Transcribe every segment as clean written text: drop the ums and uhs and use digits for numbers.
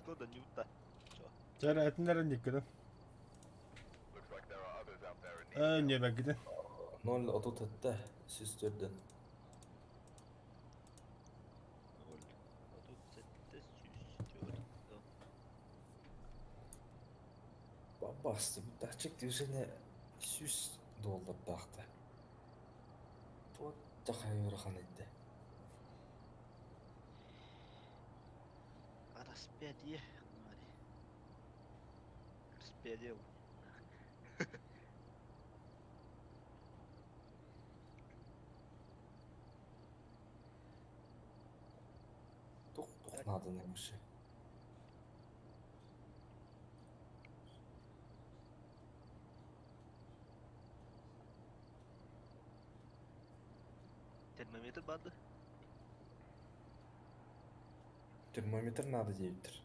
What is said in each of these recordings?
Discord and Utah. Cara etinlerin dikkatim. Ne bekledin? 0.37 süstürdün. Bastı bir daha çıktı üzerine $100 baktı. Tuat takayırıkan etti. Распятие. Распятие. Надо не мыши. Термометр барды. Термометр надо deyiptir.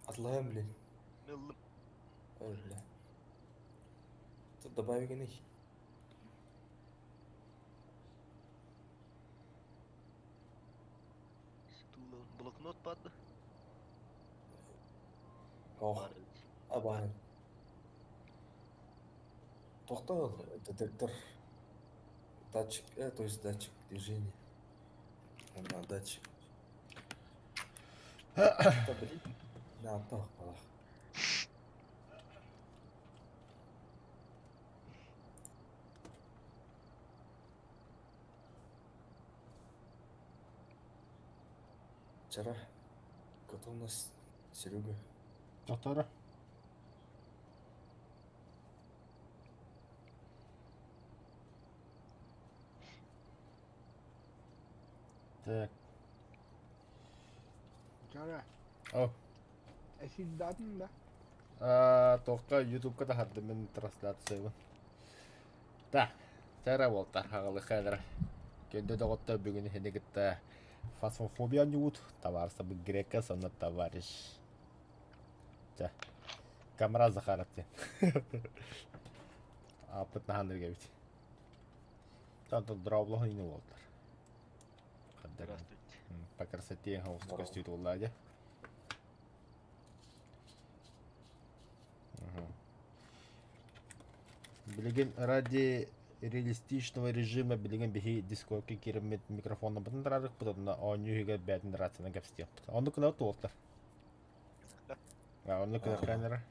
Atlayayım блин. Мылым. Öyle. Тут добавить не. Блокнот барды. Ох. Абай. Тоқтал, детектор. Датчик, то есть датчик движения. Датчик. Да блин. Да, так, балах. Вчера готовность Серега. Doktora. Так. Cara, О. эсилдатын да. Тоққа YouTube-ка да харды мен трансляцияны. Да. Тара болта хагалы хадра. Кенде доготта бүгүн хенегитте фасфофобия ньют товарса бы грека сонна товарищ. Да. Камера захарати. Апыт нахандырга бит. Танто драбло хини болтар. Здравствуйте. По красоте хаус костюм улладя. Билеген ради реалистичного режима билеген бихи дискордке киремет микрофонна бутын тарарык бутынна онюхига бәтін рацина кәпстен. Онды күнә туолтар. Онды күнә кәнера.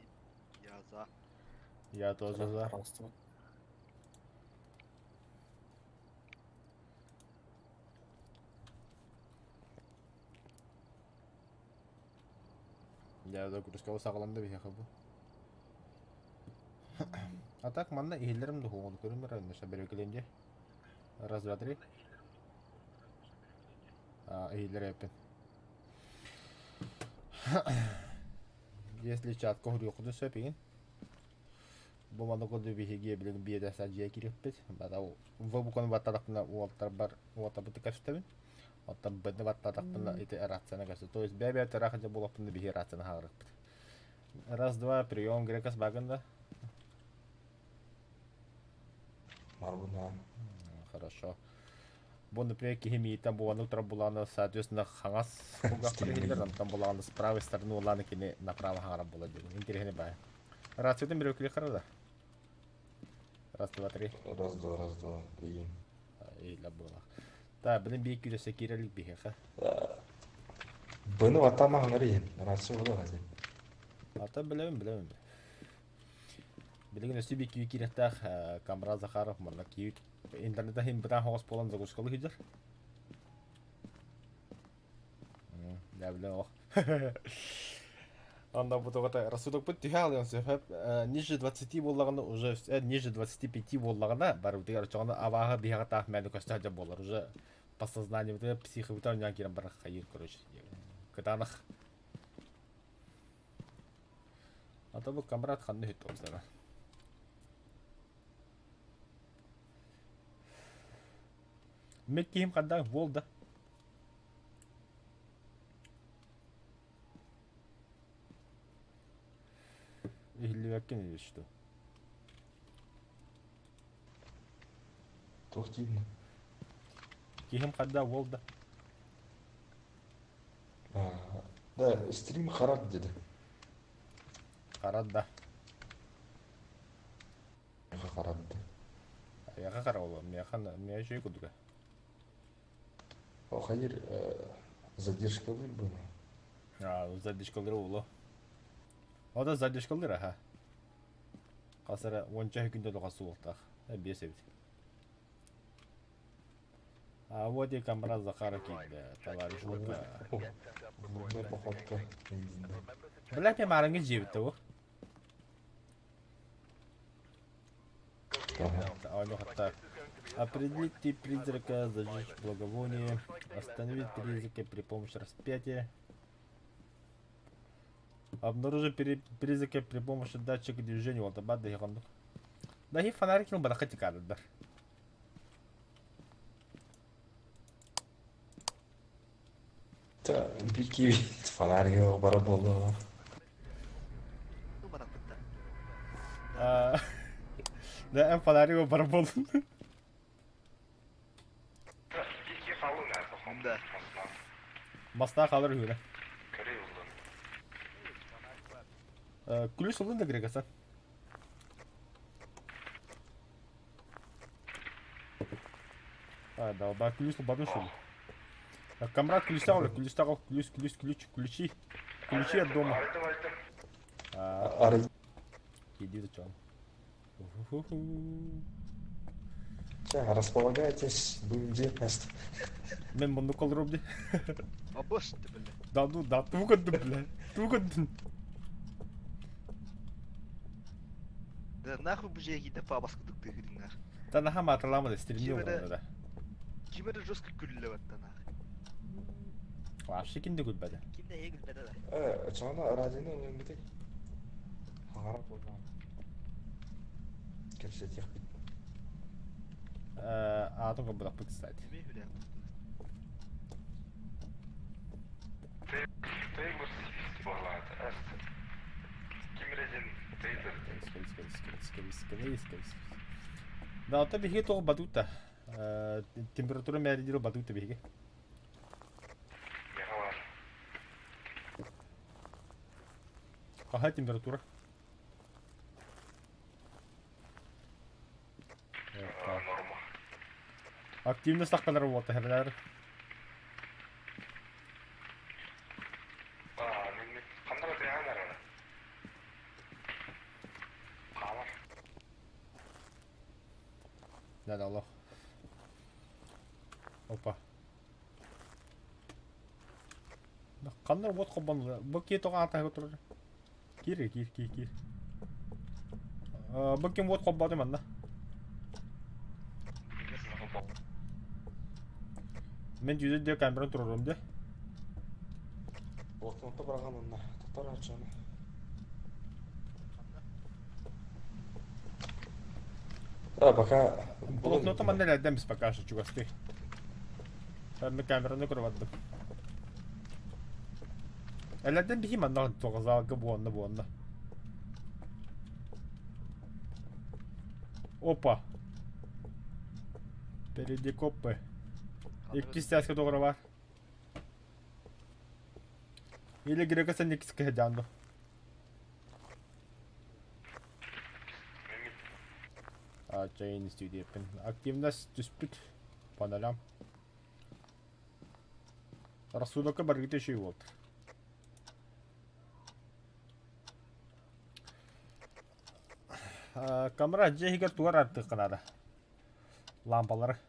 Я за. Я тоже за. Я да күрескә сагланды бихи хабу. А так манна ихиллерим да хугун көрүмөр өнөшө берекелемде. Раз, два, три. Ихиллер эппин. Если чат кохрюкуду сөпин. Бу мана коду бихиге билген биеде саджия киреппит. Бада во букон ваттаракна уолтар бар уолтар кастабин. Оттан бедне ваттаракна ите рацана касты. То есть бебе тарахаja булапын бихи рацана хагырыппит. Раз, два, прием грекас багында. Марбуна. Хорошо. Бу, например, кихими там была утро была, соответственно, хангас хугахтер, там была с правой стороны уланы кини направо хангара была. Интересно бай. Раз это меру клихара. Раз, два, три. Раз, два. И для было. Да, блин, бей кюля секирали бихеха. Bunu atama hangarıyım. Rahatsız olur hadi. Ата билем. Билеген өсі бек күй керектақ камера Захаров мұрна күйт. Интернетта хем бітан хоғыз болан загрузкалы хиджар. Да білен оқ. Анда бұтығыта рассудок бұт түйе алыған сөйфәп ниже 20 болағында уже ниже 25 болағында бар бұтығар çoğunu аваға бияға тақ мәді көсті хаджа болар. Уже по сознанию бұтығы психовитар нян керен бар қайыр короче. Кытанық. Ата бұл камера атқанды хүтті олсана. Меккейім қандай болды. Ихилли өккен еді что? Тоқтеймін. Кейім қандай болды. Да, стрим харат dedi. Қарады да. Харат dedi. Аяға қара ол. Мен жүйе күдігі. О, hayır, задержка был бы. Задержкалары олы. O da задержкалары, ha. Қасыры 10 күнде доғасы олтақ. Бес әбіт. А вот и камера Захара кейді, товарищ Лука. Блудная походка. Блядь, мен марыңы жебітті о. Ауны хатта. Определить тип призрака, зажечь благовоние, остановить призрака при помощи распятия. Обнаружить призрака при помощи датчика движения. Вот абад да хирондук. Да хи фонарик ну барахати кадр. Да, бики фонарик бара болду. Ну бана кытта. Да, фонарик бар болдун. Да. Баста қалыр үйрі. Күліс ұлын да керек асан. Да, ба күліс ұл бадын шөлі. Камрад ключи от дома. Иди за чё? Располагайтесь, будем делать место. Мен бұнды қолдырып де. Абос ты, бля. Да, туғынды, бля. Туғынды. Да нахуй bu jegi по баскыдык тыгырың нах. Да нахам атырламады, стримде болғанда да. Кимеде жестко күллеп атты нах. Вообще кенде күлбәді. Кимде күлбәді да. Жаңа радионы өңгедек. Қарап болған. Келсе тех бит. Атын көбірек бұд, кстати. Киме хүләп. Да, ота биге тоғы бадута. Температура мәридері бадута биге. Қаға температура? Активность таққалары болты әрілері. Näin Allah. Опа. Қандай от қоббанды? Бұл кет оған атағы тұрыр. Кир. Бұл кем от қоббады манда? Мен жүзі камераны тұрырым де. Блокнотты бараған онна. Тоқтар атшаны. Да, пока... Блокноты манда ләдден біз пока что чугасты. Мен камераны көріп аттым. Ләдден бейім манда тоғызалғы буонна. Опа. Впереди коппы. Екі стяска тоғыры бар. Или грекасан екі скігі жанды. Чайын істеуді еппін. Активность түспіт. Паналям. Расудақы баргыты шүй болды. Камера жегер туғар артық қынады. Лампалары.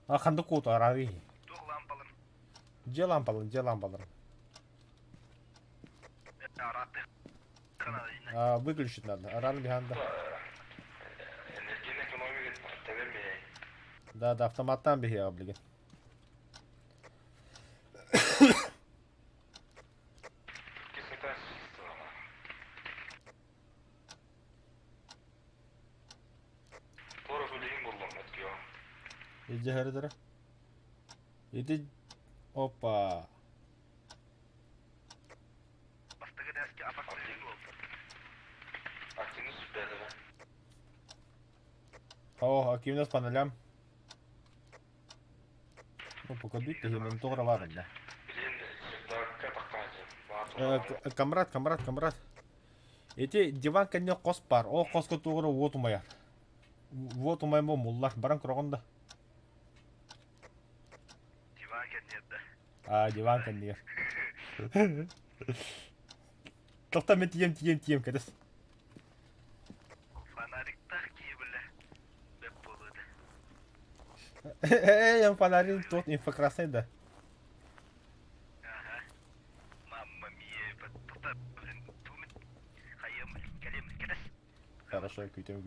Қанды қуыты арары. Тух лампалар. Же лампалары. Араты. Выключить надо. Араны биханда. Энергийный экономия табелмей. Да, автоматтан бихе облиген. Иди харидара. Иди. Опа. Бастығы дәске апаттың болды. Активность süperdi be. О, активность по нулям. Покажите, я не то граваром, да. Блин, Камрат. Эти диван кенне кос бар. О коско тугры вот умаяр. Вот умай мо муллар баран курганда. Диван нет, да. Диван кенне. Тоқта мен тием кедес. Фонарик так кибілі. Беп болуды. Я фонарин тут инфокрасный да. Ага. Мамма мия. Тоқта, блин, тумит. Хайым, кәлем, кедес. Хорошо, күйтем.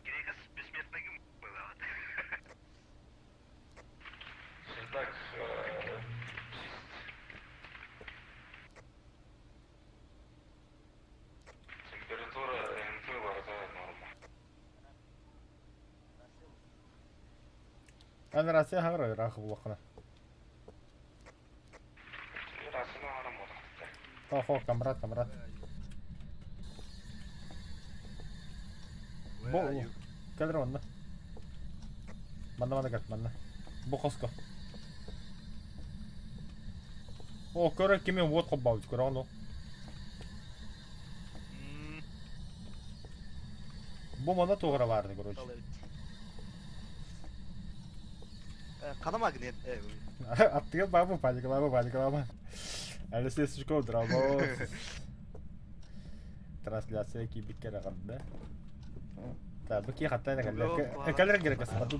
Грекос бессмертным было. Так, температура НП выражает норму. Ана Россия хагра рахы булакна. Расына норм болады. Хо, камрат. Бо, кадр манна. Манна. Бо коско. О, көрө кеме вот коббауч көрө оно. Бу мана тогра барды короче. Канама гнет. Аттыга бабы паникалама. Әлі сесі школ драма. Трансляция кибит кері қанда. Да, бұке қаттайна кәлі. Кәлірін керекесі, баду.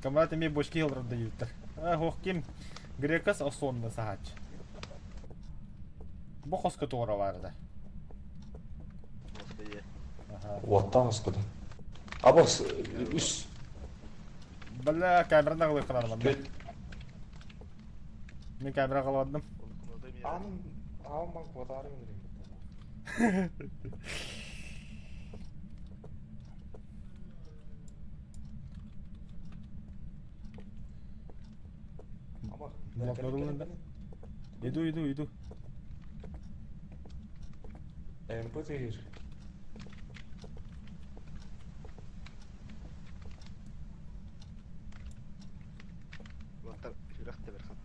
Камрат еме бошки елрында юттар. Хоқкем грекас осонны сағач. Бұ қосқа тоғыра барды. Уаттан ысқыды. Абас, үс. Бәлі камераны қылып қынармын. Мен камера қаладым. Алмақ батарым керек. Иду. МП дейір. Вақтар жүректі бір қандар.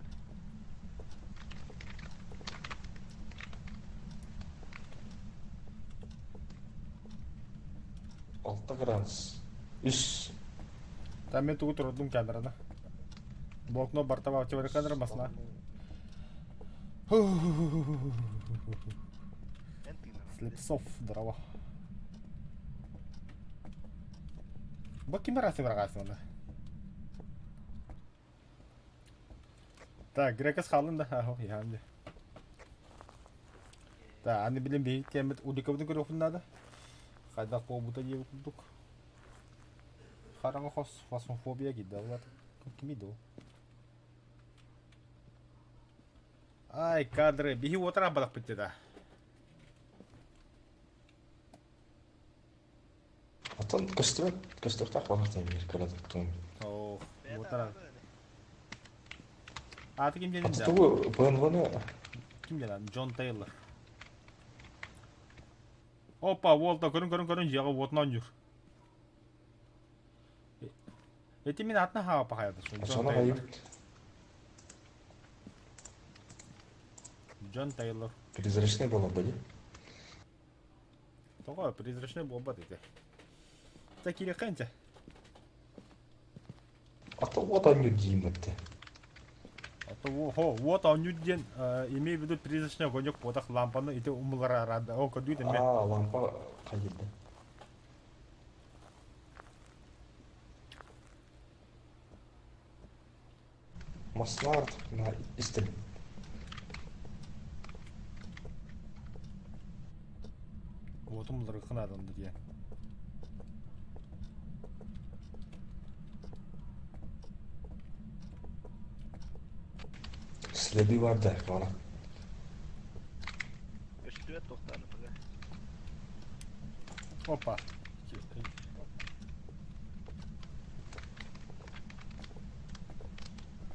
Алты градус. Үс. Та мен тугу тұрдым камераны. Блокно бартаба өте камера масына. Слепцов дрова. Бұ кеме расы бірғасын онда. Так, грекас қалында. Яғанды. Так, аны білем бейт кәмет удикабыды көрі оқындады. Қайдақ бұл бұта ебі күлдік. Қараңғы қос фасмофобия кейді. Кемейді ол. Ай, кадры. Бейі отыра бадақ бітті да. Атын көстір тақ бағыртын еркеледі күтуім. Оу, отыра. Аты кем денін Аты да? тұғы БНВ-ны Кем денін? Джон Тейлор. Опа, волта, көрін, жағы отынан жүр. Эти мен атына хаға пақаяды. соны қайып. Джон Тейлор. Призрачный было бы, Тоға, призрачный бомба дейді. Та керек қайынша? Аты вот они деймітті. Вот он юден, имею в виду призрачный огонек подах лампаны, и ты умылара рада. О, кадуйда мен. Лампа қайылды. Маслар на истин. Вот умылары қынадан деген. Следы var der bana. Өшті тоқтаны бұға. Опа.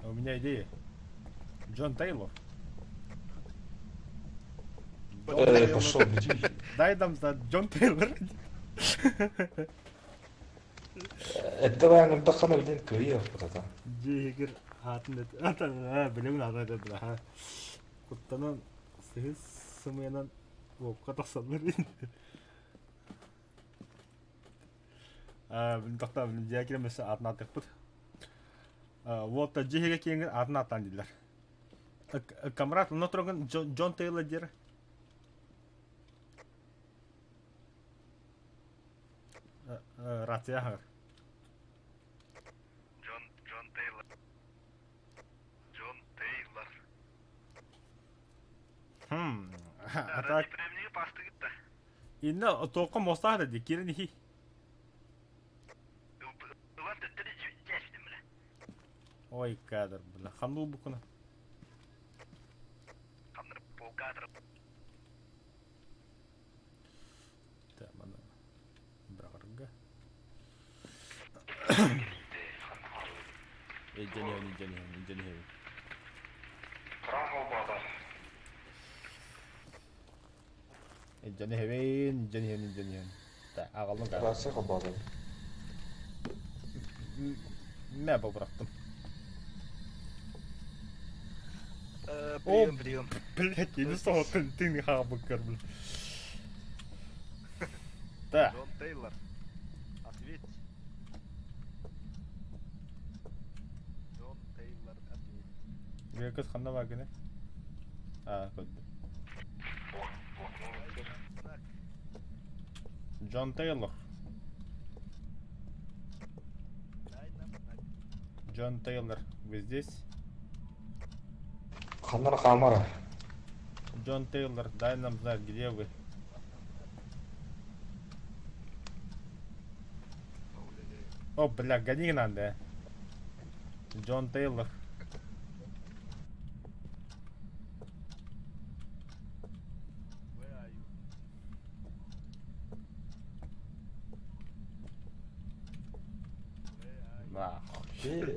У меня идея. Джон Тейлор. Пошел, иди. Дай там за Джон Тейлор. Это ваң даққан өлден көйі бұтата. Жегер атын білемін аты ха. Құттанан сыз сымыянан оққа тақсалар дейін. Білім тақта білім жегер мәсі атын атық бұд. Вот жегер кейінген атын аттан дейділер. Камрат, ұны тұрған Джон Тейлор дер. Рация хағыр. Джон Тейлор. Атак. Премниге пасты гитті. Инна тоққа мостағды де, керін хи. Ұлан түттірі жәшті мүлі. Ой, кәдір, біла. Қанду бұқына. Қандырып полкадыр. Мана бірағырға. Ей, Jani hewin. Ta ağalın qara. Рация қабады. Nə bıraktım. Прием. Блять, я не стал ты не хабыкар, блин. Да. Джон Тейлор. Ответь. Джон Тейлор, ответь. Гекас ханна вагыны. Көдді. Джон Тейлор. Джон Тейлор, вы здесь? Қандар қамара. Джон Тейлор, дай нам знать, где вы. О, бля, гони надо. Джон Тейлор.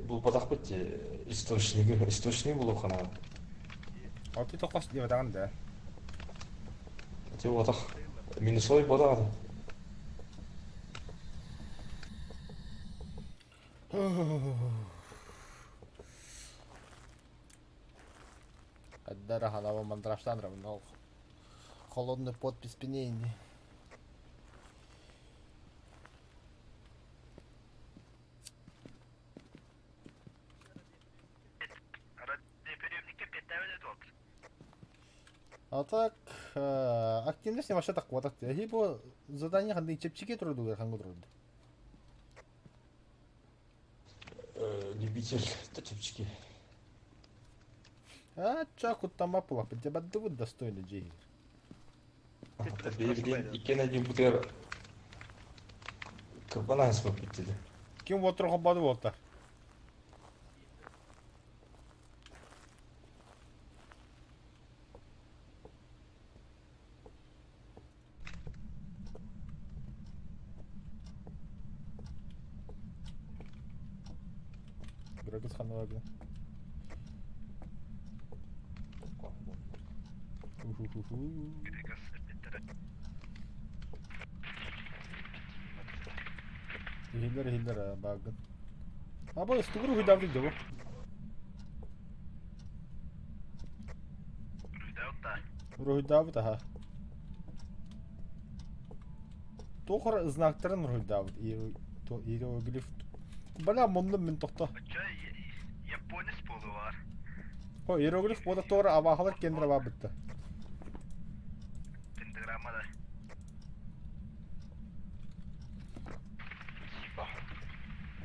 Бұл батақ бітте источник болу қана. Ты только что не да. Те батақ Миннесой батақ. Когда халава мандрашдан равно. Холодный подпись пененье. А так, активность вообще так вот. Либо задание ханды чепчики трудуга хангу труд. Любитель тачевчики. Чаку там апла, тебя дадут достойно джей. Бейбден икен один бутер баланс болып кетті. Ким вот троху бады болта. Грегос ханавагна. Хиллер багын. Абы стугру хидавды дебо. Рухидавд аха. Тохор знактарын рухидавд. Иероглиф. Бала монны мен тохта. Японец болу бар. О, иероглиф бода тора абахалар кендра бар битти. Пентаграммада.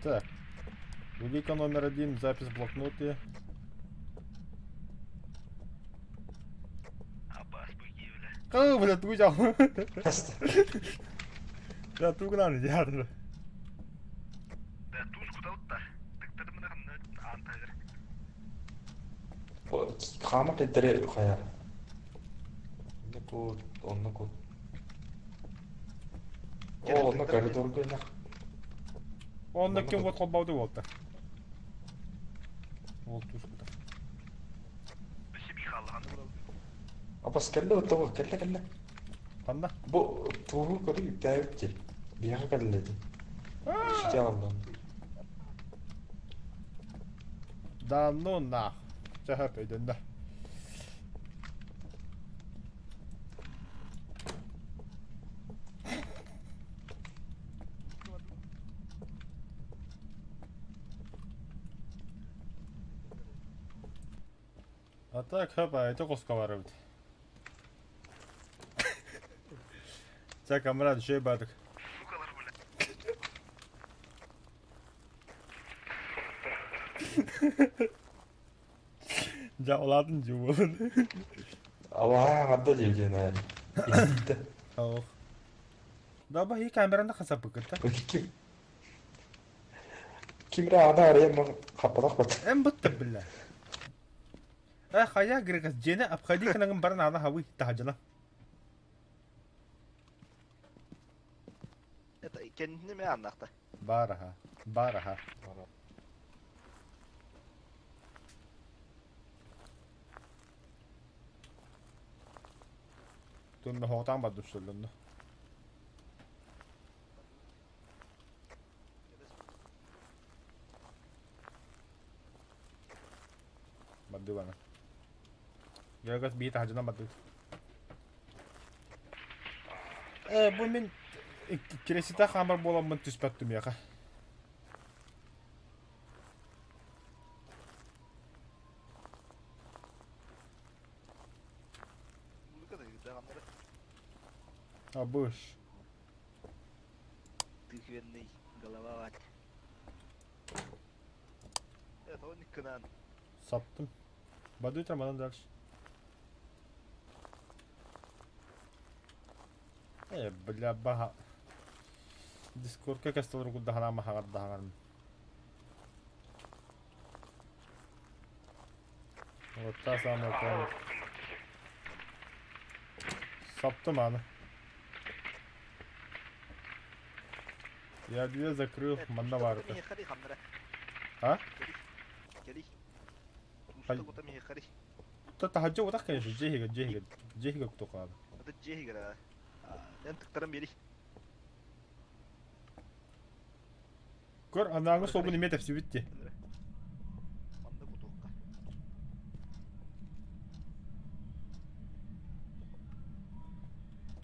Так. Улика номер 1, запись в блокноте. Аббас Бугиевля. Бля, тугал. Да, тугнан дядя. Да, туз кудалта. Тыктырмын ханны антагыр. Қамыр тедері қая. Онны код. Онны коридор көйнақ. Онны кем вот қолбауды болты. Ол туз куда. Біші бихалыған. Апас кәлі өттіғі, кәлі. Қанда? Бұл туғы көрі дәуіп жел. Biyaga geldi. Şiti aldım. Да ну нах. Чахап эдэн да. А так хапа это коскаварыт. За камера düşey badık. Сукалар бүле. Ja oladın juwun. Allah'a adda diyeceğin hayal. İstikte. Oh. Da bah iyi kameranda kasap bıkıtta. Kim? Kimre ana araya mı kapatak bat. Em bıttı billah. Khaya gregas jene abkhadi kanang barna ana hawi tahajana. Это kendini mi anlattı? Baraha. Baraha. Tunna hotan badussulunna. Baddu bana. Gregas bi tahajana baddu. Bu min kiresita hamar bolamın tüspettüm yaka. Bu kadar devamları Abuş. тыквенный голововать. Это он кынан. Sattım. Baddu tırmadan ders. Бля, бага. Дискорд как стал руку дахана махагат дахан. Вот та самая помощь. Sattım anı. Я дверь закрыл, манда варка. А? Мустаку ми хари. Та тахаджо вот так, конечно, джехига кто кал. Это джехигара. Ян тактарам бери. Кор анаңы собын еме тәпсі бітті. Манда кутукка.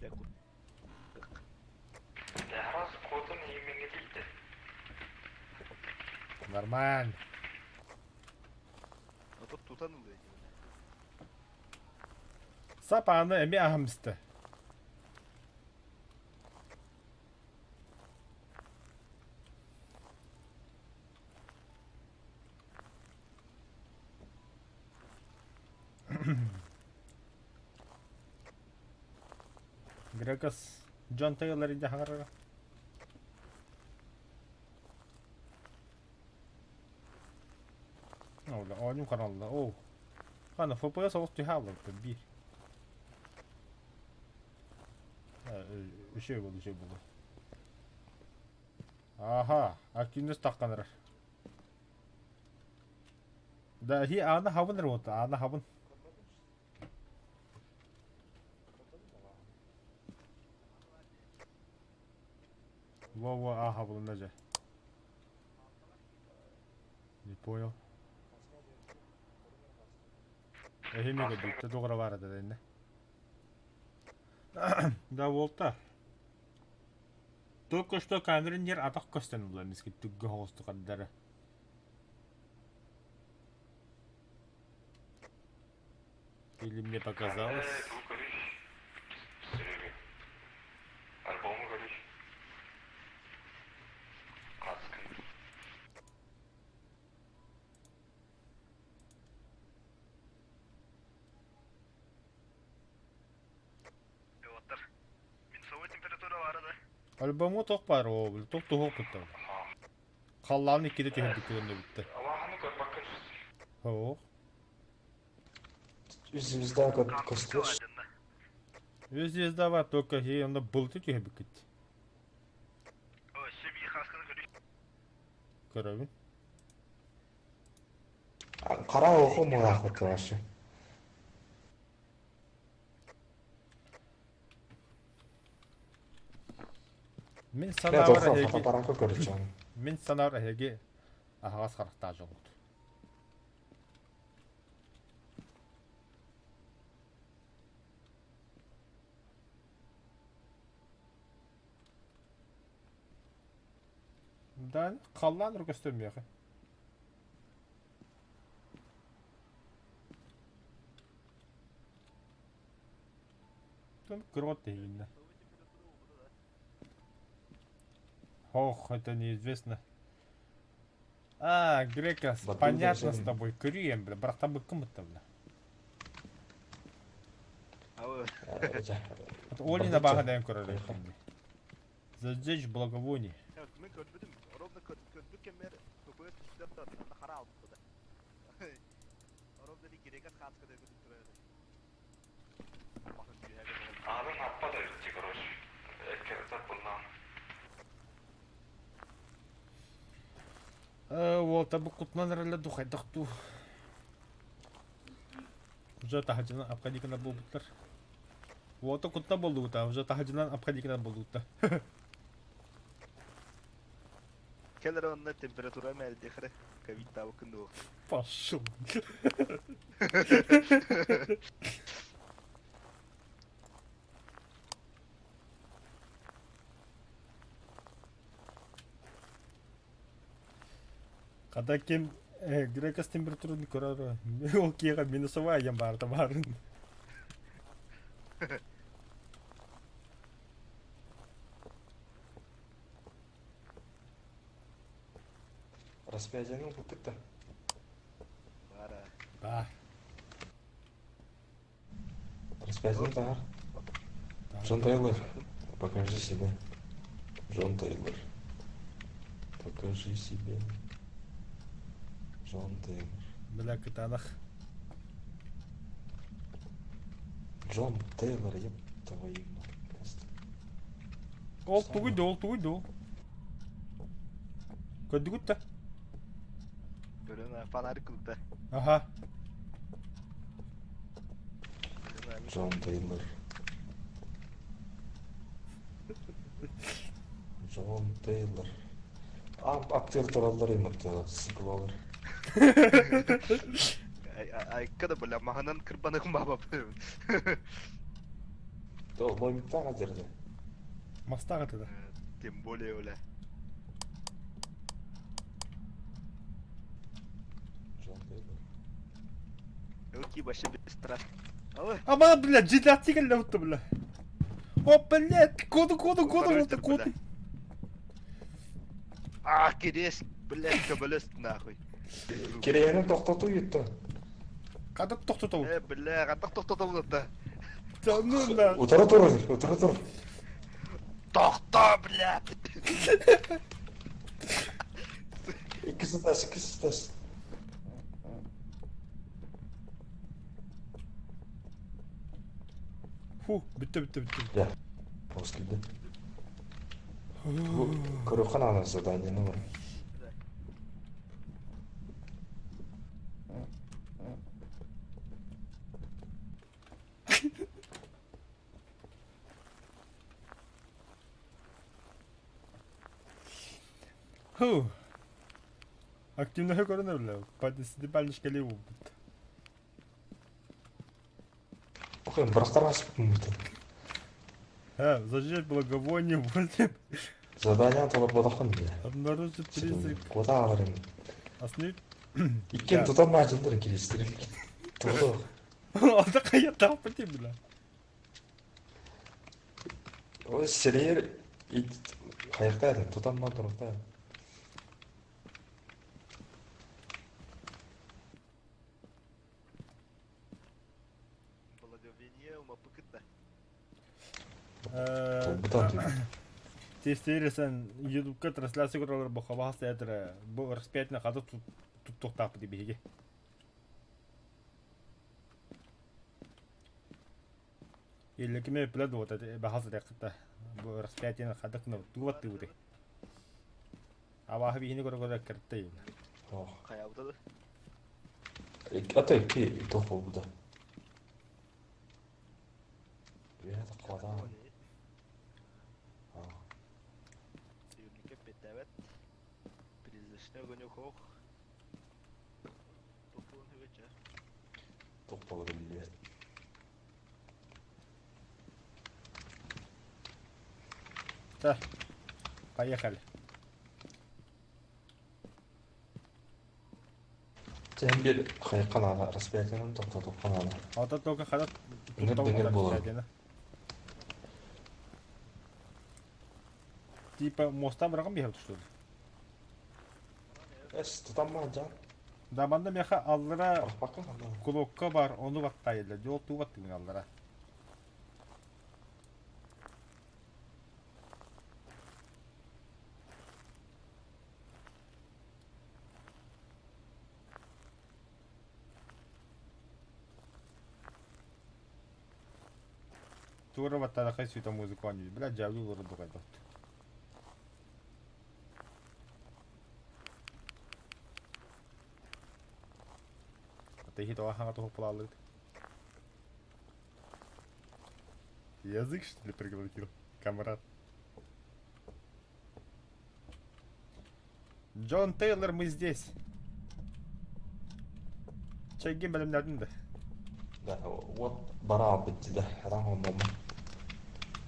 Я кут. Яхрас kodun yemeğine gitti. Нормально. А тут тутанылды. Сапаны эме ахымсты. Gregas John Taylor ince hangarga. Ola, oyun kanalda. Oh. Kana FPS oldu havla bir. Bir şey buldu. Aha, akünüz takkanır. Dahi ana havın rota, ana havın. Во, ага, был нажа. Не понял. Не гадит, ты добро варда, да? Да, волта. Только что камеры не атак костян была, миски тугга холсту каддара. Или мне показалось? Альбому тоқ бар о, тоқ тоқ бітті. Қалланы екеде түйіндік көрінді бітті. О. Yüzümüzden kostluş. Yüzde var, только he onda bultu tүйіндік кетті. Көрәбін. Kara oku mu rahmetli başı? Мен Я санаавар должен хэги фотоаппаратку көрч байгаа. мен санаавар хэги ахагаас гарахтаа жонгод. Дан қаллан рүгэстэн яха. Тон грот дейна. Ох, это неизвестно. А, Грекас, Батуда понятно с зелень. тобой. Крюем, бля, брат, там бы кому-то, бля. Ау. Вот Оли на бага даем короле. Зажечь благовоние. Мен көрбөдүм. Ровно көрбөк кемер көбөт иштеп турат. Анда кара алып да. Ровно ди керекат хатка да көрүп турат. Арын аппада ирчи корож. Керта булна. Вот, абы кутман рәлі дұқайдықту. Уже тахаджынан апқадикана болбуттар. Вот, кутна болды бұта. Уже тахаджынан апқадикана болды бұта. Келер онна температура мәлде хре. Ковид табы күнді. Пошел. Когда кем грекас температураны көрөр. Ол киега минусовая ям бар барын. Распятиенің бұл бітті. Бара. Ба. Распятиен бар. Джон Тейлор, покажи себя. Джон Тейлор. Покажи себе. Джон Тейлор. Бля, кытанах. Джон Тейлор, еб твою мать. Ол туйду. Көдүгүтта. Көрөна фонарик кылыкта. Аха. Джон Тейлор. Джон Тейлор. Актер туралар емекті, сықылалар. Айкада бля маханан кырбаныгын бабап. Ол логиктаға жерде. Мастага тада. Тем более бля. Джон Тейлор. Окей, вообще без страх. Алы. Ама, бля, джидати келе утты, бля. О, блядь, коду. А, керес, блядь, кабелест нахуй. Керейінің тоқтату етті. Кадат тоқтоту. Бля, катак токтотом да. Да ну на. Отыра тұр. Токто, блядь. İkisi taş. Фу, бітті. Ya. Hoş geldin. Bu Kırıkhan anası zadaniyeni var. Ху. Активно көрінер, бля. Падесіді бәліш келе болбыт. Bakayım bıraktар açıp mı bitti? Зажечь благовоние, вот. Задание толып бодақын бile. Обнаружить 30. Кода ağırım. Основить. İkken tutan macunları geliştirip. Тұрды. Ада қая таппыты, бля. O seriyer қаяқтайды, tutan macunları. Благовение ума пыкытта. Бұдан түйді. Тестересен YouTube'ка трансляция көрілер бұл қабағасы әдірі. Бұл распятина қады тұттықтапы деп еге. Елікіме біледі вот бағасы дәқітті. Бұл распятина қады қына туғатты бұды. Абағы бейіні көрі кіртті егі. Қая бұтады? Ata iki topu burada. Bir yerde koda. Evet. Призрачный огонек. Топун хөвече. Топал билбе. Так, поехали. Sen bir haykan ala, raspberry'nin topladık kanalı. Ата только хадат Ne benim bu? Типа моста бираган бихем что ли? Es tutanma can. Да банда меха аллара Bakın ana. кулокка бар, onu баттайла. Жол туу баттың аллара. Тура баттара хай суйта музыку ани. Бля, жавлу лору догайдот. Ата хит ахага то хопалалык. Язык, что ли, проглотил? Камрад. Джон Тейлор, мы здесь. Çekin bölümlerden de. Da what bara bitti de. Adam olmam.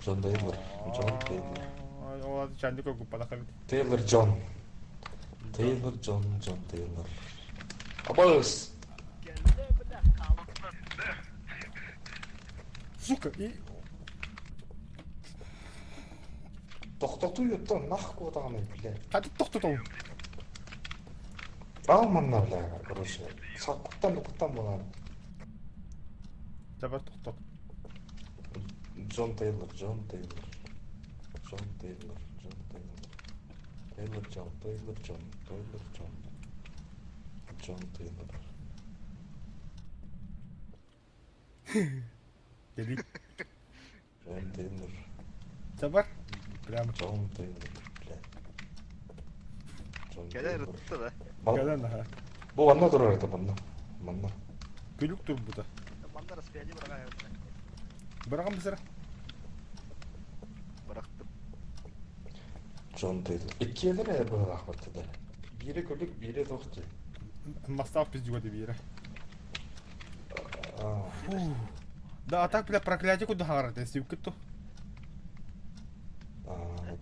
John Taylor. John Taylor. O adı kendi koku bana kabul. Taylor John. Taylor John Taylor. Abağız. Geldi bir de kalıplı. Сука, и... Тоқтату юттан нах кодағаны біле. Hadi тоқтатау. Алманна біле, короче. Құттан болған. Жабар тоқтат. John Taylor. Taylor Taylor. Dedik. John Taylor. Жабар. Прямо. John Taylor. Біле. John Gene Taylor. rıttı da. Gelen ha. Bu vanna durur orada vanna. Vanna. Gülük dur bu da. Banda raspberry bırak ayağımda. Bırakın bir sıra. Bıraktım. John Taylor. İki yedi ne böyle rahmetli de. Biri gülük, biri doktu. Мастав пиздюга bir yere. Aa. Да, а так, бля, проклятие куда харате, сивкито.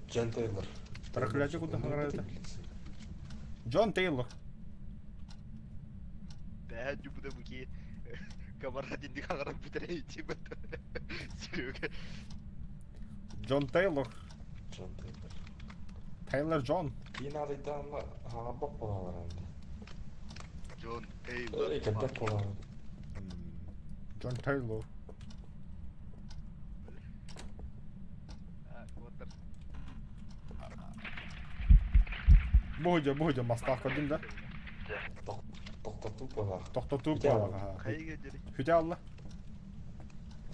John Taylor. Проклятие куда Taylor. харате. Джон Тейлор. Ben bu da bu ki kamera dindik ağırlık bir tane içim ben. Sürüyor. Джон Тейлор. John Taylor. Тейлор Джон. Binalıydı ama bak bulalar hem de. John Taylor. Öyle köpek bulalar. Джон Тейлор. Ha, otur. Bu hoca mastaf kadın da. Toktatu bulalar. Тоқтату Hüte al. bağla. Kayı gönderin. Hüte Allah.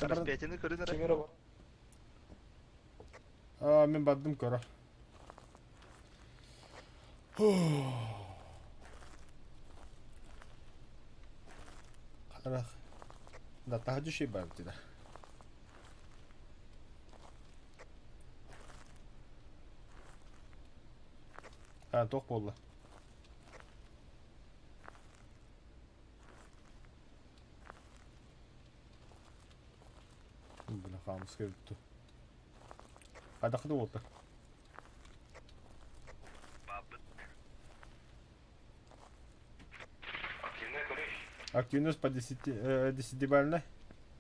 Raspberry'ni kırın. Kimere bak. Aa, men baddım kara. Qaraq. Da tahajjud şey var dedi. Ha, toq bo'ldi. Buna qamız kelibdi. Qanaqa bo'ldi? Активность по 10-бальной.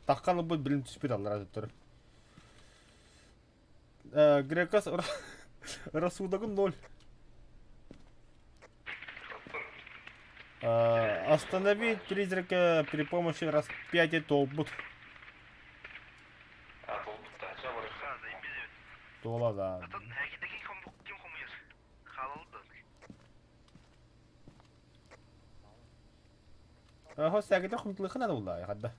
Таққаны бұл білім түспейді аллар әдеттері. Грекас рассудогы 0. Остановить призрака при помощи распятия толбут. Тола, да. هو الساكت رقم تلقنا والله يا خده.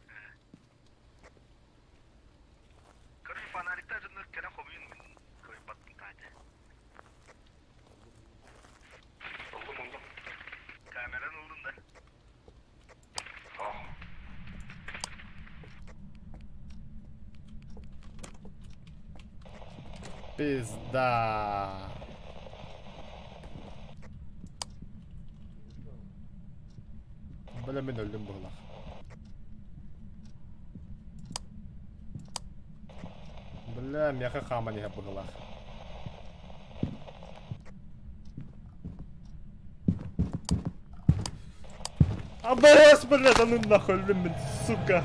Пизда. Öyle ben öldüm buğulak. Bilmem yaka kaman ya buğulak. Abbas billah da öldüm ben suka.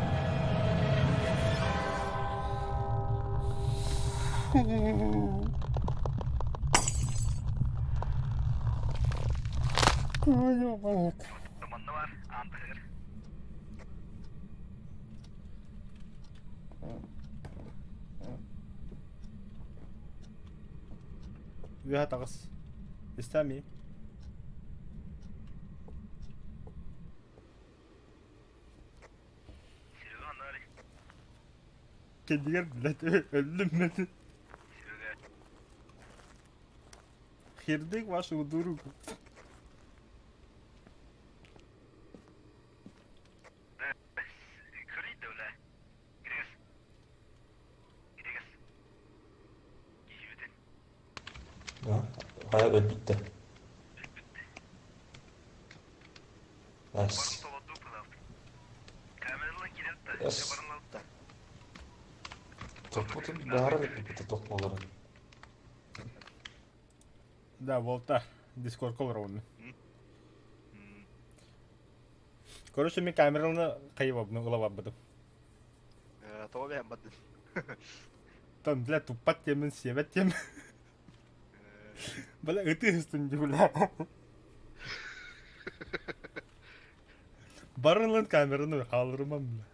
Dumanlı var. Antahır. Üye tağız. İstemiyor. Sürüyor onları. Kendiler bilet öldüm ben. Sürüyor. Хердик вашу дуру. Kırıydı öyle. Gidiyoruz. Gidiyoruz. Yürüdün. Ya, hayal bitti. Barın Nice. dolu pılav. Kameralı gidiyor da. Yes. Barın alıp da. Tokputun bağıra bitti tokmaları. Да, Волта. Дискорд колорон. Короче, мен камераны кайып ылап Tamam beğenmedin. Там для тупат темен себет тем. Бала ыты үстүн жула. Барынлын камераны калдырмам била.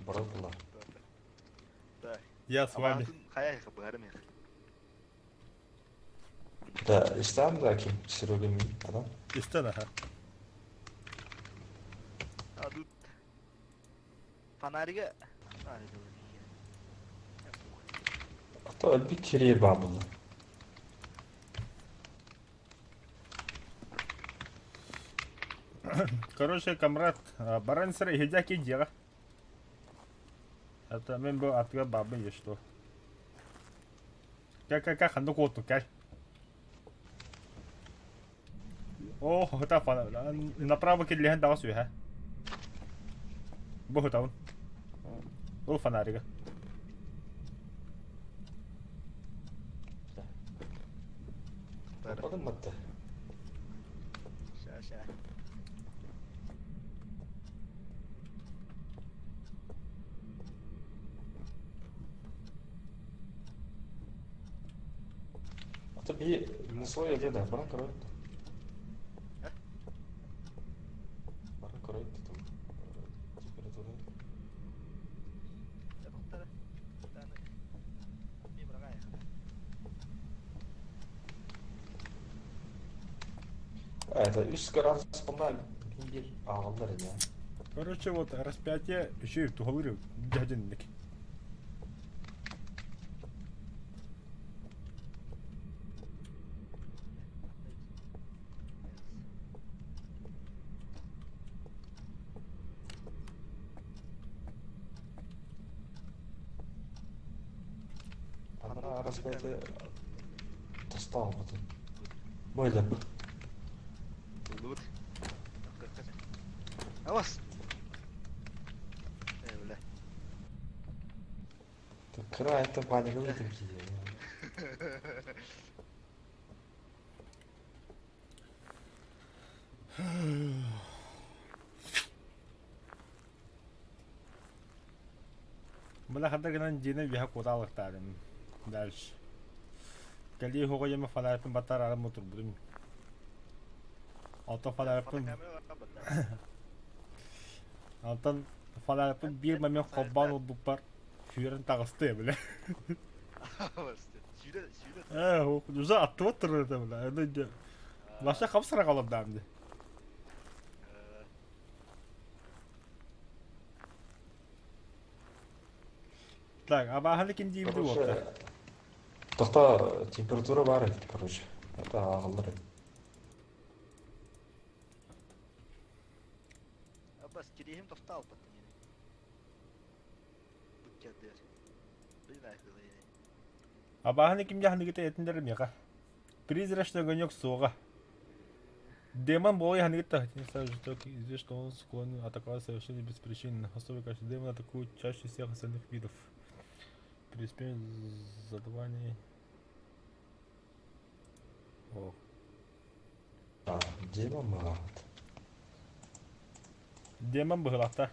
Бұрылдылар. Да. Я с вами. Hayal kapılarım ya. Да, İslam da kim? Sürügen adam. İsten aha. Adı Fanariga. Hatta bir kere bağımlı. Короче, комрад, баран сыра хиджаки дела. Это мен был ответ бабы есть что. Как ханду коту кай. О, это фана. Направо кидлихан давас уйха. Буху таун. Ол фонарига. Bakın madde. Şa. Hatta bir Muso'ya geldi. Bana karar etti. He? Bana karar etti. Temperatürü. Yapıkları. Bir tane. Bir bırak ayağı. Это üst gradus bunlar bir ağırlar ya. Короче, вот распятие еще и в тугалырю дяденник. Bana raspberry tosta almadım. Böyle. Olur. Avas. Öyle. Kıra etti paneli dedim ki. Бала хада гынан жина виха кодалык тадым. Дальше. Кали хого яма фаларпын батар арам мотор будым. Алтан фаларпын. Kamera var bende. Алтан фаларпын bir момент коббан олдуп бар. Фюрен тагысты биле. Avas. Şöyle. О, уже аттып отур да биле. Эне башка капсыра калып дамды. Так, а баханы кинди имди болду. Короче, tosta температура var edi, короче. Это ağırlar edi. Abbas kireyim tosta al patın yine. Bu geldi. Bir daha yine. А баханы кимге ханы гите этиндерим яка. Призрачный огонек суга. Демон был я не так, не знаю, что здесь, что он склонен атаковать совершенно без причин. Особенно, конечно, демон атакует чаще всех остальных видов. При успешном задавании... О. А, демон мыгат. Демон был лафта.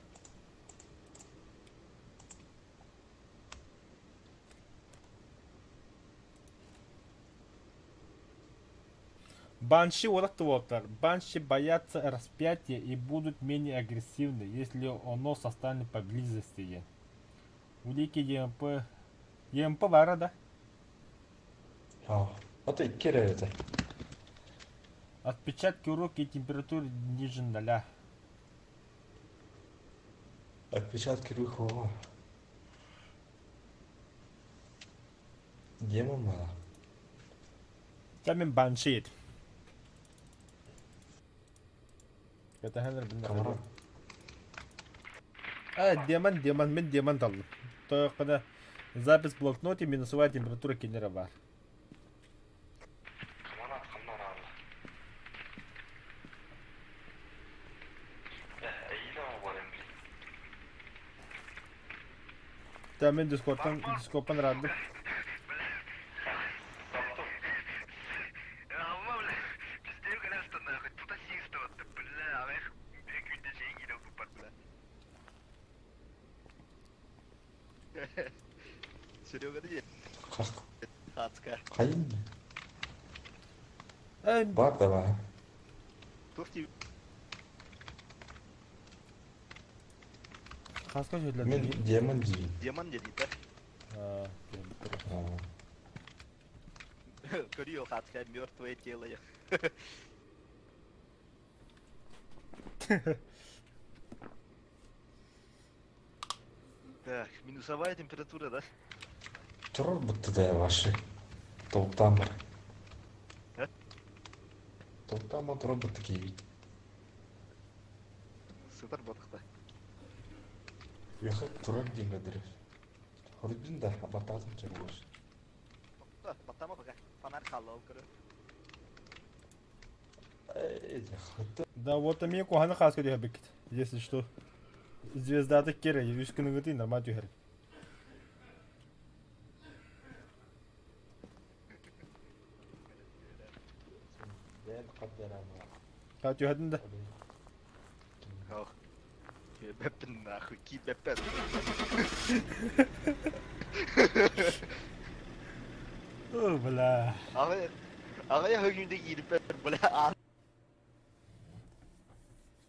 Банши Уоттер. Банши боятся распятия и будут менее агрессивны, если оно состанет поблизости. Улики ЕМП... ЕМП вара, да? А, это и керевете. Отпечатки рук и температуры ниже 0. Отпечатки рук. О. Демон мыгат. Тамин банши. Это хэнер Камара. демон, мен демон дал. То когда запись в блокноте, минусовая температура киллера бар. Камара, камара. Тамин дископан раду. Серега, да нет? Как? Хацка. Кайын. Бар давай. Тофти, Хаска же для Мен демон деймін. демон dedi, да? А, Курил Хацка, мертвое тело. Так, минусовая температура, да? тұрар бітті де ваши. Топтан бар. Ә? Топтан ба тұрар бітті кейбейді. Сытар батықта. Яхы тұрар дейін қадырыр. Хордин да батазым чек болыш. Батама пока. Фонарь халал кыры. Яхыты. Да, вот мне кухана хаска дюха бекет. Если что. Звезда так кера, я вижу, что ты нормально дюхер. Дәл қаддарама. Как дюхадын да? Ох. Беппен нахуй, ки беппен. О, бля. Ага я хөгүндө кирип беппен, бля.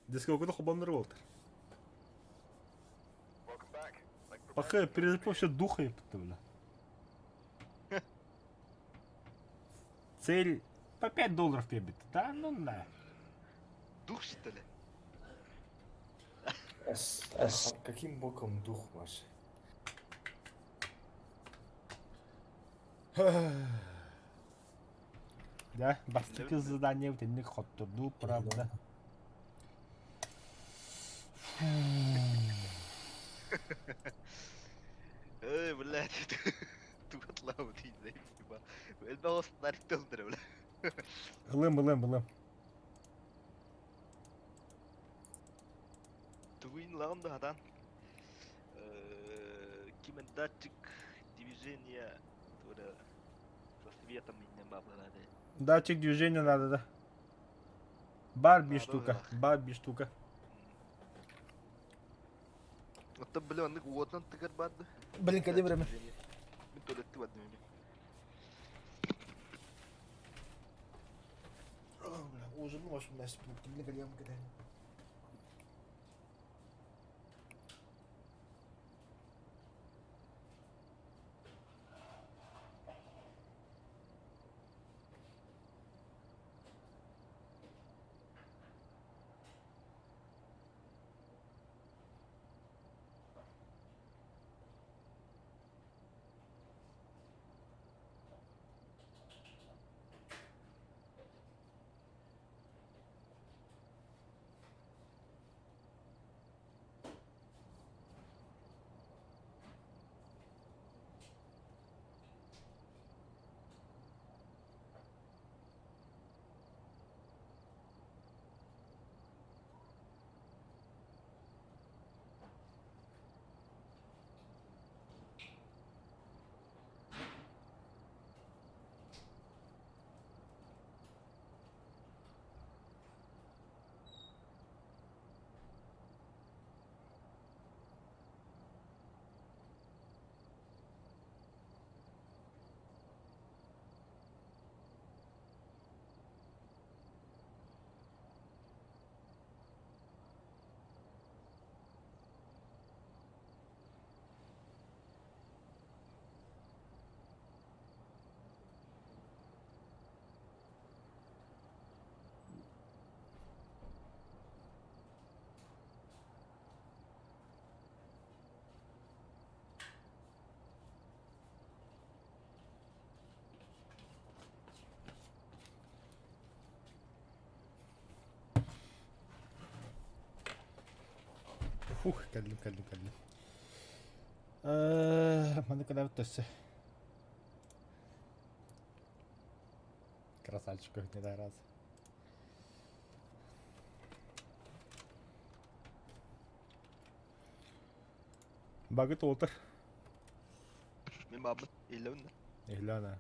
Дискокуда хубаныр болды. Пока перезапал вообще духа и бля. Цель по $5 пебит. Да, ну на. Дух что ли? Каким боком дух ваш? Да, бастыки задание в тенник хоттурду, правда. Эй, блядь, тут лаудин, типа. Это вас нарктылдыр, бля. Лым. Туин лаунда хадан. Кимен датчик движения туда со светом и нема блады. Датчик движения надо, да. Барби Надо, штука, да. барби штука. Отабленных вот он тыгар бадды. Блин, когда время? Мы то ли ты в одном месте. Уже можешь у нас блин, когда я Фух, келдим. Маны кадап төссө. Красавчик көһнө да раз. Багыт отыр. Мен бабын елеуін. Эхлана.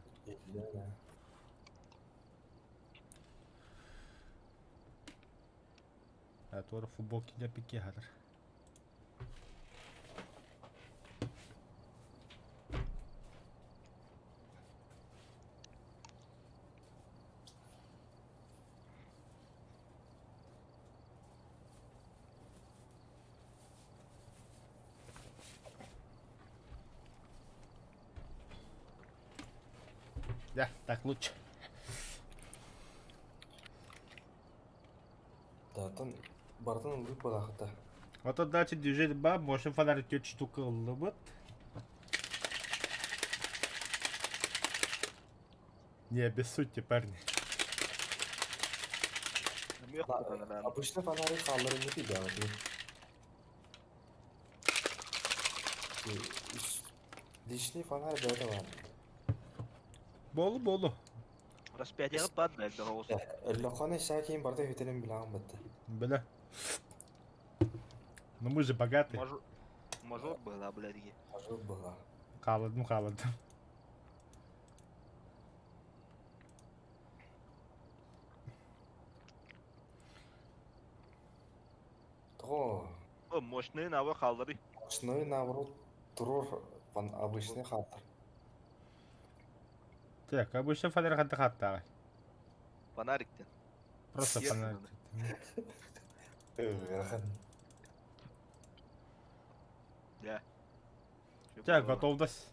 Тура футбол кине пикке хатыр. Да, так лучше. Датан бартын үліп балақыта. Вот тут дальше движение баб, может фонарь 4 штука улыбут. Не обессудьте, парни. Нема yok bu kadar. Обычно фонари қалырын өтейді ағады. Лишний фонарь бәрі бар. Болу. Распятияға бад бәлді ғауыз. Үліқаны іша кейін барды өтелім білағым бітті. Бля. Ну мы же богатые. Мажор была, блядь. Ажу бұға. Қаладым. Тұғы, O mощный nava kaldırı. машиной наоборот тұрur обычный қатыр. Так, обычно фонарь хатта. Фонарикten. Просто Съездил фонарь. она. Ya. Так, готовность.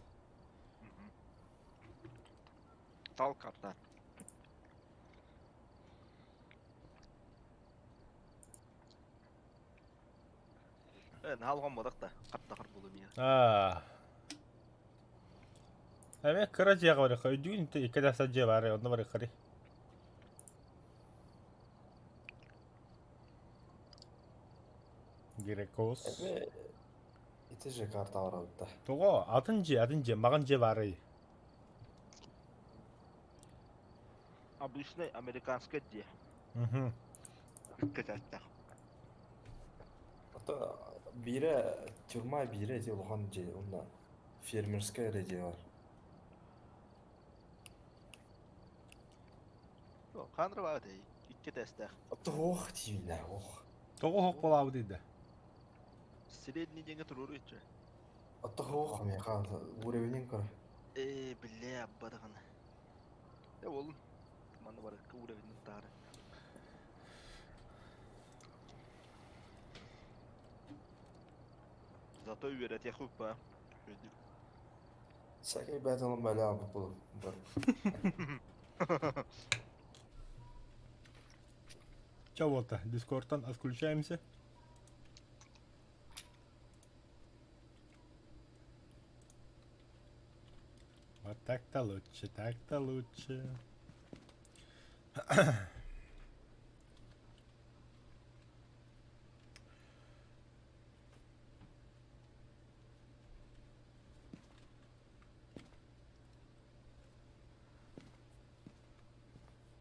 Tal karttan. Алғанбадық да, қаттақыр болым я. Әме кыра жеға бары қойдуын, екі даса же бары, онда бары қыры. Герекос. Иті же карта бар ауытта. Тоғы, атын же, маған же бары. Обычный американский де. Кәтәттәк. Бері тюрма бері де олған же, онда фермерская реде бар. Қандыр бар дей, итке тәстәк. Оқ деймін, оқ. Тоғы хоқ болауы дейді. Средний денге тұрыр етші. Оқ, мен қалды, уровенен көр. Біле аббадығын. Олын. Маны бар, уровеннің тары. Зато үйерет яқып ба. Сәкей бәтілім бәлі абы бұл. Че вот-то, Дискордтан отключаемся. Вот так-то лучше.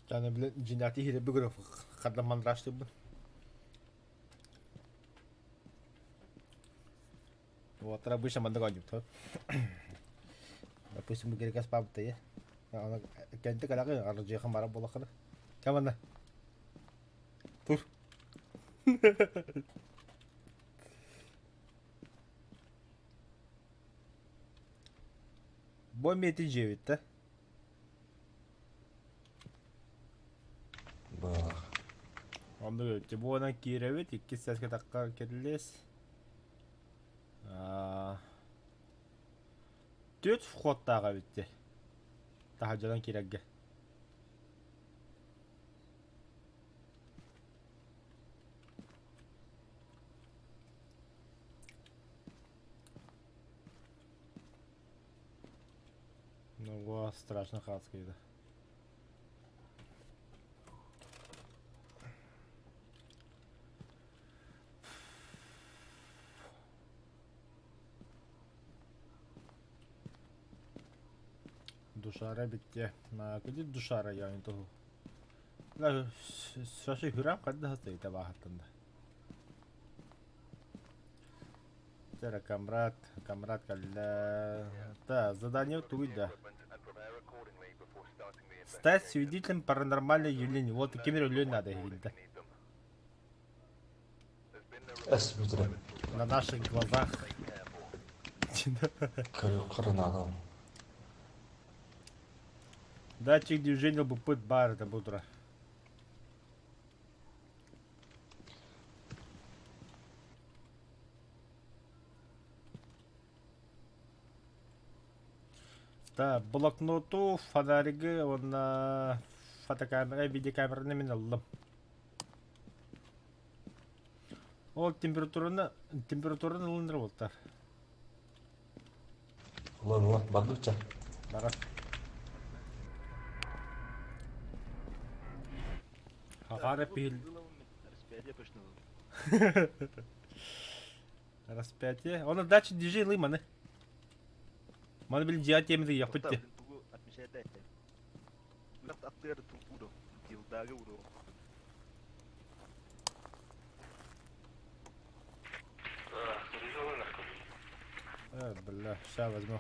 Yani bile cinayeti hile bir grafı kadar raştı bu. Вот обычно мы догоним, то. Допустим, мы говорим, как то я. Она кенте когда я арджи хамара была хана. Камана. Тур. Бой мети 9, да? Бақ. Онда өтті. Бұғынан кейрәует, 2 сәске таққа келілес. 4 входтаға өтті. Тахаджадан керәгге. Ну, страшно хатска еді. Duşara bitti. Ma kedi duşara yani toho. La şaşı hüram kadar hastaydı bahatında. Тера камрад калла. Да, задание туйда. Стать свидетелем паранормальной явления. Вот такими рулей надо говорить. Эс бүтірі. На наших глазах. Қырын ағам. Датчик движения бы пыт бар это бутра. Да, блокноту, фонариги, он фотокамера, видеокамераны мен алдым. Ол температураны ылындырып болтар. Ұлан, барды бұтша. Бара. Хағары пейіл. Распятие пішнілі. Распятие. Оны датчик движения лыманы. Маны біл жиат емді япытты. Тугу 67 айтты. Бұлақ аттығары тұлпуды. Жылдағы ұру. Бля, ща возьму.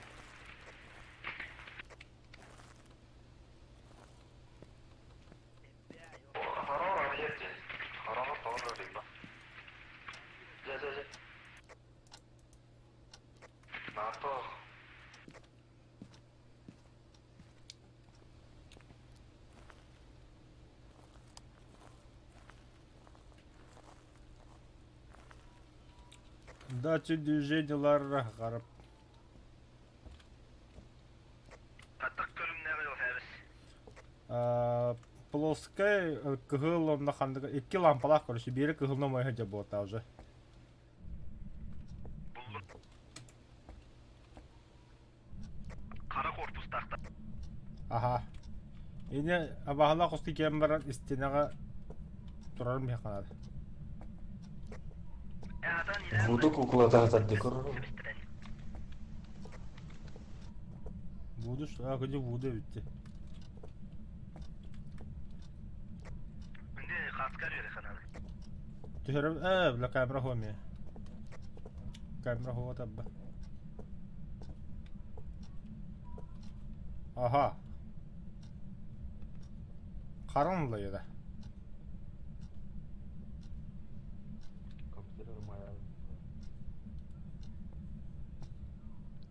Датчик движениялар қарап. Плоская кыгыл онна хандыга 2 лампалар короче, бери кыгылна мойга же бота уже. Қара корпус тақта. Ага. Эне абахала кости кембар стенага турарым яқанады. Вуду кукулата хатады көрі. Буду что? А, где Вуда битти? Үнде қасқар ері қанады. Түхерім, бля камера хоме. Камера хова табба. Ага. Қаранлы еді.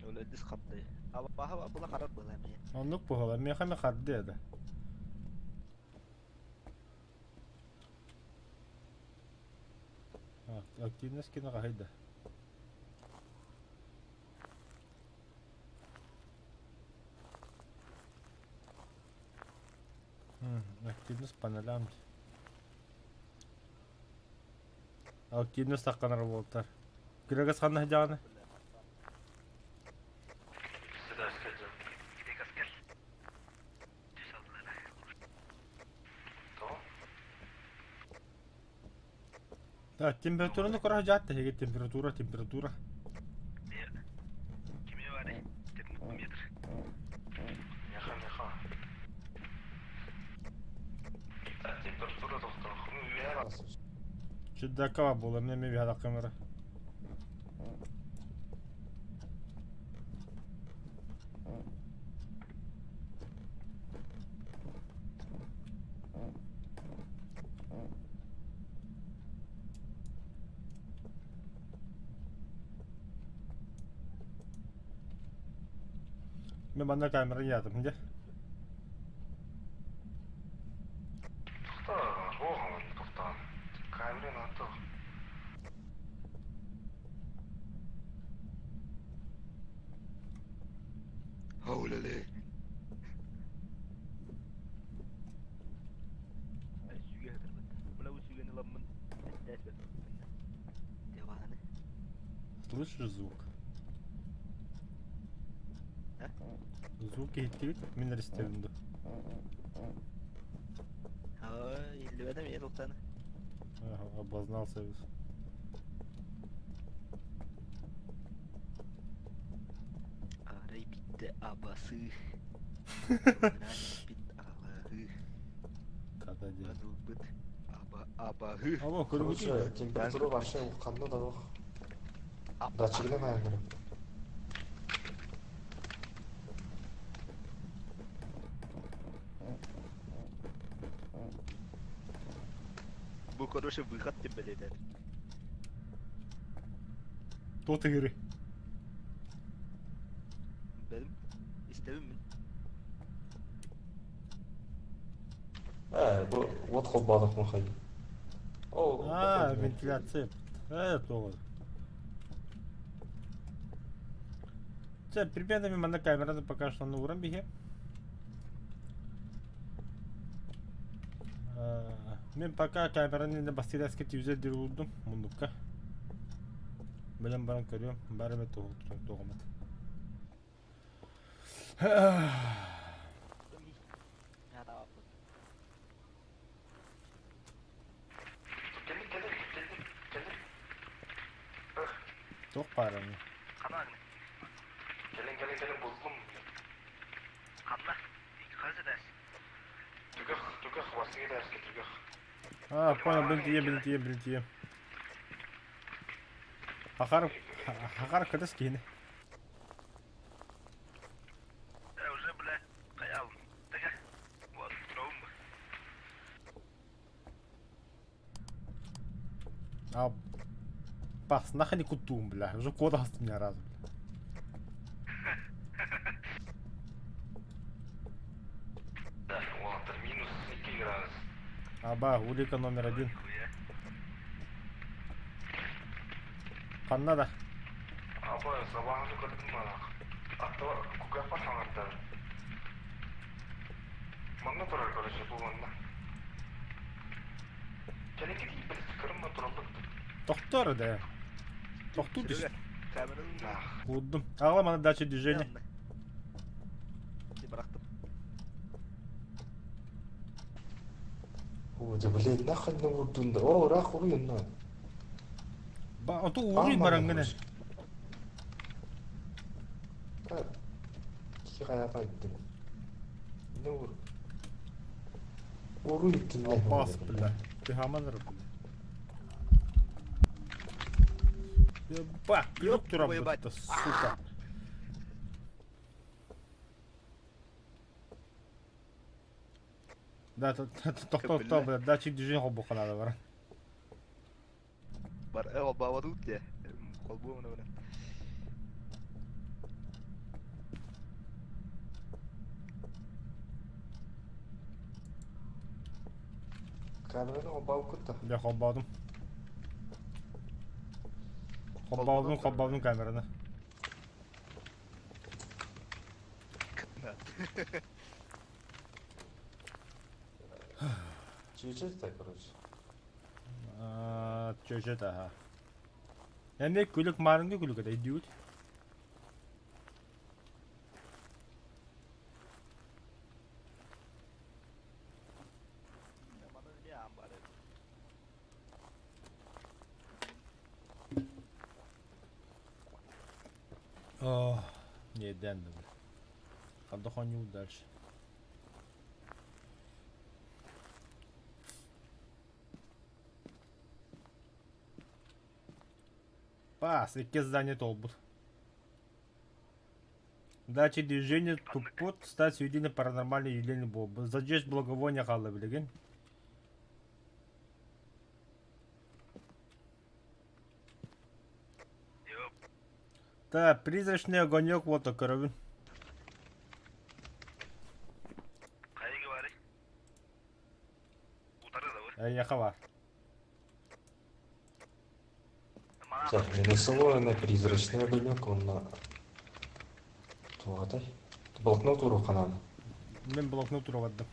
Ол өдіс қапты. Абаға бұла қарар бұла мен. Онлық бұғылар, мен қаме қарды еді. Активность кені қағайды. Активность панелям. Активность таққанар болтар. Кірегіз қаны жағаны? Да, температураны көре жатты, heге температура. Кеме бар е? Термометр. Меха. Температура тоқтар. Чудакова була, мне ми бігада камера. Мен банда камера ятым, где? Тоқта. Камерен аты. Хаулеле. Сүйге хатырмын. Бұла сүйгені ламын. Деваны. Слышишь звук? А? Звук еттігіт, мен рестерімді. Елді бәдім ел ұқтаны. Обознался весь. Арай битті абасы. Абахы. Ало, Короче, көргөтүй. температура вообще укканда да жоқ. Датчигинен аяңдырып. Bu короче выход тем более. Тоо тэгэрэ. Benim istemim mi? Bu вот холбадық махай. О, Вентиляция. Тоо. Примерно мимо камерада пока что на уран биге. Мен пока камераны да бастыраске түйзе дирулдум мундукка. Белем баран көрөм, бары бет тогомат. Ya da yaptım. Тох параны. Kanan. Gelin buldum. Kanla. Hazır ders. Tükah vasıya derski tükah. Понял, бинтие. Хахар кадас кине. Уже, бля, каял. Така. Вот, травма. Бас, нахрен не кутум, бля. Уже кода хаст меня разу. Да, вот, минус 2 градус. Аба, улика номер 1. Қанна да. Апа, сабағыңды көрдім ма? Атты күкәп басаңыздар. Маңна тұрар көріші бұл маңна. Келен кетейіп білісі көрім ма тұралдық? Тоқтар да. Тоқту диш. Kameranın Vurdum. Ağla bana дача движения. Ne bıraktım. О, да блин, нахрен не вурдун да. О, рах уруйын на. Ото урый барангыны. Да. Ки каяка айттым. Не ур. Уруйттын не. Бас, бля. Ты хаманыр, бля. Ебать, ёб твою турабы, мать. сука. Да, тоқта, бля, датчик движения хоббуқа надо бар. Бар, баба тут ya. Kolbuğum ne böyle. Камераны обалып күтті. Бля, хоббадым камераны. Чечет-то, короче. Чөжет, аха. Әме күлік марыңды күлік әді, идиот. Bana ne ambare. Неден, бля. Отдохоню дальше. Пас, ике занят олбут. Дача движения тупот, стать сведения паранормальные явления бобы. Зажечь благовония хала, блин. Да, призрачный огонек, вот такой. Kayı var. Utarı da var. Яхава. Так, минусовой на призрачный огонек, он на... Туғадай. Блокнот уру қанады. Мен блокнот тұрвадым.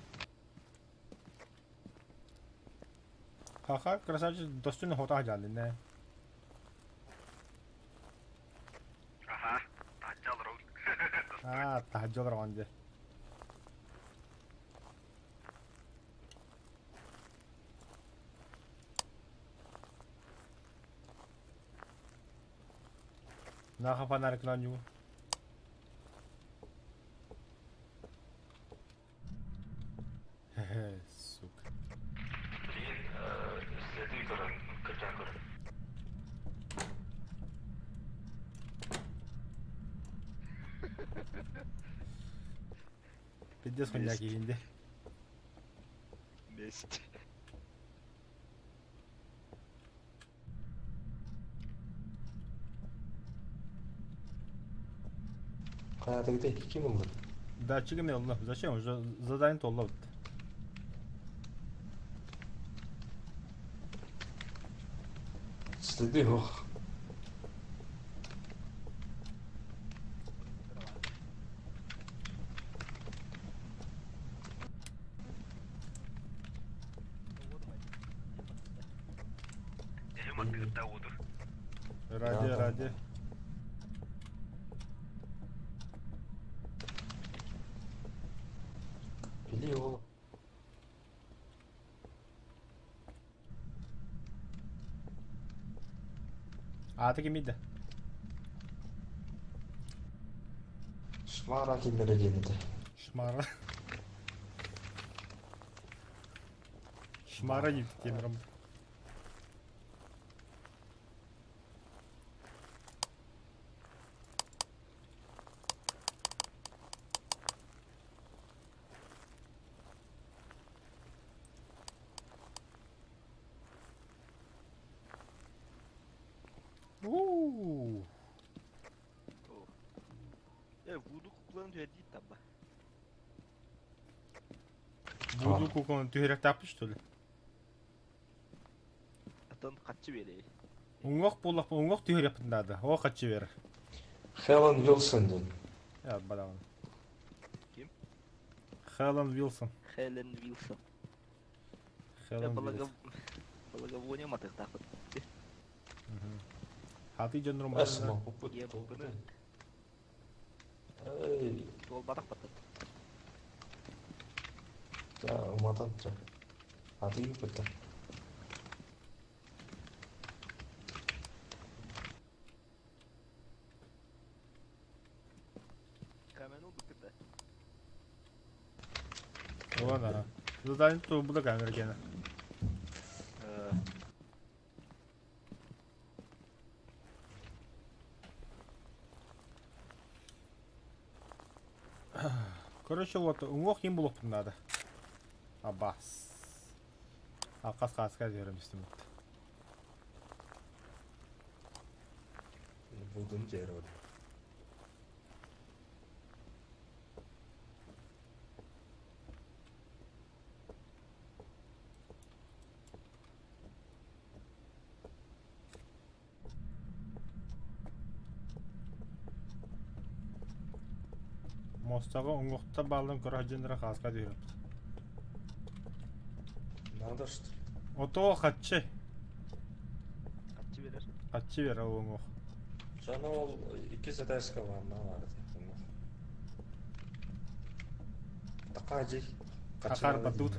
Хаха, красавчик, достойно хота жалды, не? Aha. Taccal rol. Тахаджалар ванде. Наха фонарик на нього. Бидес хоньяк иинде. Мест. Каядагыдай 2 мылды. Да, чигим олно. Зачем? Уже задание толло бит. Следи ох. Ради. Били ол. Аты кимиде? Шмара кимере денеде. Шмара. Шмара дейді темірім. Уу. Вуду кукланы түйеді табба. Буду куконы түйерек таппы, что ли? Атын қатшы берей. Уңоқ түйерек пындады. О, қатшы бері. Хелен Вилсон ден. Я бадамын. Ким? Хелен Вилсон. Хелен Вилсон. Хелен Вилсон. Благовония матых тақыт. Хаты жон Эсма нұрмадына. купут. Е бұны. Эй, Ол батақ батақ. да, уматан тұр. Аты купутта. Кәмен ол бүкірді. Ладно. Задание то буде камера гена. Короче, вот, уңоқ ем болып пындады. Абас. Қасқа жерім істемеді. Будун жері бар. Мостағы уңоқта балдың көрі жендері қасқа жерім. Надо что? Ото қатшы. Қатшы берер. Қатшы бер ол уңоқ. Жана ол 2 задачка ванна бар. Такажи. Акар батут.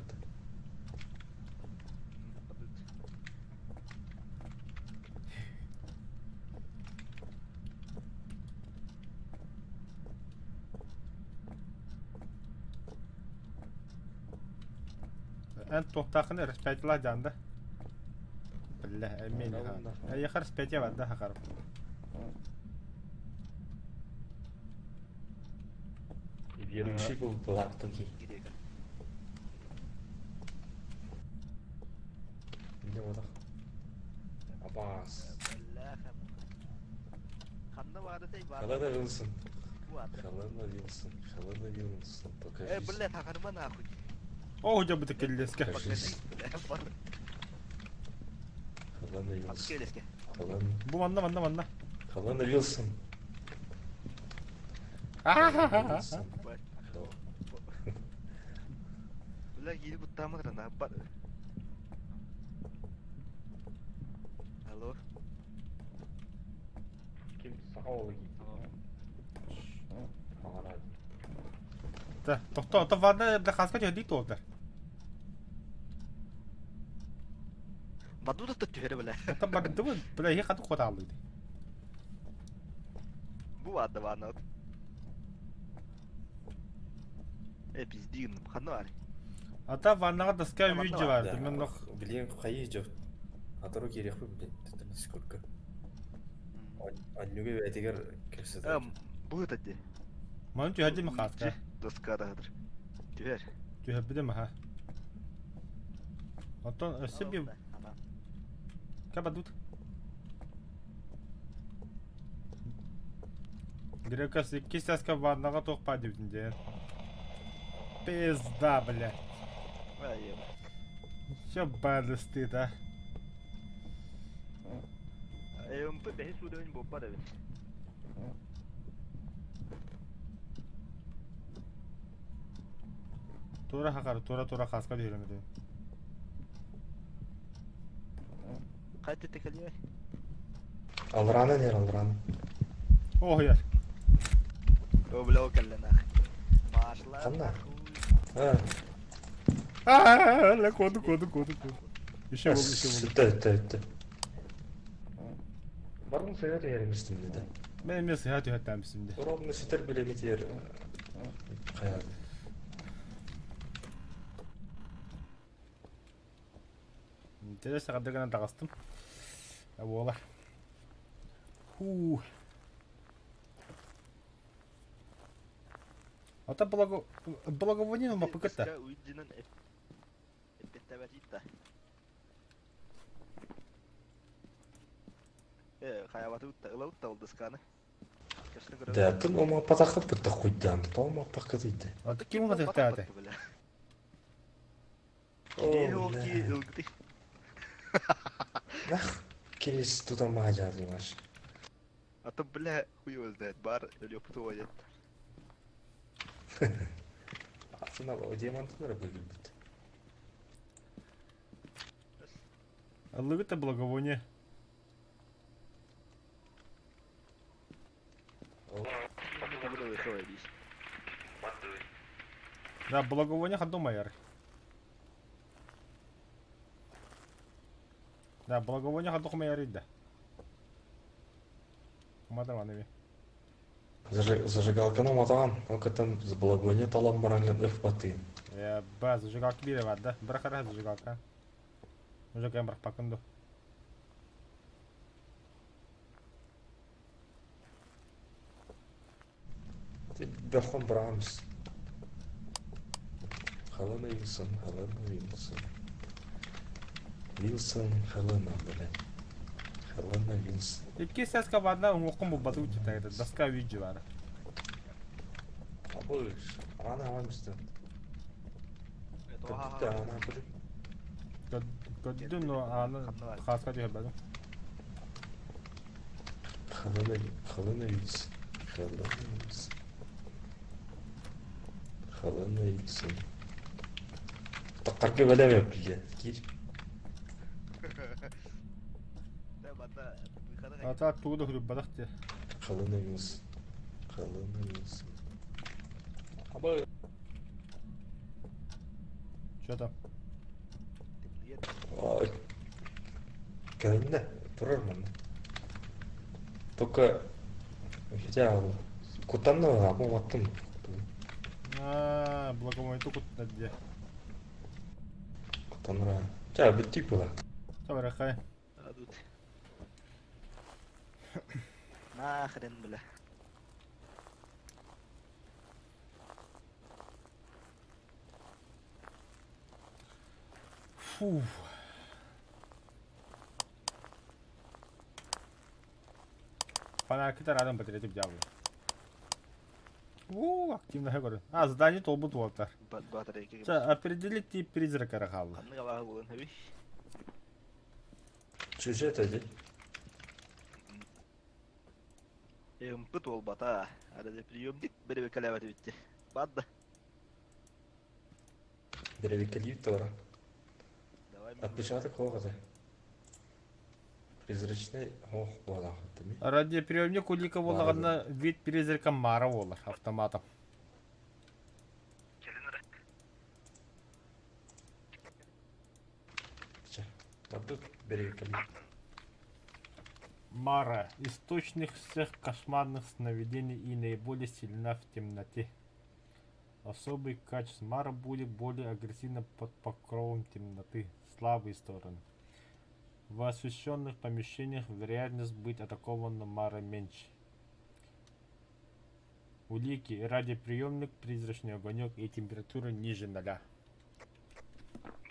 Ән тоқтақыны респетіла жанды. Білі, әмейді ға. Әйеқі респетия барды хақарып. Верующий был плактуги. Гирегі. Не вот так. Абас. Бәлләхәм. Қанда барды тей барды. Хелена Вилсон. Бұ ады. Хелена Вилсон. Хелена Вилсон. Покажись. Білі тақырма нахуй. О, жа бұты келдеске. Покажись. Бар. Хелена Аты Вилсон. келеске. Хелена. Бұ манда. Хелена Вилсон. Ахахаха. Вилсон. Білі ел бұттамыдыр на бар. Алло. Kim sağ Тоқта ванда да қасқа жеді тоғдар. Баду да түттері білі. Ата барды бұ, білі е қаты қота алды. Бұ ады ванна. Пиздигін. Қанда бар. Ата ваннаға дыска Ванна видео бар, бар. Мен нұқ. Блин, қайы жоқ. Атыру керек пе, блин, түтіні сколько. Аннюге бәтегер кірсі. Бұ өтәді. Мән түйәді ме қасқа? Доскада ғадыр. Тюер. Түйәбіді ма, ха? Оттон өссі кабадут. Грекас 2 сәсқа ваннаға тоқпа дейтінде. Пизда, блядь. Що бәді стыд, а? Өмпі бәхі суды өң боппа да бен. Тура хақары, тура қасқа дейірімді. Қайты текелі бәй? Алраны нер алраны. Ох, яр. Өбілі өкелін ақ. Машла. Қанда? Ааа, коду. Еще бол. Өтті. Барын сөйер ерімістім деді. Мен сыйға түйәттәмісімді. Оралны сүтер білемет ер. Қаяды. Интересно, қадыр ғана тағастым. Олар. Ата благовонину ма пыкытта. Кыска уйдинын эппеттәбәтит та. Хаябаты ылаутта ол дысканы. Дәтін ома патақы бұтты қойдан. Тома пақы дейді. Ата кем ма тықты аты? Нах, келесі тудан маға жазым аш. Ата бля хуй өзді бар өлөпті ойет. Асына о диамантынары бөліп бұд. Лыгыта благовоние. Да, благовоние ходома яр. Да, благовоние ходома яр иде. Мадаманами. Зажигалканы матаған, оқытын благоне талам бараңын өф баты. Ба, зажигалка бире бар да. Бір қара зажигалка. Уже кәм бір пакынды. Бәқон барамыз. Хелена Вилсон. Хелена, блядь. Хелена Вилсон. 2 сәсқа ванна оқым бұл баты өте тәйді. Даска видео бар. Абылыш, ана аламызды. Көттікті ана біліп. Көдді, но аны қасқа дейі бәді. Хелена Вилсон. Таққарғы бәлем өп білді. Кер. Ата туды хүріп бадық де. Хелена Вилсон. Абы. Что там? Ой. Кәлімді, тұрар мұны. Только... Хотя... Кутанны абым аттым. Благовоние тұқытты де. Кутанныра. Жа, біттік бұла. Табар ақай. Адут. Нахрен бля. Фу. Фонарки тарадым батарея дявол. Активно говорю. Задание толбут волтар. Батарейки. Определить тип призрака рахалла. Анныга бағы болын хэви. Сюжет әді. Өмпіт ол бата. Арада приемдик бір кәләбәті бітті. Бадды. Беревикалив тора. Отпечаток хоғады. Призрачный хоқ болған. Радиоприемник улика болғанна вид призрака мара болар автоматом. Тут беревикалив. Мара – источник всех кошмарных сновидений и наиболее сильна в темноте. Особый качество Мара будет более агрессивно под покровом темноты. Слабые стороны. В освещенных помещениях вероятность быть атакованным Мара меньше. Улики, радиоприемник, призрачный огонек и температура ниже 0.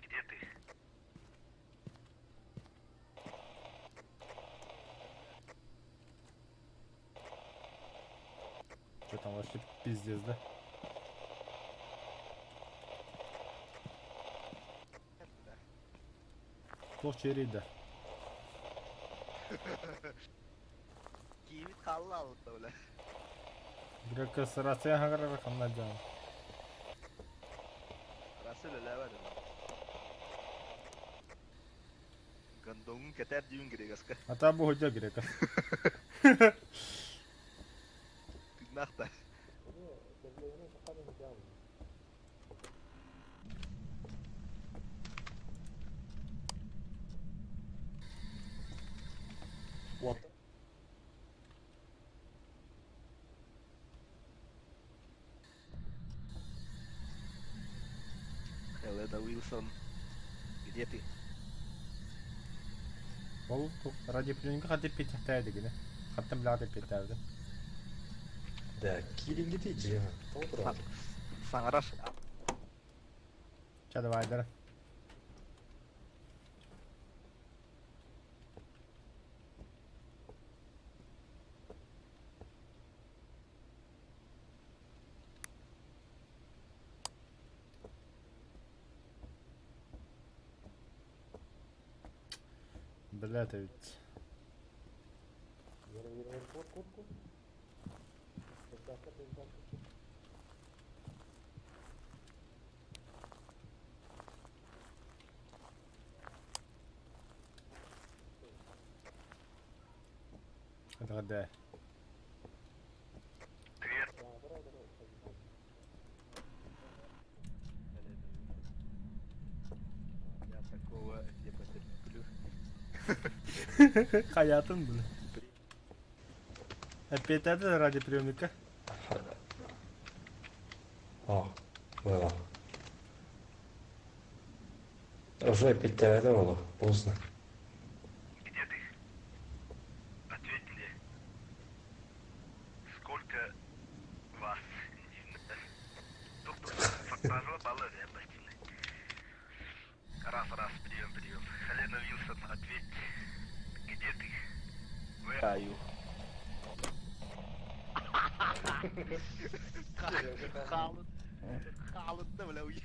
Где ты? Что там вообще пиздец, да? Толчерида. Киевит қалла алды бля. Грека сырация хагара рахамна жан. Расыл өләбәді. Гандоңын кетер дүйін керек асқа. Ата бу ходжа грека. Тыгнақта. Вот. Хелена Уилсон. Где ты? Ол радиоприемник хатып питтәді генә. Хаттым ла деп питтәді. Да, килинги дейджи. Толтыра. Саңараш. Чады вайдыр. Блядь, ведь. Отгадай. Я такого не потерплю. Hayatın bu. Опять это радиоприемника. О, было. Уже опять это было. Поздно. Где ты? Ответь мне. Сколько вас? Доктор, фактажа баллы, я почти. Раз, прием. Хелена Уилсон, ответь. Где ты? Where are you? Халынды бля уй.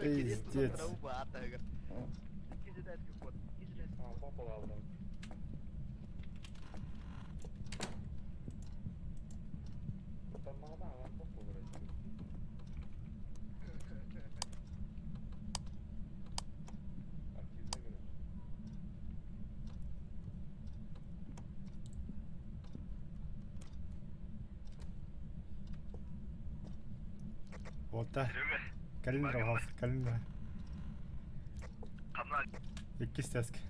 Пиздец. Вот так. Калиндра алғас, калиндра. Екі стәскі.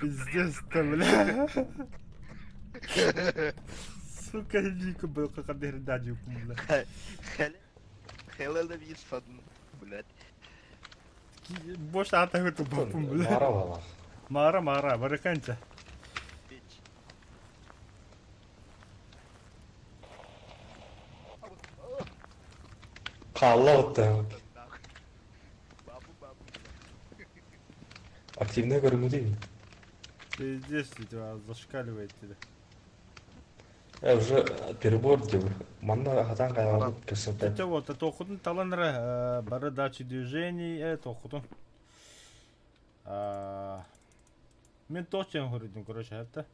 Пиздец-то, бля. Сука, иди-ка, бля, как отдердадю, бля. Хелена Уилсон, блядь. Бош ата өтіп бапым, бля. Мара бала. Мара, барыканча. Қалла отта. Бабу. Активное көрінуде. Пиздец, тебя зашкаливает тебя. Уже перебор деп. Манда хатан қайғалып персентаж. Это вот, это окудун таланра бары дачи движений, это окудун. Мен точно говорю, короче, это.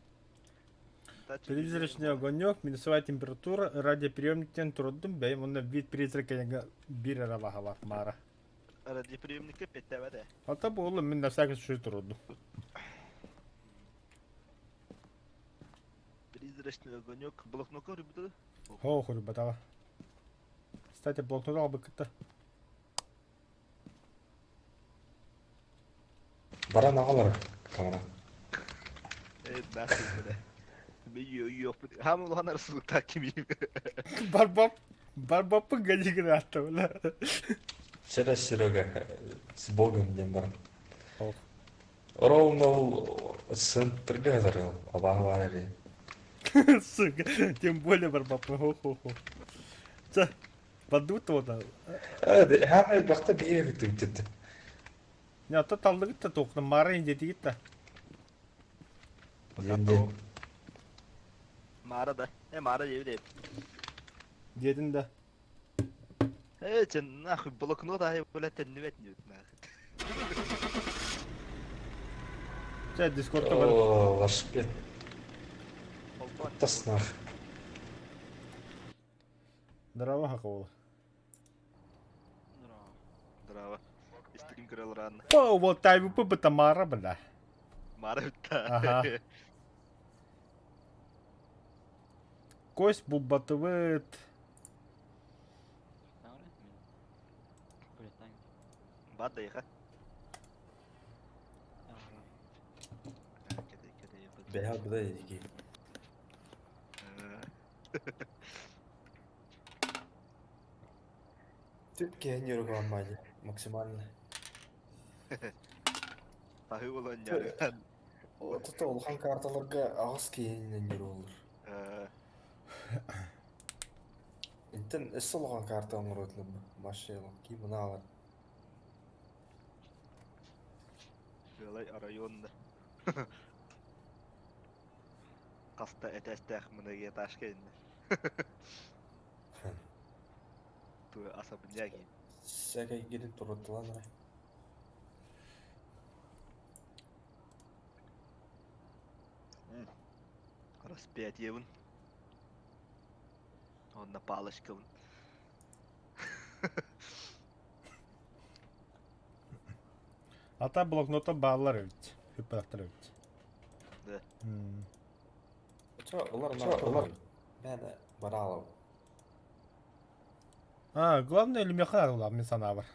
Призрачный огонек, минусовая температура, радиоприемниктен турдум, бәйім онда вид призракенеге бир аралаға бар, мара. Радиоприемникке петтәбәді. Ата болы, мен на всякий случай турдум. Призрачный огонек. Блокнотка рыбы. Хо, хуй, батава. Кстати, блокнот албы кітті. Бара нағалар. Камера. Нахуй, бля. Yok. Hem ulan arasılık takibiyim. Барбаппын гадигін атты, бля. Серега. С Богом дем бара. Ох. Ровно центрге зарыл. Абағалары. Сука, тем более барбапы, хо-хо-хо. Це, подуто да. Хәмәл бақта бейе бітті. Не, то талды гитті тоқны, мары инде гитті. Енді. Mağara da. Mağara evde. Дедін да. Sen nahı bloknot ayı böyle tennivet niyordun nahı. Це, дискордқа бар. О, лашпет. Таснах. Драва хақы ол. Bravo. Stream kral ran. О, вот тайвы пыбыта мара, бля. Mağara bitti. Ага. Кость бубатывает. Bad değil ha. Бәйha bu da yedik. Türkiye yürü kalmaydı. Maksimalne. Tahı olan yani. O tuta olhan kartalarga ağız kiyeninden yürü olur. İnten isi olhan karta onur ötülüm. Maşayla. Ki bunu alır. Böyle rayonda. Kasta etestek mınıge taşkayında. Tu asabınca ki. Säkey gidip duruttulan ay. Распять евын. Он на палочкам. Ата блокнота bağlar evet. Hüppaktır evet. Да. Олар бәді бара алау. А, главное лимеха ула мен сана бар.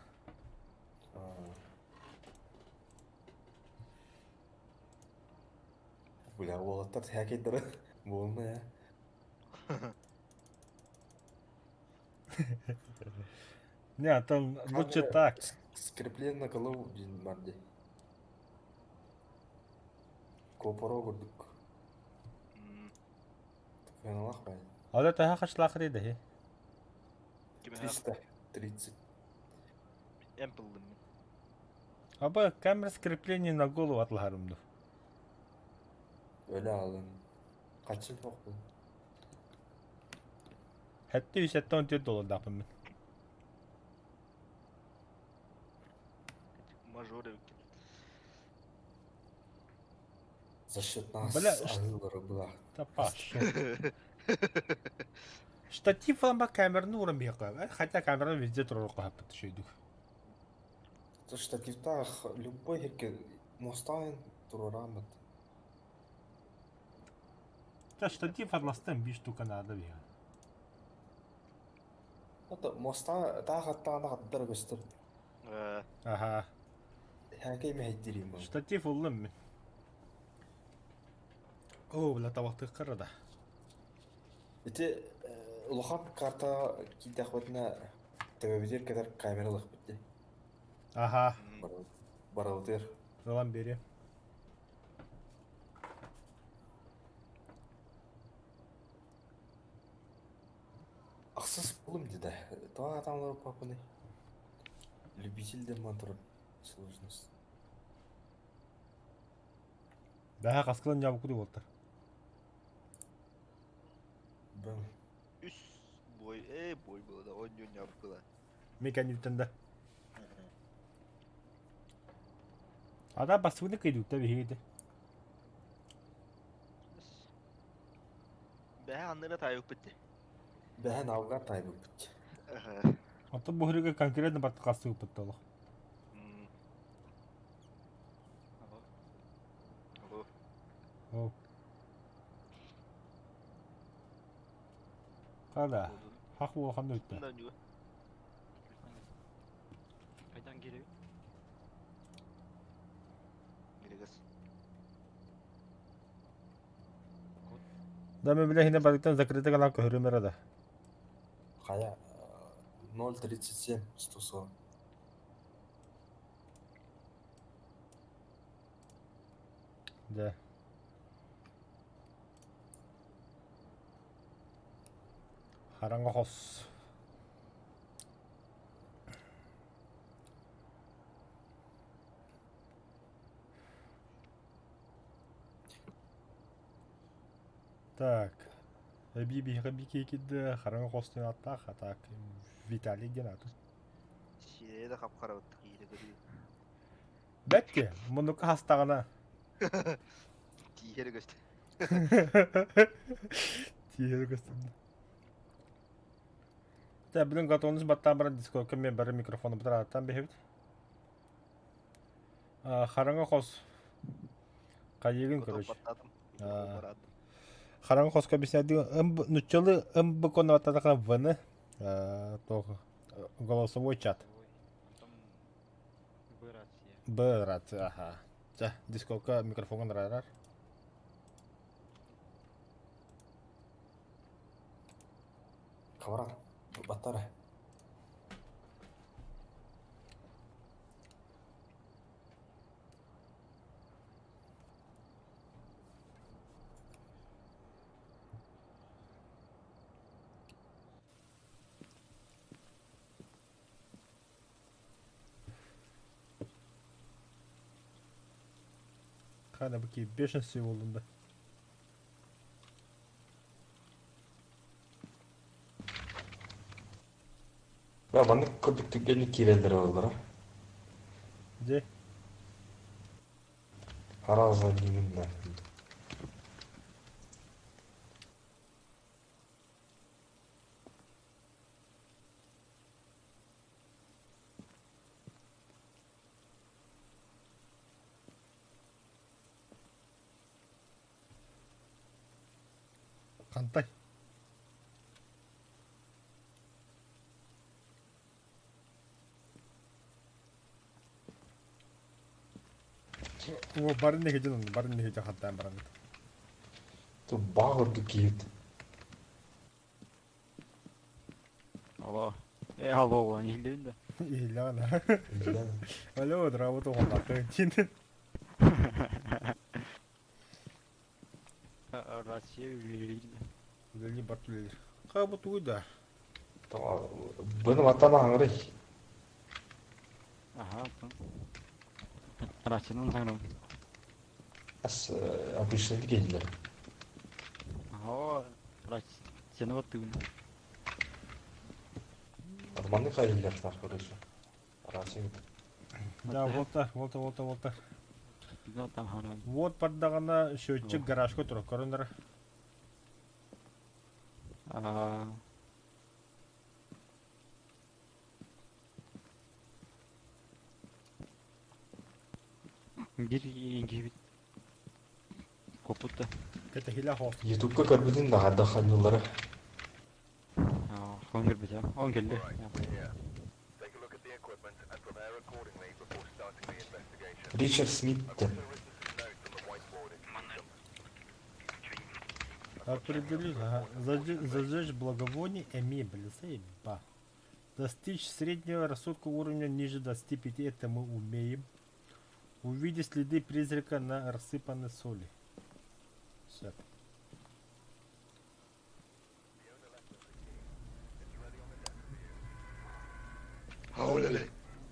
Бля, олаттар тәкейдірі болма я. Не, там лучше так. Скреплен на голову дейін бар де. Копаро көрдік. Феналақ бай. А это хақашлақ дейді. 330. Эмплдым. Аба камера скрепление на голову атларымды. Öyle alın. Kaçın yok bu? Hatta $114 дапым мен. Мажоры. За счет нас Бля, ағылары бұла. Тапаш. Штатив флама камераны урамбияқа. Хотя камера везде тұрар қойып шүйдік. За штативта любой хеке мостайын тұрарамыд. Та штатив атластан 5 штука надо бия. Это моста тағаттағына қаттар көстір. Аха. Хәкей мәйттірейм бұл. Штатив ұлым мен. О, бля табақты қырыда. Эти улахан карта кейді ақпатына тәбәбедер кәдір камералық бітті. Аха. Баралдыр. Жылан бері. Ақсыз болым деді. Туа адамлар папыны. Любитель де мантур сложность. Daha kaskılan yavuk kudu oldu. Бәм. Üst boy, boy было да, он не было. Mekan yütende. Ada basını kıydık tabi hiydi. Бә аннары тайып битти. Бәһән авгар тайбы бітті. Ата bu hırıga конкретно батты касы ұпытты олық. Алло. О. Қада, хақ болғанда өтті. Bundan yok. Қайдан керек? Герегес. Да мен біле хіне бадықтан закрыты қалан көрімер ада. Қая 037 140. Да. Харанга хос. Так. Биби киде харанга хостын аттах атак Виталий Геннадий. Сиреде капкара өттүк ийли көрүү. Бәтте, мұныкы хастағына. Тиери көстө. Тиер көстім. Та, білін қатуыңыз баттан бара дискордқа мен бәрі микрофоны бұтыр аттан бейбіт. Харанга хос. Қайығын көріш. Харанга хосқа бесінәді нүтчілі ұмбы коны баттадыға выны. Голосовой чат. Б рация, аха. Жа, дискордқа микрофонын райрар. Камара, баттары. Қана бүкей бешінсі болында. Ya bana köpüktüklerini kirelleri oldular. Де? Harazla yeminler. Қантай? О, барын не хеджен, барын не хеджен қантайын баран. Tu bağırdı giydi. Алло. Алло, не hildi. Иляна. İlan. Алло, работу қолақы. Тинді. Россия үйрейді. Үлелі бар түлелер. Қабыт ұйда. Tamam. Bunu vatana hangi? Ага. Россияның таңырым. As обычный giydiler. Ага. Россияны баттығын. Ormanlık ayırlar arkadaşlar. Arasın. Да, волтар. Bizden там ханım. Вот бардағана шөтчік гаражға тұрып көріндір. Bir gibi koputtu. Кәті хиля хост. YouTube'da görbedin daha da hanyoları. Son görmeyeceğim. 10 geldi. Take a look at the equipment and prepare accordingly before starting the investigation. Richard Smith'ti. Notes on the whiteboard if you Определить, зажечь благовоние и мебель, заеба. Достичь среднего рассудка уровня ниже 25, это мы умеем. Увидеть следы призрака на рассыпанной соли. Все.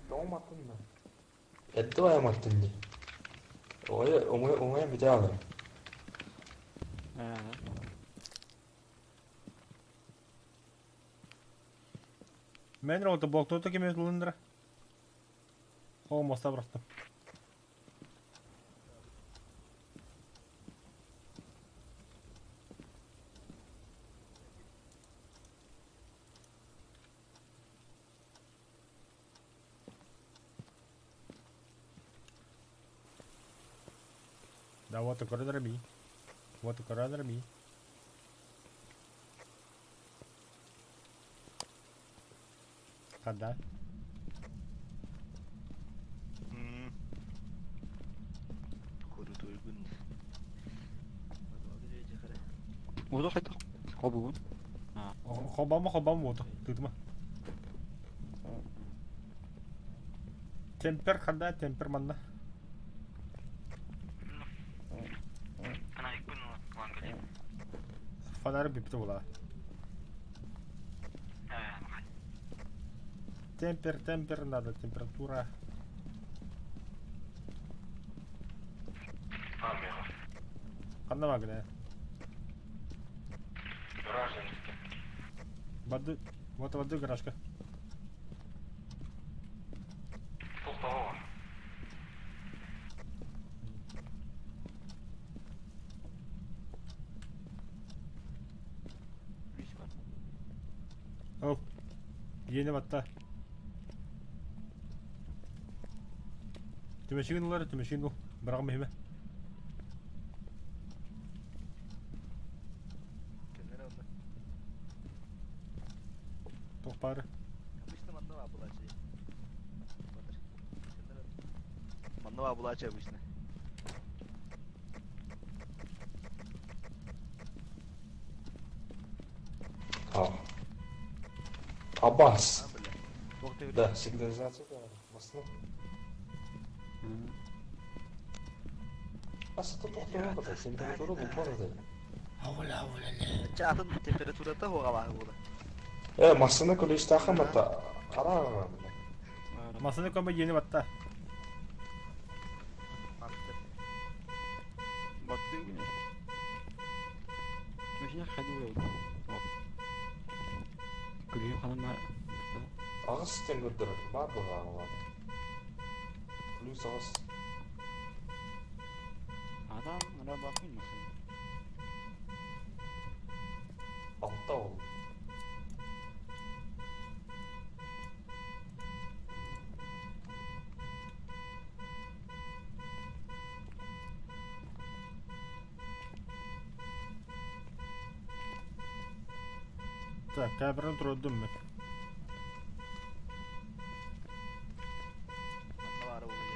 Doğmadın mı? Etti oyamattın diye. Oya bir daha alırım. Мен работа блокнота кеме лындыра. О, моста бұрақтым. Да, вот и коридор Би. Вот и коридор Би. Когда? Көрүү төргүн. Ода қайта. Қобуын. Хобам вот. Тыдыма. Темпер қанда, темпер манда. Фонарь бипті бола. Темпер, надо температура. Амега. Қанда магне. Гражданский. Воды. Вот воды гаражка. Тоқтауға. Бес бар. Оу. Ені батта. Түмешігін олар, түмешігін ол. Бірағым бейме. Кеннер онда. Тоқпары. Обычно маннова булачы. Батыр. Кеннер онда. Маннова булачы обычно. Аббас. А, бля. Тоқтай Да, сигнализация да. Басылып. Асты тоқтауға қытай. Температура болмады да. Чатын температурата хоға бағы болды. Масына көлешті ақаматта. Араға. Масыны көмбе ені батта. Мантып. Baktı yine. Başına kaydı vuruyor. Gülüyor hanım var. Ағыс істен көрдір. Бар бұға ағылады. Плюс ағыс. Adam ona bakmıyor musun? Алтта ол. Так, кәбірін тұрдым мен. Маннова ары болды.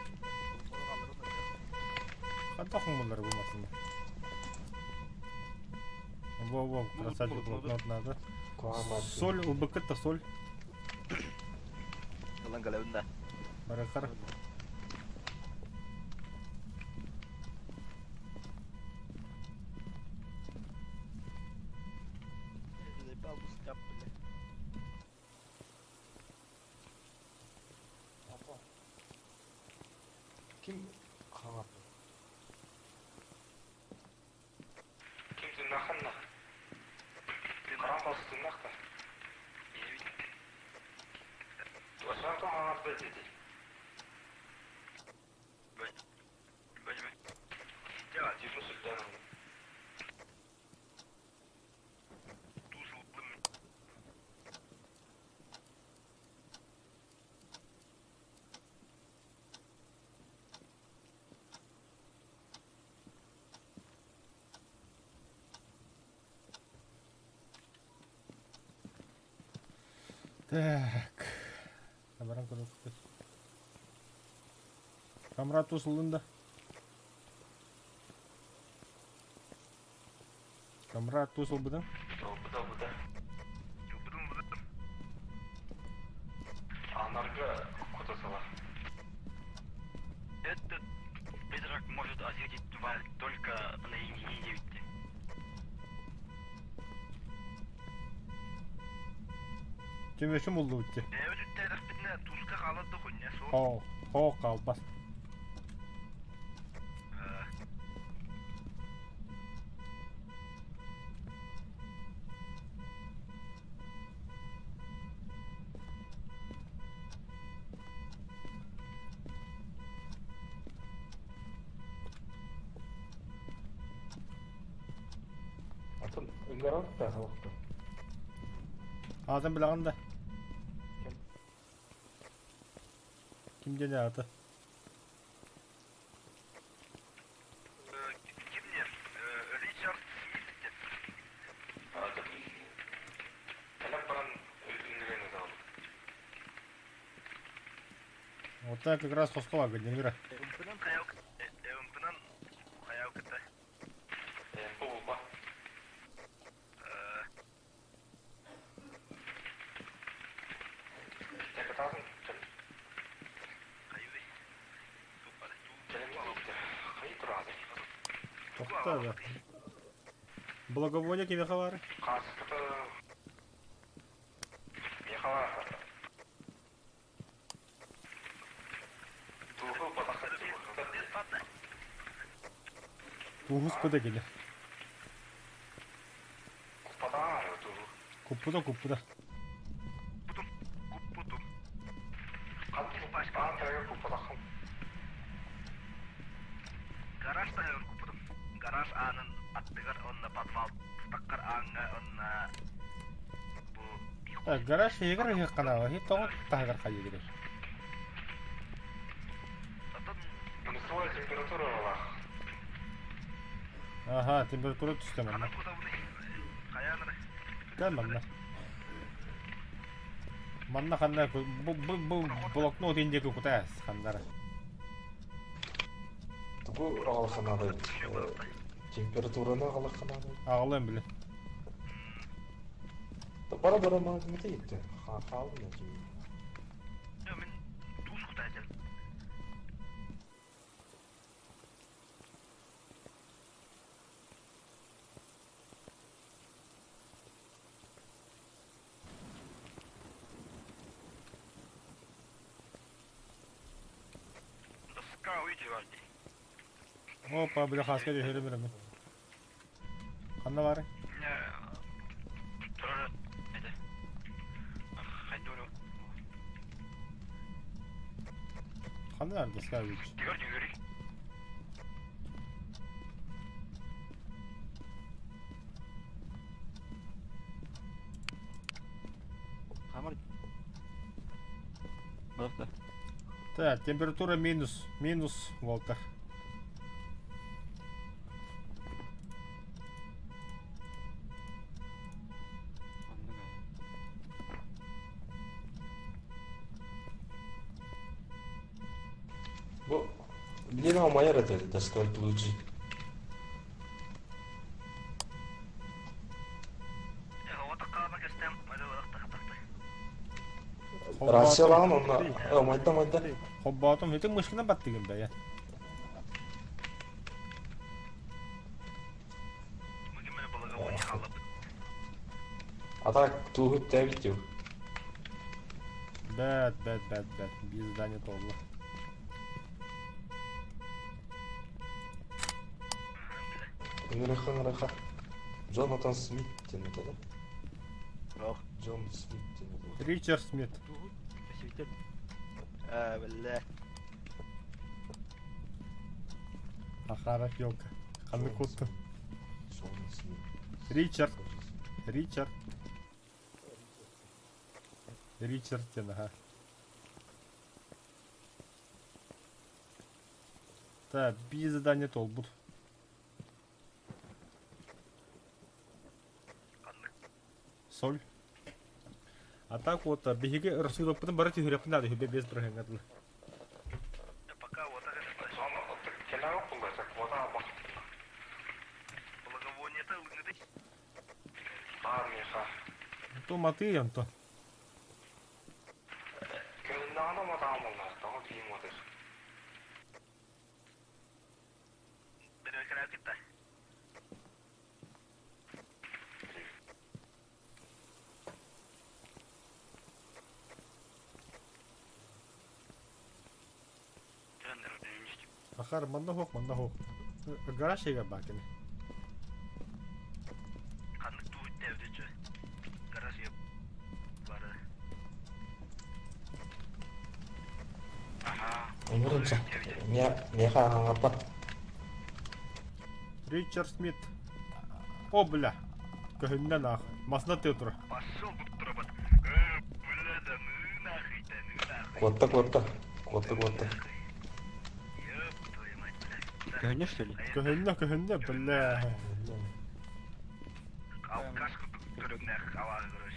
Оны қалдырып та. Қандақың бұлар болмасын. Во, красавчик блокнот надо. Соль, убыкытта соль. Yılan kalevinde. Барақар. Balbus yap bile. Kim қағат? Kim тыңнақынна? Қаран қалсы тыңнақты? Осыған кім аңат бәлді дейді? Ja, die moest ik dan. Так. Камерам куда купить? Камера тусылында. Камера тусыл бұдан. Бұда. Анарга кутасала. Этот призрак может осветить тварь только на единице. Тümешім oldu bitti. Evet, taraf bitne tuzka kaladı konya so. Ho, kalbas. Атын ыңғарап та халықты. Атын білағанда. Kim dedi adı? Kimdir? Richard Smith. Атын. Талап баран ыңғарыңыз алды. Вот так как раз хоскова гаденгра. Ömpünen Ömpünen ayağı kıta. Bu olma. Tekatazın. Kayıvı. Tupare. Kayıt durады. Тоқтады. Благовония кеме хабары? Қасқыты... Мехала... Туху балақы туху. Туғыз пыда келе. Купадан туху. Куппуда. Куппутум. Қантық башқан тәуір куппадақым. Гараж тәуір куппудum. Гараж анын аттығар онна подвал таққар аңға онна... Гараж егер егер қанава. Хит тоғын тағыр қай егер. Минусовая температура олақ. Аха, температура түсті манна. Қаяныры. Гәл манна. Манна қанда бұл блокнот индегі құтайыз қандары. Тугу алханады. Температураны алханады. Ағылын білі. Бара-бара маңызымды етті. Қалым екен. Мен туз құтайдым. Доска үйде барды. Опа, білі қасқа дүйері бірімі. Қанда бары? Тұрары. Әді. Қайдыру. Қанда бары десқа өйч. Дегір. Хамар. Балықта. Так, температура минус волтар. Бұл білен алмайыр еді, доскал плуджи. Расиялаған онна, майда. Хоббатым хетің мұшқына бат деген бәйен. Атак туғып тәбіт еу. Бәт. Біз здание толы. Үңіріқі. Джонатан Смит дені деді. Жоқ. Джон Смит дені деді. Ричард Смит. Сөйтер. Білі. Ахарак елка. Қанды көттім. Джон Смит. Ричард дені, ха. Так, біз здание тол бұд. Соль. А так вот, беги рассудок, потом барати греб надо, тебе без программы. Пока вот это. Келау құлдасақ, вода бақ. Благовониеті үлгіді. Меха. То маты, Анто. Күнді ана мадамылар, тағы дейім отыр. Бір өкірәу кетті. Ахар, манда хоқ. Гараж еге бакені. Қандық туыт дәуді жö. Гараж еп бары. Өмірін шақ. Меха аңапа. Ричард Смит. О, бля. Көхінден ақ. Масына те тұр. Пошел бұт тұрабат. Бля да нахуй. Қотта. Ёп, твою мать, бля. Көхіне, что ли? Көхінде, бля. Алкашқы түрігіне алағы көрөш.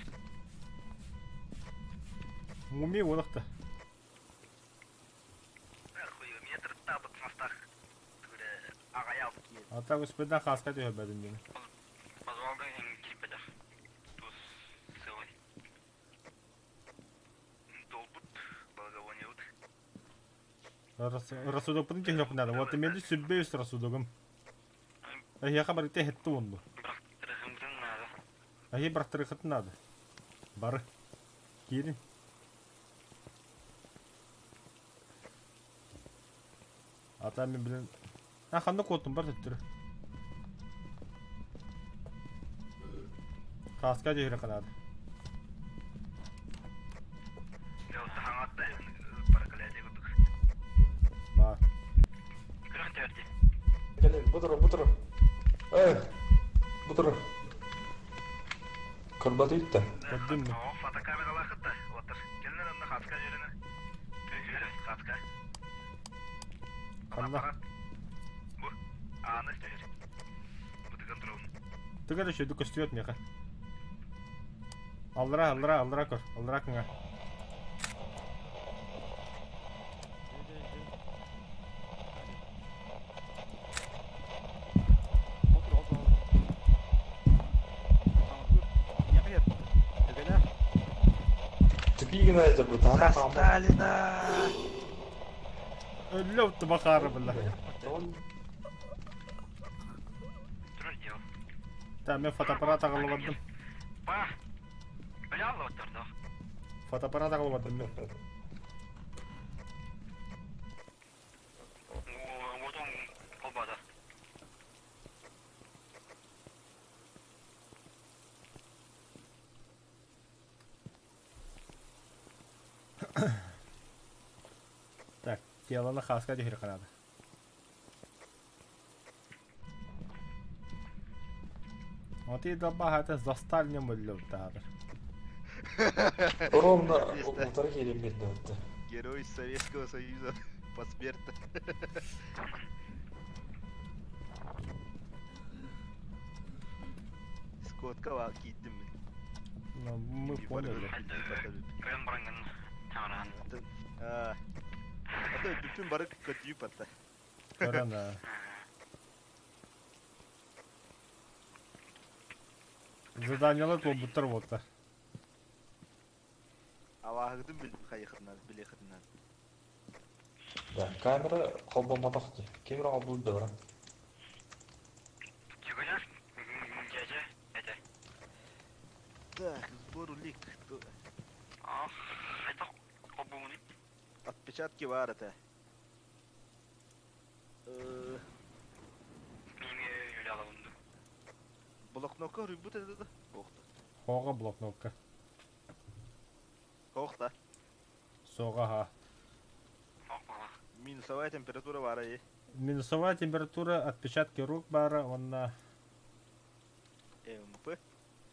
Муми онықты. Хуй, метр табыт мастақ. Түгірі ағай алып киеді. Ата өспеден қасқа де өбәдім дені. Позвалдың ең кипедер. Туз сылай. Долбут, благовония ут. Рассудок бұдың кехреп надо. Вот менде сүрбе үст рассудогым. Я хабар ите хетті онду. Бірақ Ахи бартырыхытын ады. Бары. Кирин. Ата мен билен. Ханны котун бар төттүр. Каска жейре канады. Я вот хангатта паракалете гудук. Бар. Кыран терди. Gel budur. Budur. Kırbadı itti. Көрдүм мен. Фотокамералар хытта. Отыр. Келнен анда хатка жерине. Жүре хатка. Канда. Бу. Аны стер. Бу контрол. Тыгыр еще дука стует меха. Алдыра көр. Алдыра кыңа. Тупигін әйді бұл тағы қамы. Сталина! Өлі өтті бақары білі. Тур дел. Та мен фотоаппарат ағылы бардым. Па. Блял отыр да. Фотоаппарат ағылы бардым мен. Мурдон колбада. Так, теланы хаска жейре канады. Вот и добавить застальнем өлі өтті адыр. Ровно ұлтары келем бетті өтті. Герой Советского Союза посмертно. Скотка ва киттим мен. Ну, мы поняли. Кыран баранган таңран. Ата бүтүн бары көтүйүп атта. Көрәна. Заданиялар бұл бұттыр болты. Аваагыдын кайыкынан, билехынан. Камера қолбамадақ. Камера қолбылды бара. Чегоня? Жеже. Это. Так, сбор улик. Это колбуни. Отпечатки бар это. Миңе юляла унду. Блокнотка рыбут это да? Охта. Хоға блокнотка. Охта. Соға ха. Минусовая температура бар ай. Минусовая температура, отпечатки рук бары, онна МП.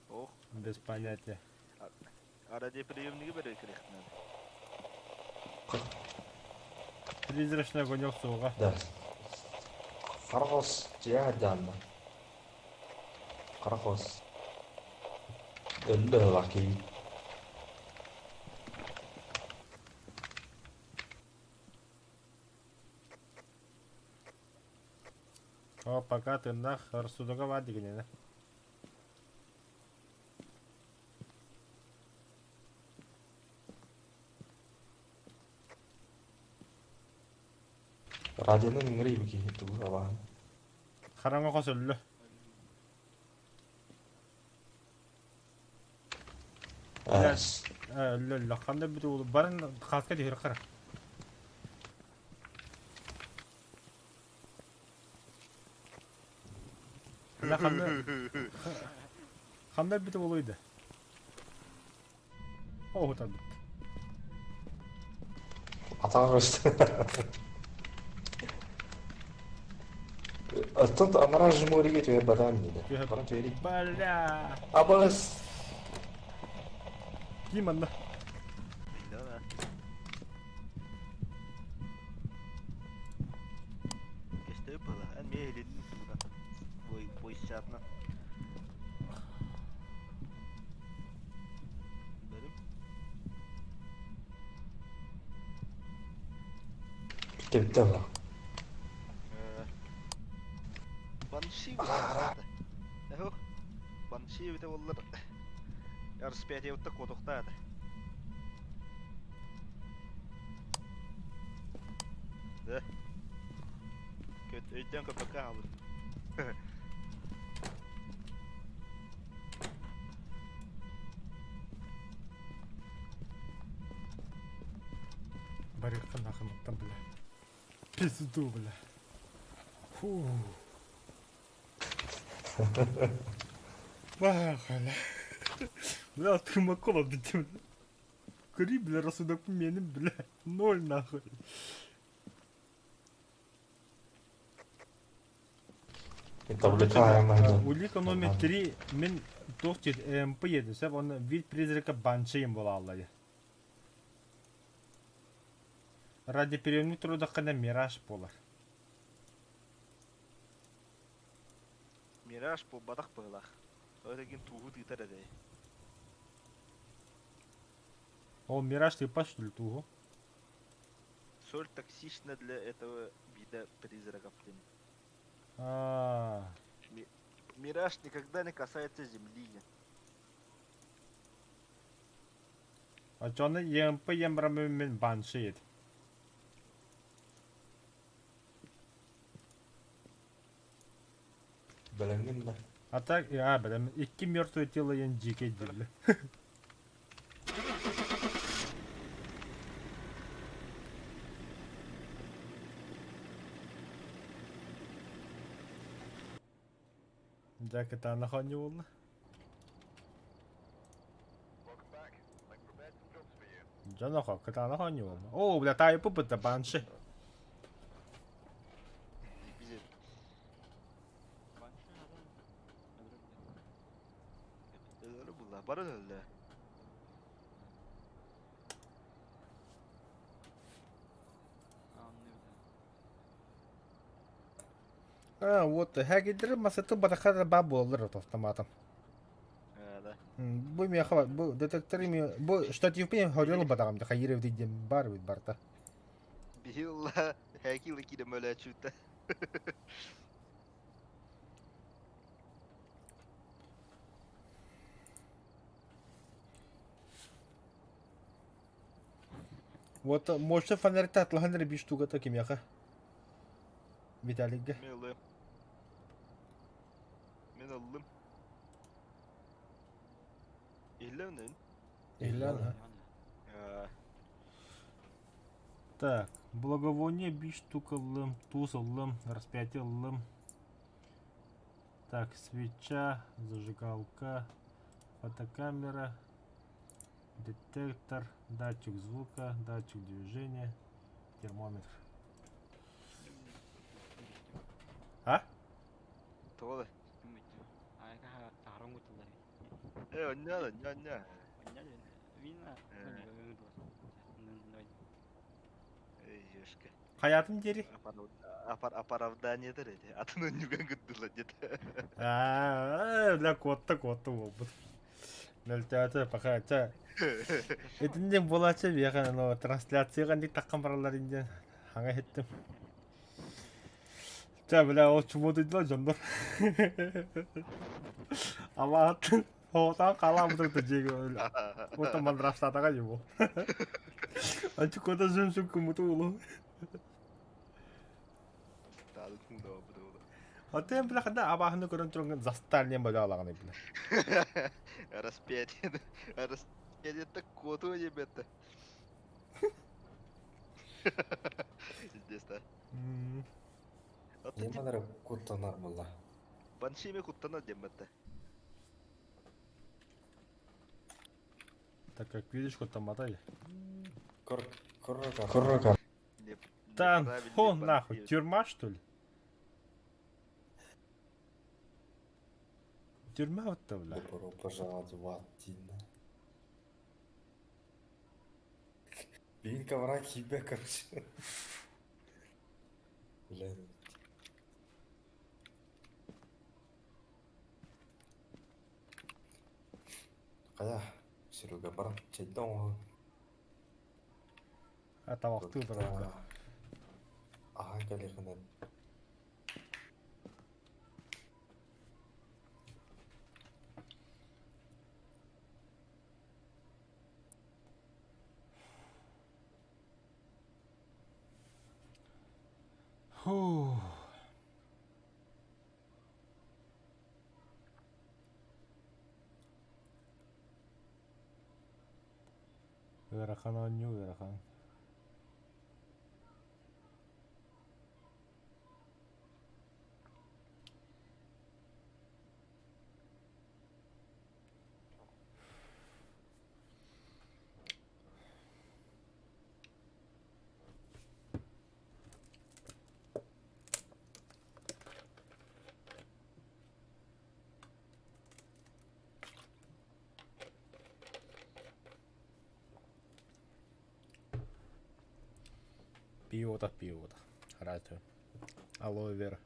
Ох. без понятия. А радиоприемники бере керектен. Призрачный огонек соға. Да. Қарақос жия жанна. Қарақос. Өлі лаки. О, пока ты нах рассудога вади генене. Радионың іңірей бүке етті бұл абағын. Қараңға қос өлі. Әс. Өлі. Қандай бүті олы барын қасқа дейір қара. Қандай бүті олойды. О, ұтар бүті. Атаға көшті. Аттын амара жымуриге түйер бадам дейді. Баран түйерік. Бля. Абағыз. Ким анда? Да. Кесте было. Ан мейлин суда. Бой чатна. Берим. Bitti bu. Банши. Эхо. Банши бите боллар. Распятие вот так вот ухтады. Да. Өйттен көпөккө алып. барыққан ақымықтан біле. Пизду біле. Фу. Бақала. Бля, тұрма қолады деймін. Көрей біле, расудақпын менің біле. Ноль нахуй. Это увлекаем это. Улика номер 3 мен тоқтет МП еді. Сәп оны вид призрака баншайым бола алады. Ради перемену трудаққана мираж болар. Мираж по бадақ бұғылақ. Өтеген туғы титар әдей. Ол мираж ты паштыл туғы. Соль токсична для этого вида призраков. Мираж никогда не касается земли. А жоны МП ембрамы мен баншай еді. Білінген бе? А так, білем, 2 мертвое тело ен жеке дерлі. Жакет анахон не болды? Жанахон, кет анахон не болды? О, бля, тайы пұпыты баншай. Барын өлді. Вот, хәгидір масыты бадақада бап болдыр автоматом. Да. Бұл мен қабат, бұл детекторы мен, бұл штативпен хорелы бадағамды қайырев дейден бар өйд барта. Бихилла хәкилы кидем өлі чүтті. Вот, может фонарь-то атлахандар 5 штука таким яха. Виталикке. Мен алdım. İhlanın. Ильяна. Так, благовоние 5 штук алым, туз алым, распятие алым. Так, свеча, зажигалка, фотокамера, детектор, датчик звука, датчик движения, термометр. А? Тоғылы. 아이가 다른 것도 나. ଅନ୍ня다, 언냐. 아니야, 위나. Ешке. Hayatım deri. Оправданиедер эти. Атын өнюген гыддыла деді. Бля, котта болбут. Нөлтәті, пақача. Етінден болача бияқан, трансляцияға ник таққан баралар инден. Хаңа хеттім. Бля, ол чуму дейділа жондар. Ама атын, оған қала бұдырды жегі өлі. Отаман раштатаға жебу. Анчы кота жын-жын күміті ұлы. Тады түңді обыды олы. Отен бля қанда абағыны көрін тұрыңын застарнен бөлі алағаны бля. Распятие коту ебетті. Здесь-то. Немадыр куттанар бұлла. Баншиме куттана дембетті. Так как видишь, кота мотай. Құррыға. Да, фу, нахуй, тюрьма что ли? Тюрьма вот-то, бля. Добро пожаловать в ад, Тина. Блин, ковра хибе, короче. Блин. Қая, Серега, барам, чайдан ғой. А тамақты бұрынғы. Аға кәлеқінен. Фу. Верахан он не верахан. Пиво-то. Радио. Алоэ вера.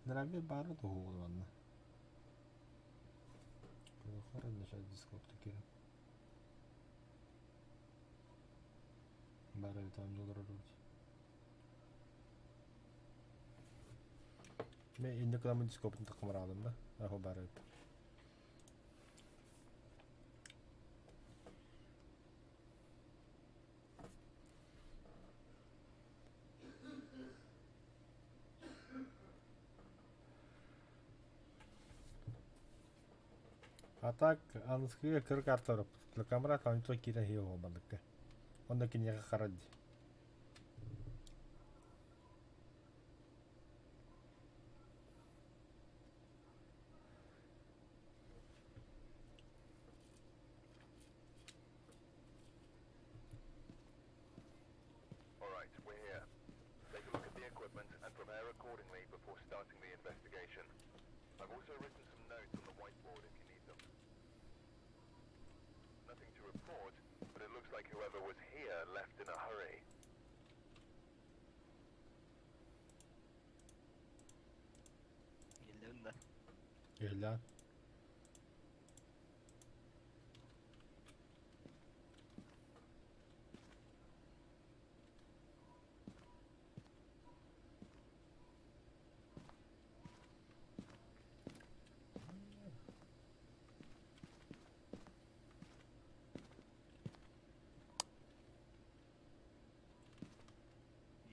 Дорогие бары то ладно. Хорошо, начать дискотеки. Бары там не дорогут. Мен инде кыламы дископын такымыр алдым да. Ахо бары. А так, анскиге кыр картарып. Камера там то кире хио бандыкка. Онда кинеге карады. Alright, we're here. Take a look at the equipment and prepare accordingly before starting the investigation. I've also written some notes on the whiteboard if you need them. Nothing to report, but it looks like whoever was here left in a hurry. Geliyorum da. Gel.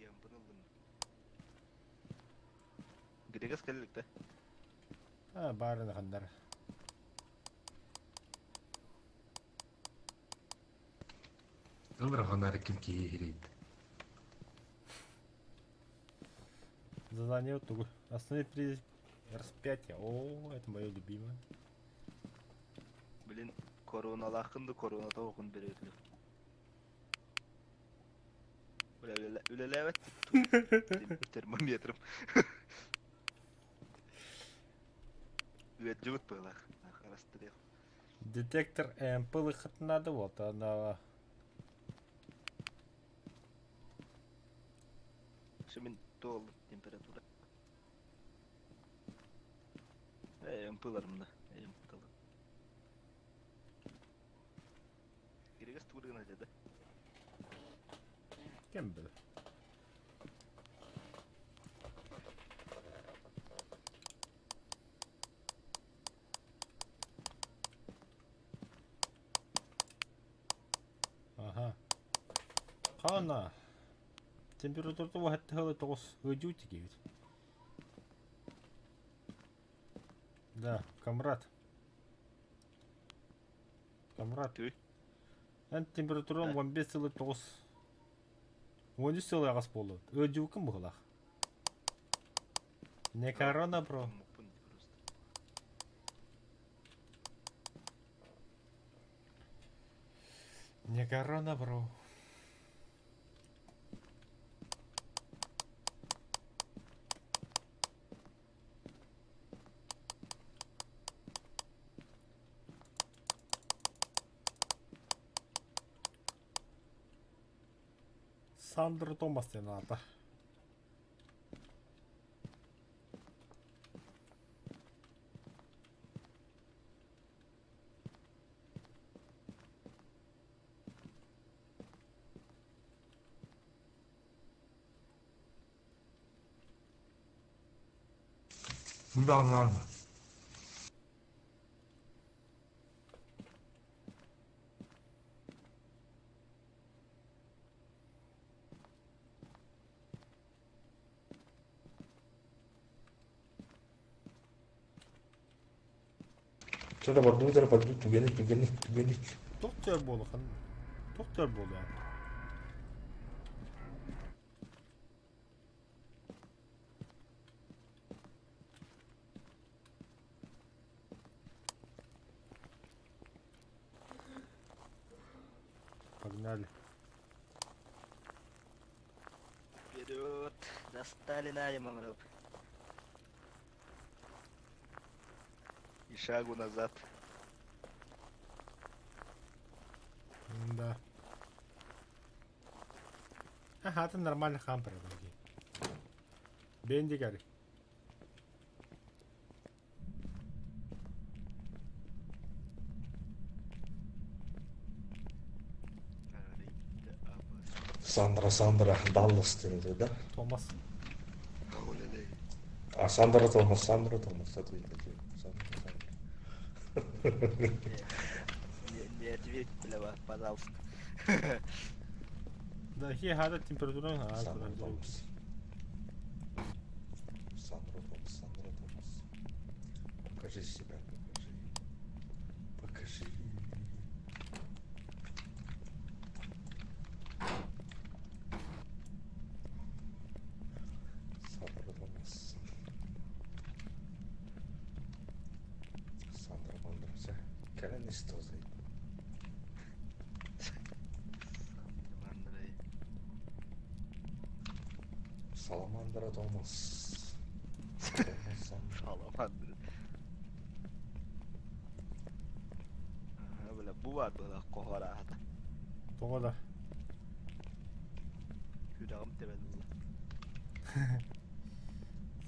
Yambırıldım. Gidegas geldik de. Баарына хандар. Ылбыр ханары ким киирит. Задание вот тугу. Остановить при распятие. О, это мое любимое. Bilin korona lakındı korona da okun bereydi. Öyle evet. Termometrim. Evet cıvıt böyle. Araştırıyor. Детектор МП надо, вот она. Şimdi doğal temperatura. Yampılarımda. Yampılı. Giregas tuğrığına dedi. Кем был? Ага. Хана. Температуру вахтала тос выдютики ведь. Да, камрад. Түй. Эн температура 15,9. 13 агас болду. Өдүкүм булак. Не корона, бро. Мупун просто. Не корона, бро. Сандро Томас надо. Bundan Şurada bardu, tügenik. Doktor bolu kan. Doktor bolu yani. Погнали. Вперед! Достали наемов. И шагу назад. Да. Ага, это нормальный хампер. Бенди Гарри. Sandra, Dallas dedi de. Томас. Sandra Thomas, это Не ответь, бля, пожалуйста. Да, хи хада температура. Sandra Thomas. Покажи себя, покажи. Sandra Thomas. Sandra Mandra, Karen istozi. Salamandra Thomas. Salamandra. Bля, bu vardı da kohara hata. Тоғада. Yüreğim temelde.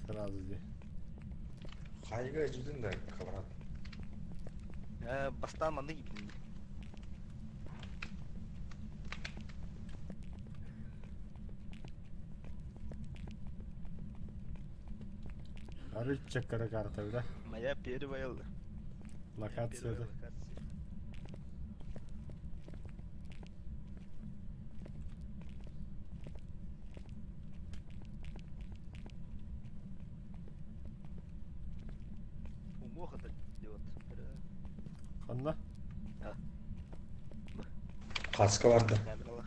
Сразу здесь. Қайға жүрдің да қабырат? Бастан gibi. Арыч чеккара карта да. Моя первая Локация да. Умоха так делать. Қанна? Қасқа барды. Камералар.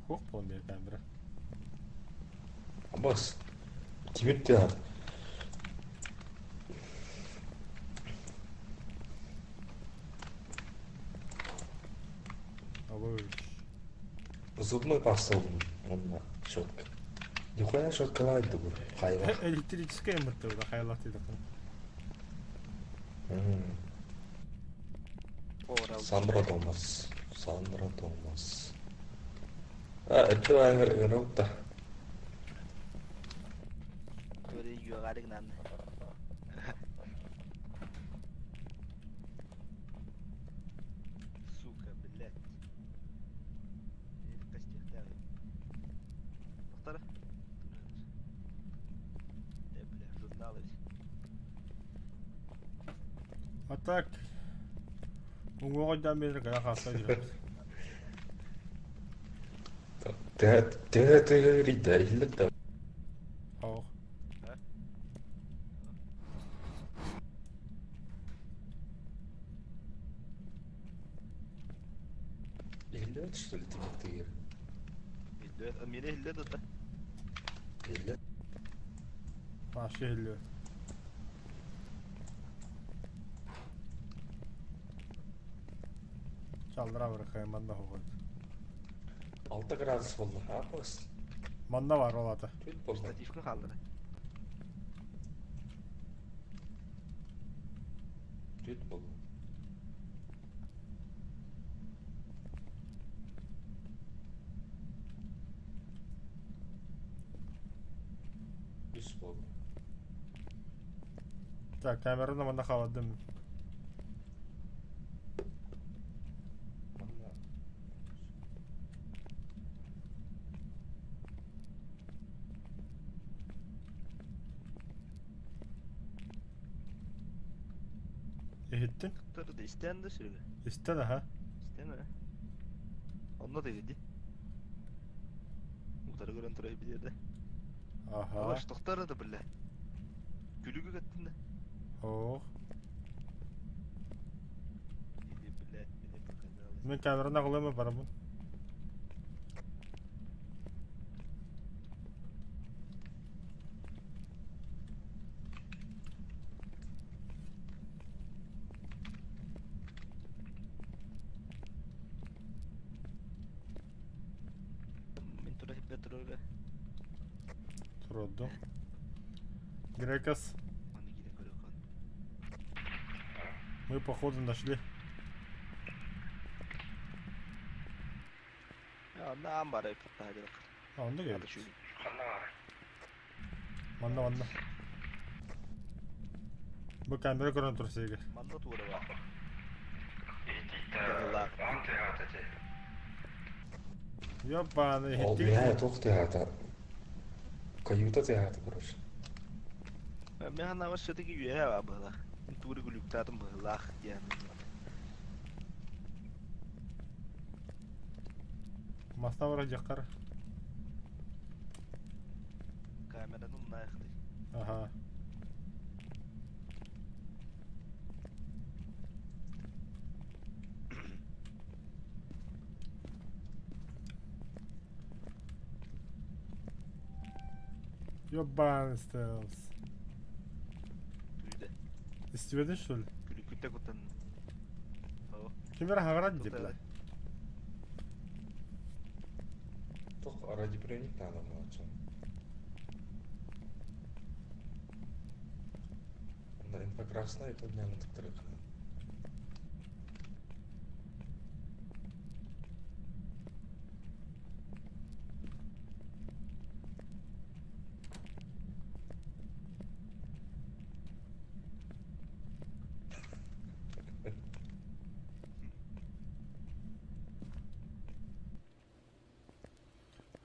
Хук помню камера. Аббас. Тимит те var. Абой. Зубной паста алдым. Онда щетка. Нихуя щеткалайды бұл. Қайға. Электрическая мыттыр да хайлат едік. Sandra Thomas. Это аңыр да. Böyle yuvarlak nanne. Сука, блядь. Костяк. Доктор? Бля, журналы. А так. Унгойдан бері гана хасқа жүреміз. Теория илет. Ау. Илет, что ли, ты? А меня хиллет это. Илет. Başı helliyor. Çaldıra bırakayım manda hoğuz. 6 gradus болды. Апас. Manda var olada. Түт болды. Штативка қалдыры. Түт болды. Үш болды. Так, камераны мында қаладым. Ehittin? Доктор да истенді сүргі. İstedi ha. İsteme. Onda da dedi. Muhtarı gören turayı bir yerde. Aha. Ama şu doktor da bile. Gülügü gittin de. Ох. Или, блядь, мне показалось. Мен камераны кылыма барамын. Мен тура хиппе турурга. Туродду. Грекас, Аны кире көрөкөн. мы походу нашли. Ya ondan bari hadi. А, онда Hadi келди. şu. Манда. Бу камера көрүнүп тур сиге. Manda tuğra var. Ёбаны, Ол хиттик. яа тоқтяата. Каюта теата, короче. Ben hana var şöyle üye var böyle. Tuğra gülük tadım böyle yani. Маставра жаккар. Kameranın nakdi. Ага. Ёбан стелс. Tüyde. Истебедин что ли? Gülük de kutan. O. Камера хагарат же, бля. Toch ради приник надо молчу. Да, инфокрасная подняла так трек.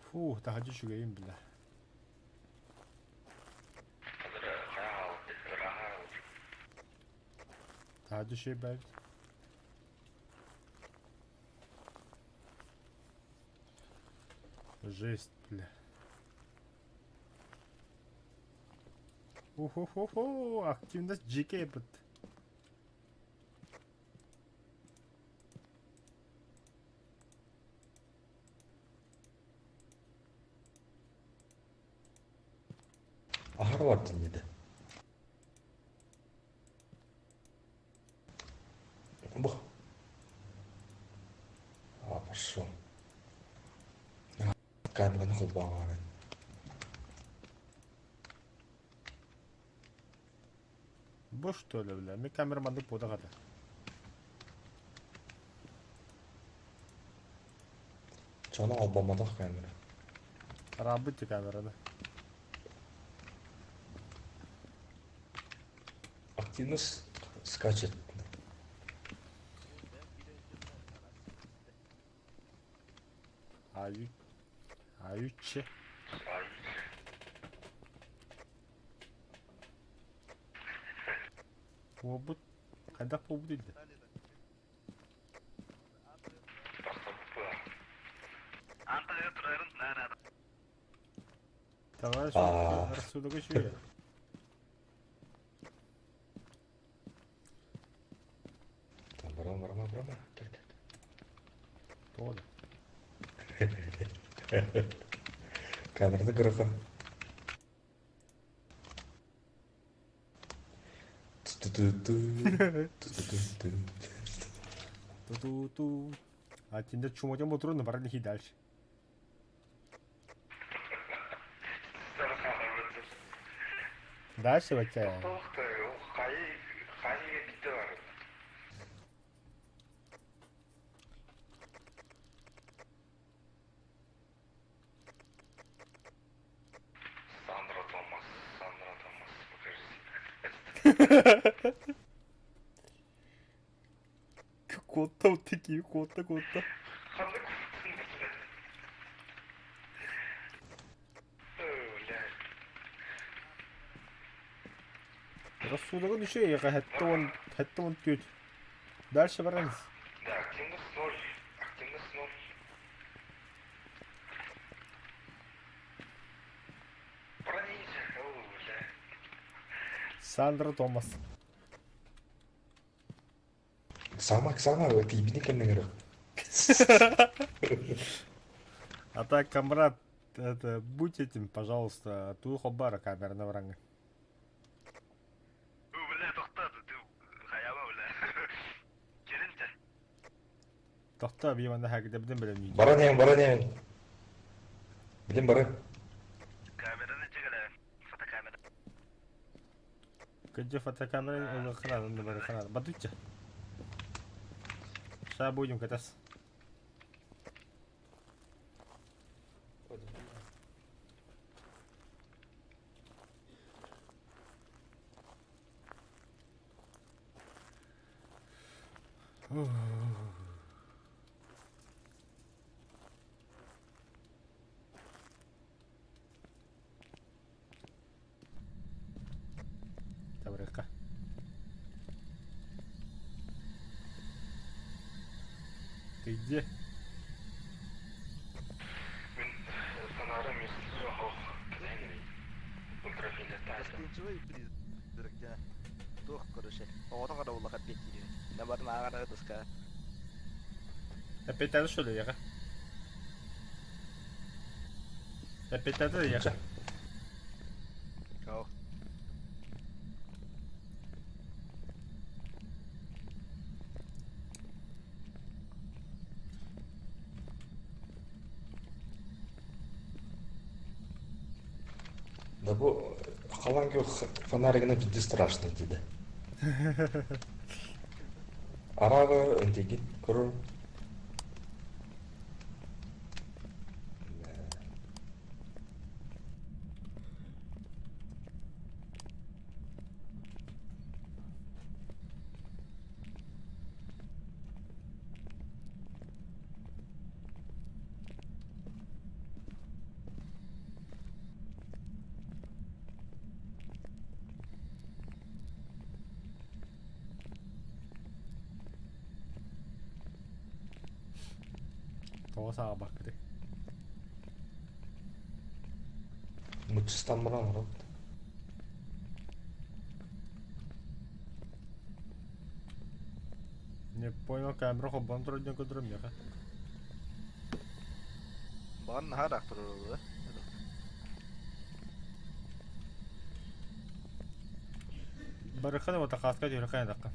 Фу, тахажы шүгейин, бля. Тахажы шей бәйт. Жесть, бля. Уху-ху-ху, активность GK бит. Ахыр бар dinledi. Bu. Пошел. Камераны қолданған. Бу что ли, бля? Мен камераманды пода када. Чана албамадақ камера. Работе камерада. Активность скачет. Аютче. Побут. Кайда побут иди? Анталия турарын нана. Товарищ, А. рассудок еще. Барама. Пода. Камерада графа. Ту-ту-ту. А тебе чумотя мотору на баране и дальше. Дальше вот тебя. Сандра Томас, покажи. Котта вот такие, котта. Қандай көптің бізі? Блядь. Рассудок еще я хотя он тють. Дальше баранец. Да, активность 0. Активность 0. Броница. Блядь. Сандра Томас. Сама, это ебаный игрок. А так, комрад, это, будь этим, пожалуйста, ту хоббара камера на вранга. Бля, тоқтады, ты хаяба, бля. Келінче. Тохта бейманда хагда биден білем. Баранен. Білем бары. Камераны чегеле. Фотокамера. Кыджи фотокамера уже храна, он бары храна. Батутча. Сейчас будем кататься. Табрыка. Ты где? Мен санары мен жохо. Ультрафиолетті Гостинчивый призрак жана. Тух көрөшө. Ото кара улака беттири. Набар нагара туска. Опять это что ли, яга? Опять это яга? Кау. Да bu халанги фонаригіне бізде страшно дейді. Арағы өндеген көрір. Тоғысаға бақ кіде. Мучыстан мұран ұрады. Не понял, камера хоббан тұруден көдірім яға. Баган нахарак туруру. Барыққаны ота қасқа жүйрі қайындаққа.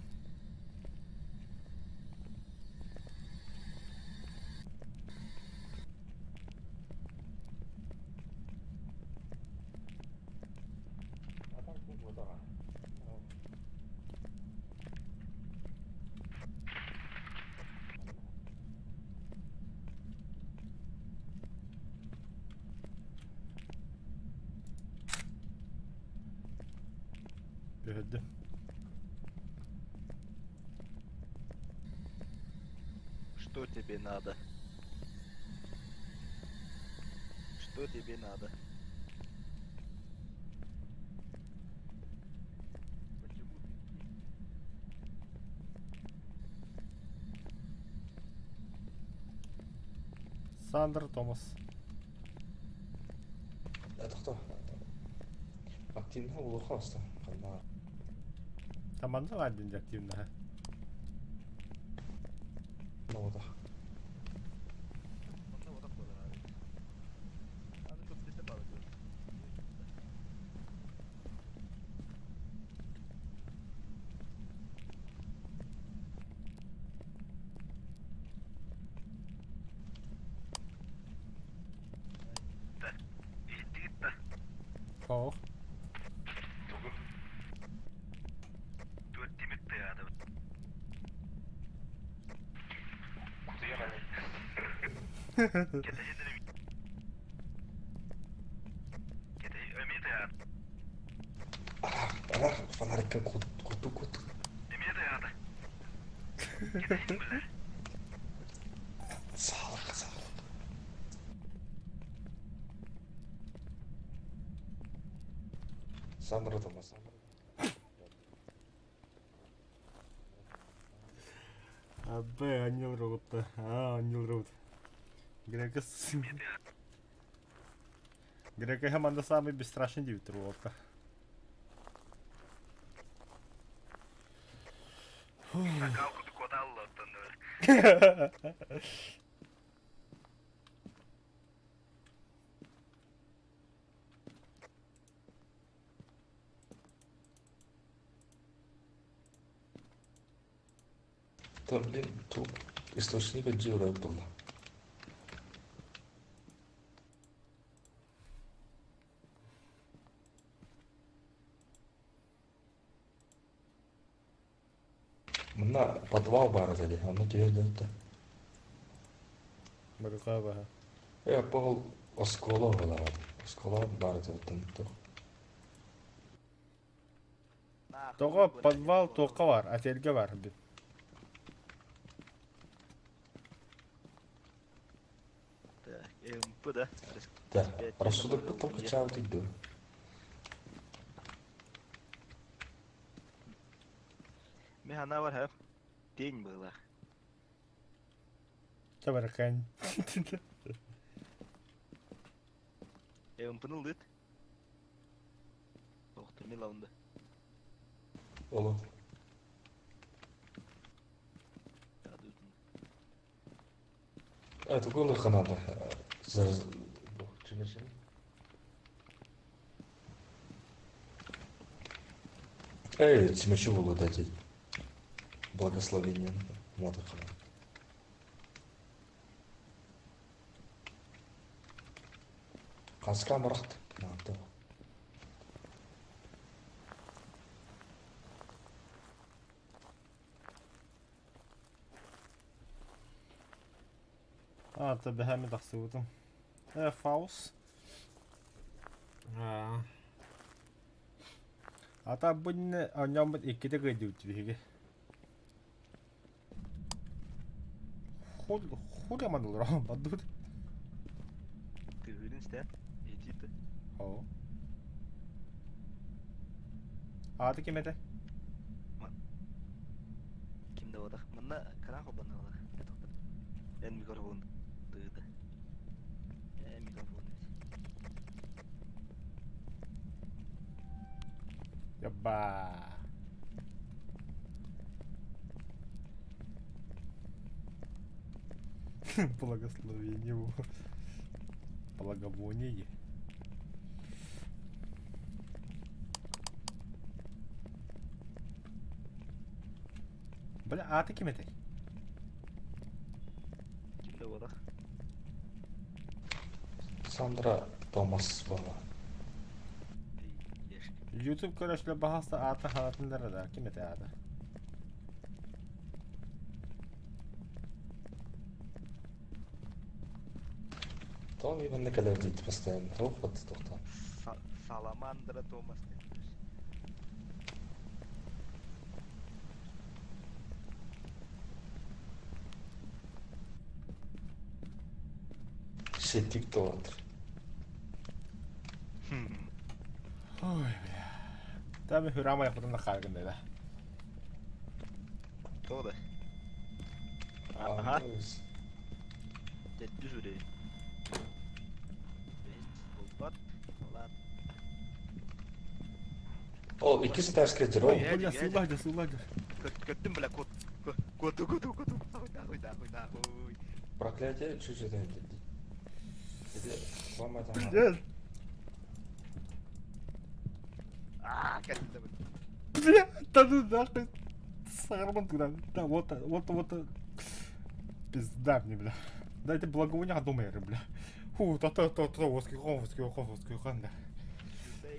Бүйді. Что тебе надо? Что тебе надо? Почему ты здесь? Сандер Томас. Тоқта. Активно улуға аста. Қалма. Команда один активно. Мынау Onda odak var abi. Abi çok sesle bağlı. Gitti gitti. Қоқ. Tugu. Dört dimit de ya da. Kutuya bak. Kete yedirim. Kete ömür de ya. Ара фонарикке құтты. Ömür de ya da. Kete yedim bile. Салық. Сандра Томас. Абе, анил роботта. Анил робот. Грека команда самый бесстрашный дивитер робота. Sakal kutu kodallı. Да, блин, тут источника дюра было. Мына подвал бар деді, аны түйелді. Барыға баха. Бұл оскола была. Оскола бар деді. Тоға подвал тоқа бар, отельге бар. МП, да? Да, рассудок только чау тиду. Механа бар хәп. День была. Табаракань. МП ныл дит. Доктор Милаунда. Олу. Это голый ханада. Эй, Тимочу было дать благословение Мотохана. Хаска марахт. Tabii hem de taksıyordum. Faust. Ата бұнны аням бұд екеде қайды өтіп Хули аман олар ағын бады бұд? Күйін істе, етейді. О. Аты кем еді? Кімді одақ? Мұнна қана қобаны одақ. Ән микрофон дұйды. Микрофон еді. Ябба. Благословение его. Благовоние. Бля, аты кем еді? Кімді одақ? Сандра Томас бала. YouTube көрөшлө бахасы аты халатындар да, кем еді аты? Том его на колер дейді постоянно. Вот тоқтан. Саламандра Томас. Шеттик толатыр. Ой, бля. Таби хүрама яқпытын да қарғындай да. Тоғда. Ага. Жетті жүре. Болбат. Олад. Ол ikisi ters getir oğlum. Бля, сулайдыр. Көттім біля кот. Коту. Қойда. Проклятие чуть-чуть это. Иди, ломай там. Бля, Кәттім. бля, да ну нахуй. Сарман туда. Да, вот. Пизда мне, бля. Дайте благовония думаю, бля. Фу, воскихан, да.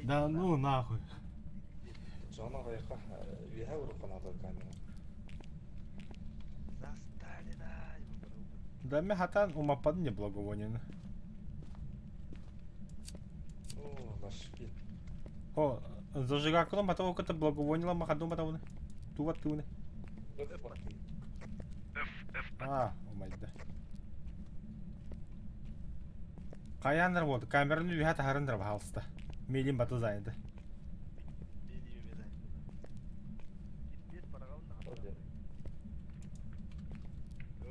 Да ну нахуй. Жана қайқа вихавру қанады камера. Засталина. Да мне хатан умапады не благовония. О, лашпин. О, зажигалкадан батау ката благовонила махаду батауны. Тува туны. Омайда. Каяндар болды. Камераны виха тахарындар бахалыста. Мейлин бату зайынды.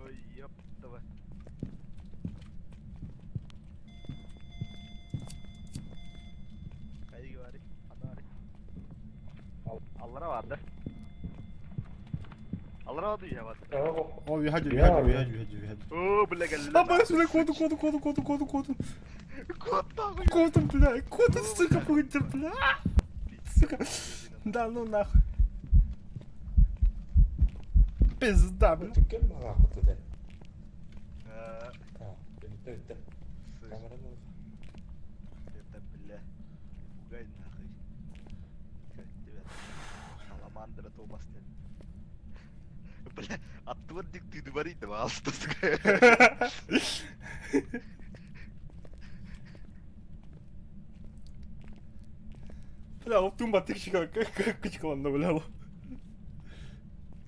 Ой, ёптава. Кайги бари, ана бари. Аллара барды. Алрады я вот. О, виходи. О, бля, галла. Бля, коду. Коду, бля, коду, сука, будет, бля. Сука. Да ну нахуй. Пизда, бля. Tykkään mä haakuttu te. А, Nyt. Kameran on. это, бля. Пугай нахуй. Тебя саламандра томастен. Бля, отводник ты говорит, пожалуйста. Бля, оптум баттык шига, как кычкаланды, бля.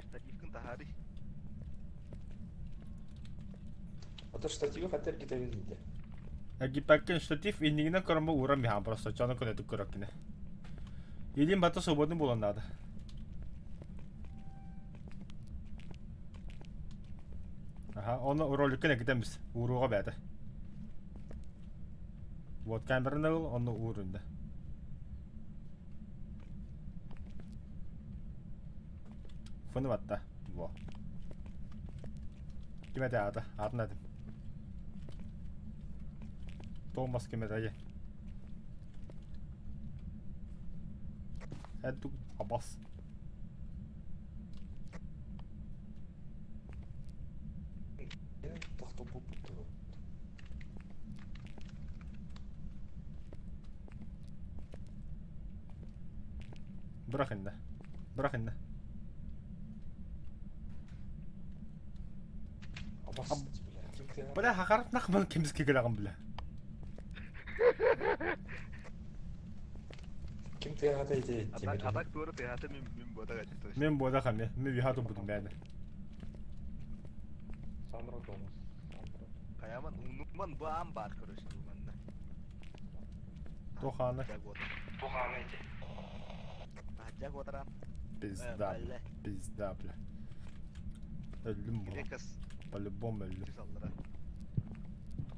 Штативкин тахари. Ото штативы хатер китебин дейді. Агипаккен штатив иннигинен көрөмө урам яхан просто чаны көнөтүк көрөккине. Илин бата свободный болон надо. Ага, onu роликке кетемиз. Урууга бәді. Вот камераны ыл, onu уурунда. Фоны ватта. Во. Кеме аты? Атын әдім. Томас кеме дәйе. Әдді абас. Tahto puputtu. Bırak indi. Bırak indi. Abas. Bırak hakaret nakmalı kemiz kegelağım bile. Kim teyhata ite Атак, атак тууру тыгаты мен бода качты. Men bu da kami. Men bir hatu budum beni. Samra Thomas. Каяман унуман бу ам бар көрөш унуманда. Tohane. Туханы ите. Ажак отырам. Pizda. Pizda bile. Öldüm bu. Грекас По-любому öldüm. салдыра.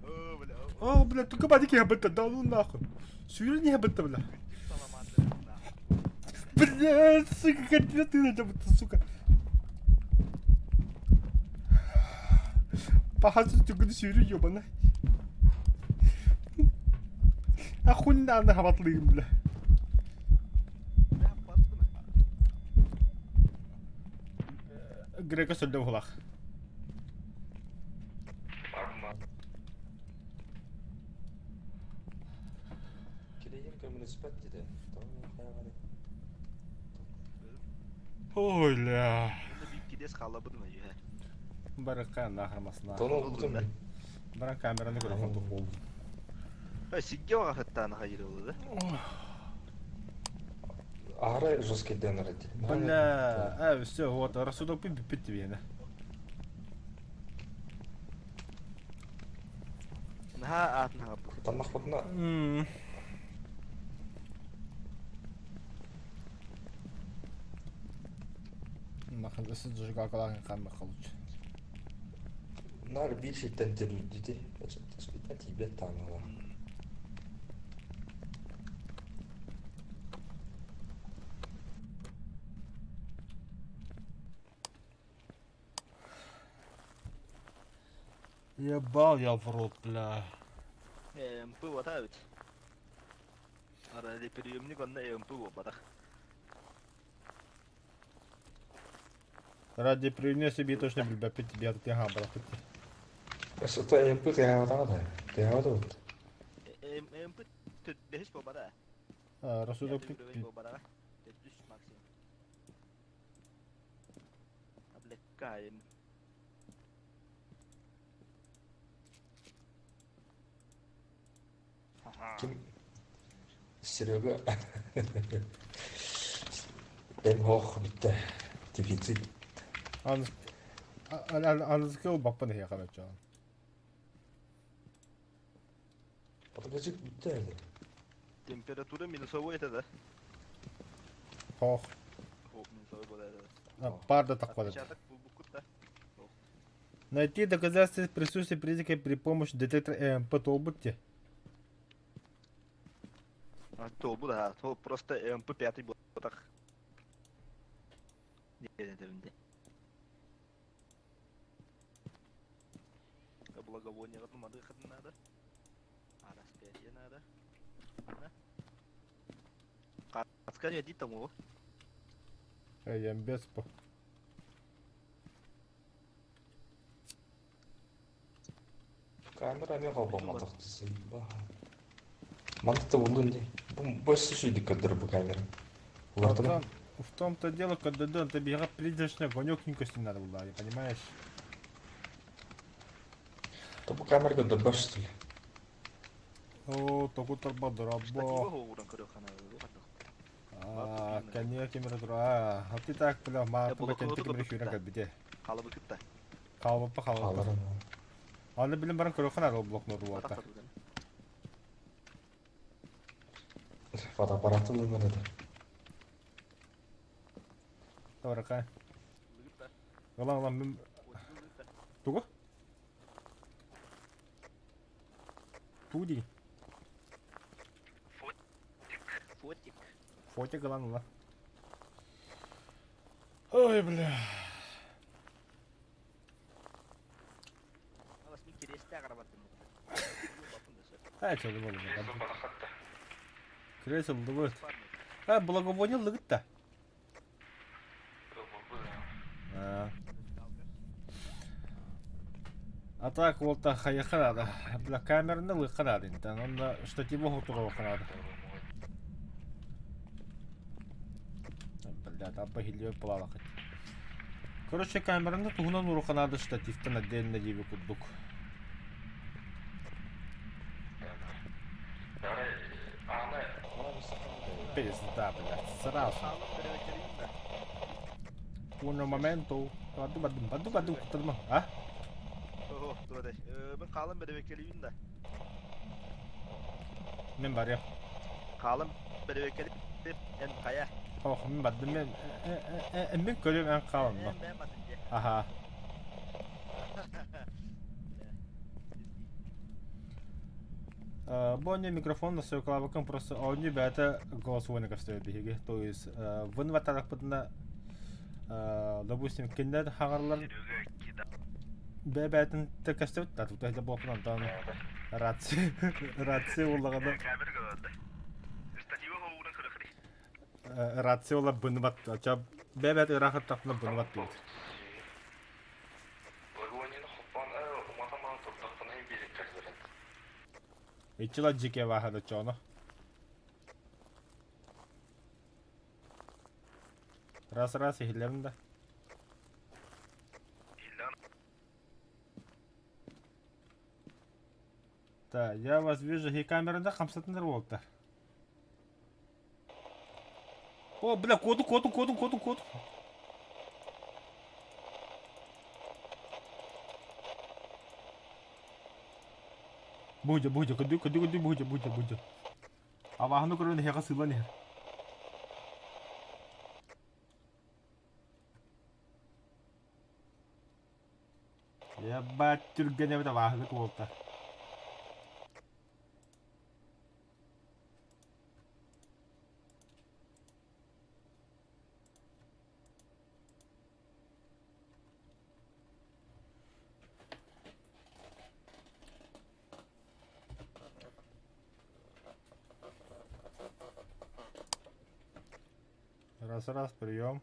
О, бля. Aa bile tuka badi ki yapıttı. Dalın nakı. Suyunu niye yapıttı bile? Саламандра. Бля, сука, как ты yapıttı suka. Pahasız tükünü sürüyor bana. Ahundan da havatlıyım bile. Бля, паттым. Greka söyledi ulak. Kireyim kömünü spät dedi. Tamam hayvanı. Oyla. Энд би кидес халабыдым ае. Баракан нахармасына. Тону okudum ben. Баран камераны көрөм тук болду. Сигге бага хаттаны хайыр болду. Ары жесткеден ради. Бля, все, вот, рассудок пипит тебе, да. Наха атна хап. Танах бодна. Нахын ысы жыгакаларын камер кылыч. Нар bir şeyden dedi. Tespitten Tibet tanrılar. Ебал я в рот, бля. МП вот а ведь. Ради приемник он на МП вот бата. Ради приемня себе точно бля пить тебе от тяга брат. Что я бы тeyhata da. Teyhata oldu. МП десь по бата. Рассудок По пипит. бата. Десь максимум. Облекаем. Kim? Серега. En hoog bitti. Defizit. Anız ki o bakma ne yakalat canım. Patlıcık bitti öyle. Температура минусовой это да? Hoh. Минусовой вот это. Парда такой. Отпечаток букут-то. Найти доказательства присутствия признака при помощи детектора ЭМП толбутте. То да, то просто МП5 был так. Благовония мады ходить надо. А распятие надо. Скорее иди тому. Я без по. Камера не қалба мандықты ба. Мандықты ұлын не? Больше шүйді көдір бұл камера. Оларды ма? В том-то дело, когда Дон, тебе призрачный огонек не надо было, понимаешь? То бұл камера көдір баш что ли? О, только торба Штативы дорабо. хоуран көрөкана. Конечно, камера дура. А ты так, бля, марту бұл бәкен көдір текімір көдір шүйрен көдір. кәбіде. Қалыбы күтті. Қалбаппа, қалбаппа. Қаларым. Аны білім барын көріқан арыл блок нұру болта. Фотоаппараты өмірі де. Таварақай. Ғалан, мен... Туғы? Туғы дейін. Фотик. Фотик ғалан, ғалан. Ой, бля. Алас мен кересте ағарабаттым. Ай, чалды болу. Кресл лыгыт. Благовония лыгыт-та. А так вот хаяха надо. Бля, камерны лыгка надо. Он штативы хутуга надо. Бля, там похилью плавать. Короче, камерны тугунан уруха надо штатив-то отдельно дивы кудук. Пизда, блядь, сразу. Uno momento. Badu, kutulma. Ha? Oh, dur de. Ben kalın bere bekeliyim de. Men var ya. Kalın bere bekeliyim. En kaya. Oh, men badım men. Men görüyorum en kalın mı? Ben batınca. Aha. Бонни микрофон на свой клавиком просто они бета голосовойника стоит биги. То есть вон ватарак подна допустим киндер хагарлар бебетин текестет та тут это блокнан там рация уллагада рация улла бынбат ача бебет рахат тапна бынбат дейт. Ичила жике вахада чоно. Раз и хилернда. Да, я вас вижу, и камерада хамсатындар болта. О, бля, коду. Будя, куди, будя. А вагну кроме хека сила не. Я батюрганя это вагну квота. Раз, прием.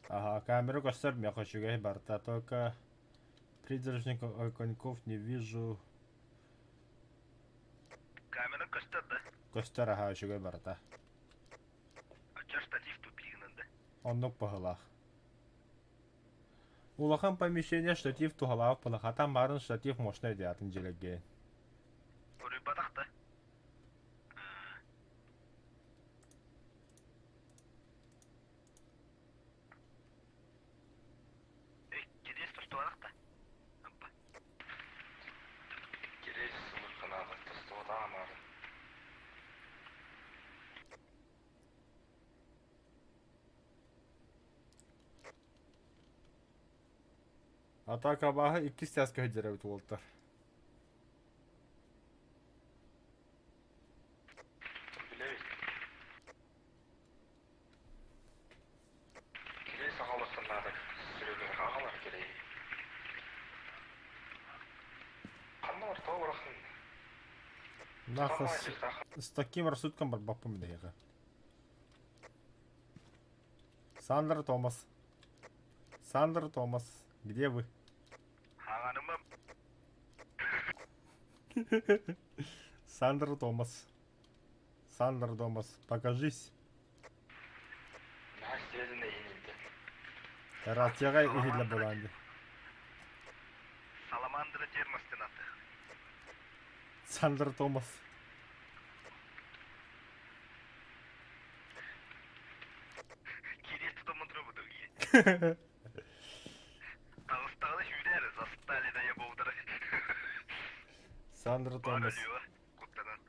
Ага, камеру костер я хочу барта, только придержник коньков не вижу. Камера костер, да? Костер, ага, еще барта. А чё штатив тупигнанда? Он ног по голах. Улахан помещение штатив тугалав палаха, там барын штатив мощный диатын желеге. Уры батахта. Атака баха 2 стяска хөдерәбит болтар. Келесі қалықсынады сүрегер қағалар. Нахуй с таким рассудком барбаппым дайга. Сандер Томас. Сандер Томас, где вы? Хааным Сандер Томас. Сандер Томас, покажись. Наа стелэний энэ. Ратяга ихилэ буланды. Саламандра термостенат. Сандер Томас. Кирет тутамын трубуду. Тагыстагы шүрәре застали да я болдыры. Сандер Томас. Куттанан.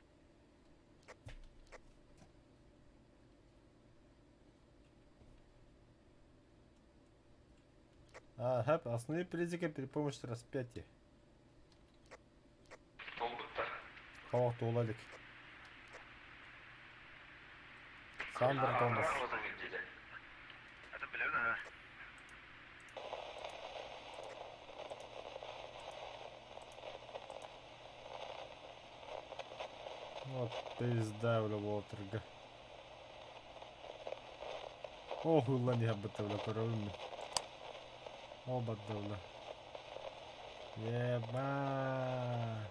Хэп, основные призыки при помощи распятия. Толбуттар. Хавак туладык. Сандер Томас. Это билем. Вот пизда бля Уолтерга. Ох, улан я бата бля коровин. Оба бля. Еба.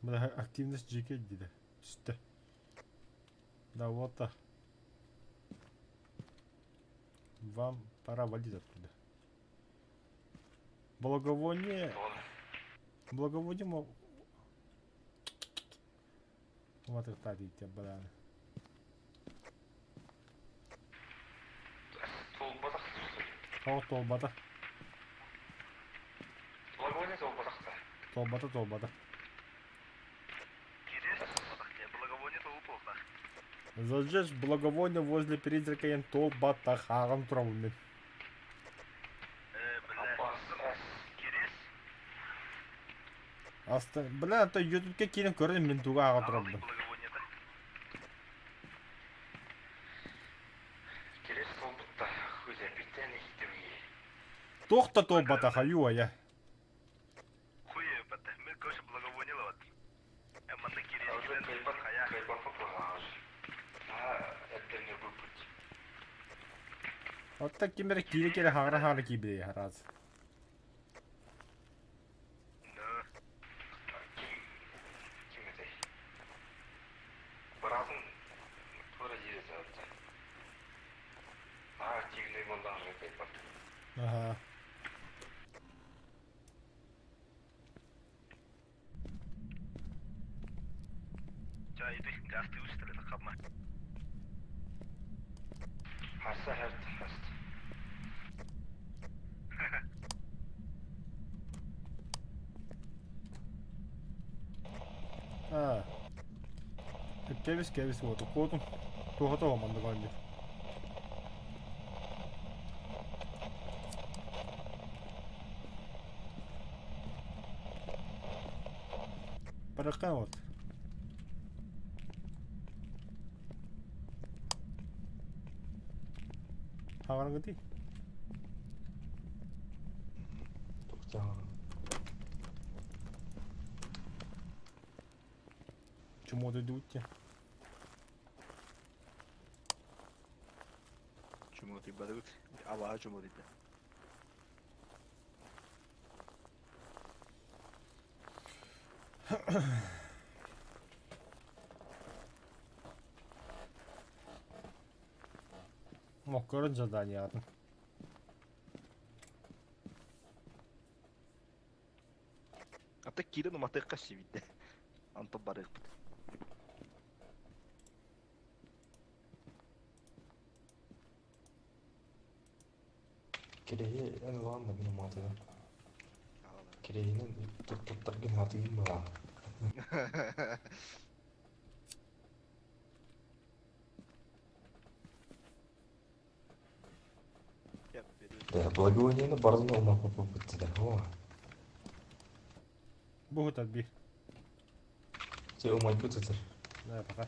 Бля, активность GK диде. Түсті. Да вот так. Вам пора валить оттуда. Благовоние. Благовоние мог. Вот это видите, блин. Толбатах. О, толбата. Благовоние толбатахта. Толбата, толбата. Кирет благовоние толпоса. Зажечь благовоние возле призрака ен толбата хаган травмин. Кирес. Блин, это ютубке кинем көрдім мен туға ага травмин. Благовоние-то. Келес толбутта көзе биттен ихтеуи. Тоқта толбата хаю ая. Хуе бата. Мен көш благовоние лават. Эмманда кирес. А уже кайпан поплагаш. Это не выпуть. Вот таким мере кире хагра кибе хараз. Kim еді? Біразын тура жері сағатты. Активный болдан же кайпан. Ага. Çaydı gazete üstüne takma. Харса харт хаст. Кевис вот. Коту. То готово мандавали. Паракан вот. Хагаран гати. Тоқтаған. Чему ты дути? Чему ты бадут? Ава чему ты? Мог кырын задание атын. А так кире но матер каши видде. Анто барык. Керейі ән ұлан да менің матыда. Керейінің тұттарген атыйын бұла. Да, благовонияны бардын олмақ болып бітті. О, Бухут отби. те олмай бітті. Да, пока.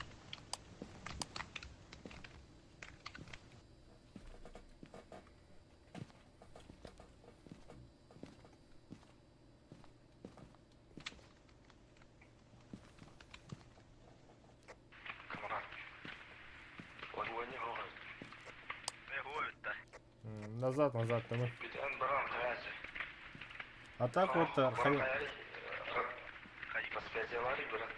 Назад, tamam. Biten baran kayası. Атак вот Распятие лари бирен.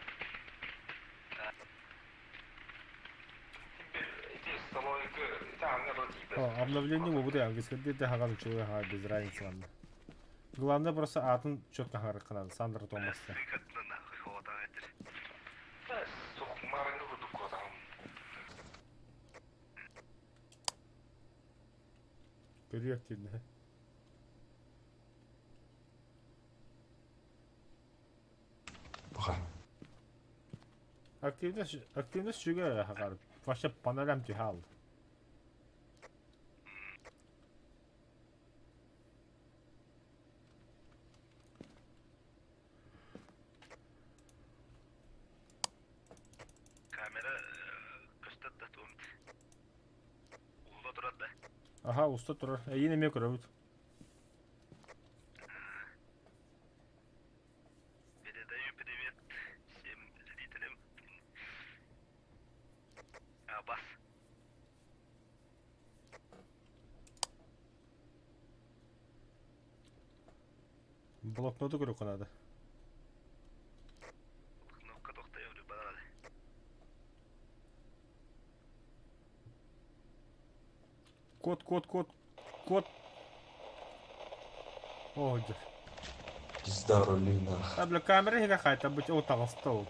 Эти столовики, там не было обновление обуды английский де хаган чуя ха без разницы ладно. Главное просто атын четко характерно, Сандра Томас. Сыкатна нахуй хота этер. Сухмарını vurduk o zaman. Görüyor активно. Баха. Активность juga хагар. Вообще панелям тихал. Kamera көстөт да тумт. Улда турат да. Ага, уста турар. Yine mi көрөбүт? Передаю привет всем зрителям. Абас. Блокноту көрөк надо. Кнопка токтай öyle bana da. Код. Ой, да. Пизда рулина. А бля, камера хига хайта быть отагыстау.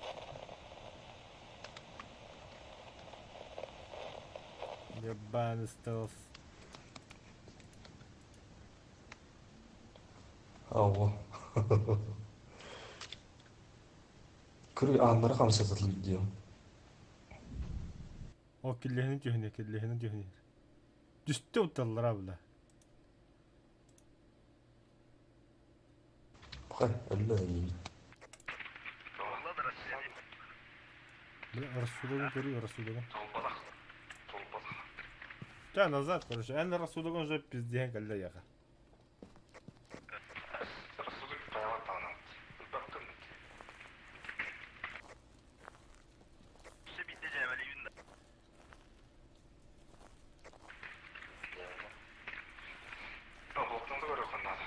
Ебаный стелс. Ау. Кыры аннары камсатылып диyor. О, киллехини тюхне. Düştü utallar abla. Баха, әллә iyi. Улда да Россия. Бля, рассудогон көрüyor, рассудогон. Толпадақ. Да, назад, короче. Әнді рассудогон же пиздеген кәлді яға. Рассудок паялат тағынан. Үлбәктім. Все bitti cemeli yünde. Блоктанды көрі қанады.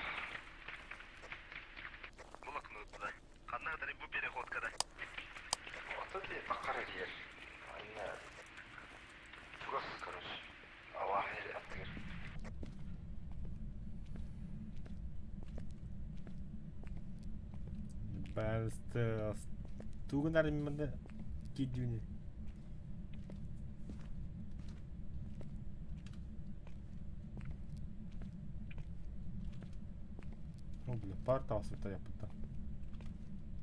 Блокнотта. Қанна кадar bu переходкада. Вот это тақары дер. Айна. Тугасыз, короче. Аллах ел аттығыр. Ben стелс. Тугын армиманда кидюне. О, бля, пар тавсыта yapıtta.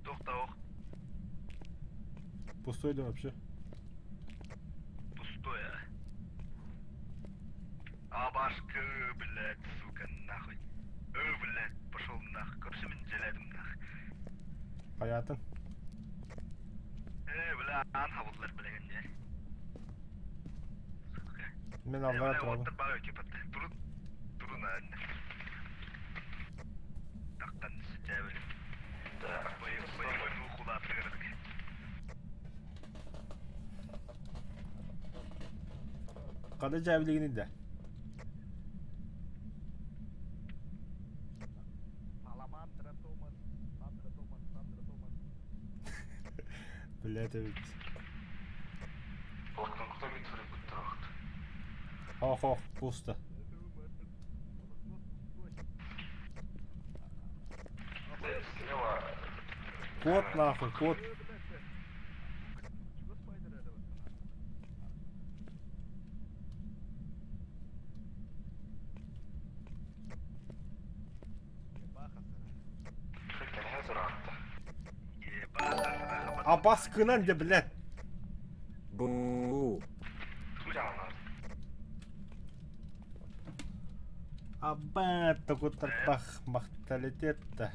Токта ок. Пустой да вообще. Пустое. А башка, блядь, сука, нахуй. Блядь, пошел нахуй. Көпші мен желедім нахуй. Hayatın. Бля, ан хавылдар білеген не. Ben Allah'a тұралым. Отыр бағы кепетті. Тұрын әнне. Тақтан жәбілі. Бой нухула атығырдық. Kada cevliğini de. Salamandra Thomas. Sandra Thomas. Блядь, evet. Блоктан құта бет түрі бұтты вақыт. Ох, пусто. Слева. Код нахуй, код. Телевизор атты. А baskınan de блядь. Су жағынан. Аба, такой тарпах махталитет-то.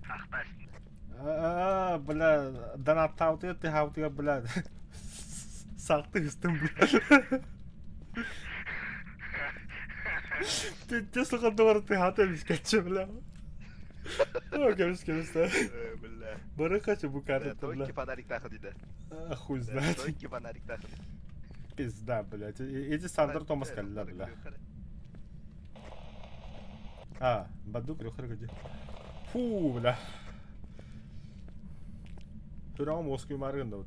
Тақтасын. Бля, донатауты ты хаутыга, бля. Сақты үстім, бля. Ты слыхан doğru ты хатамиш кетче, бля. О, кеміс, да. Бля. Бары қачы бұл картетті, бля. Тойки фонарик тақы дейді. Хуй знает. Тойки фонарик тақы дейді. Пизда, блядь. Эти Сандер Томас калла, бля. Баду крюхер где. Фу, бля. Хурам Москве марганда вот.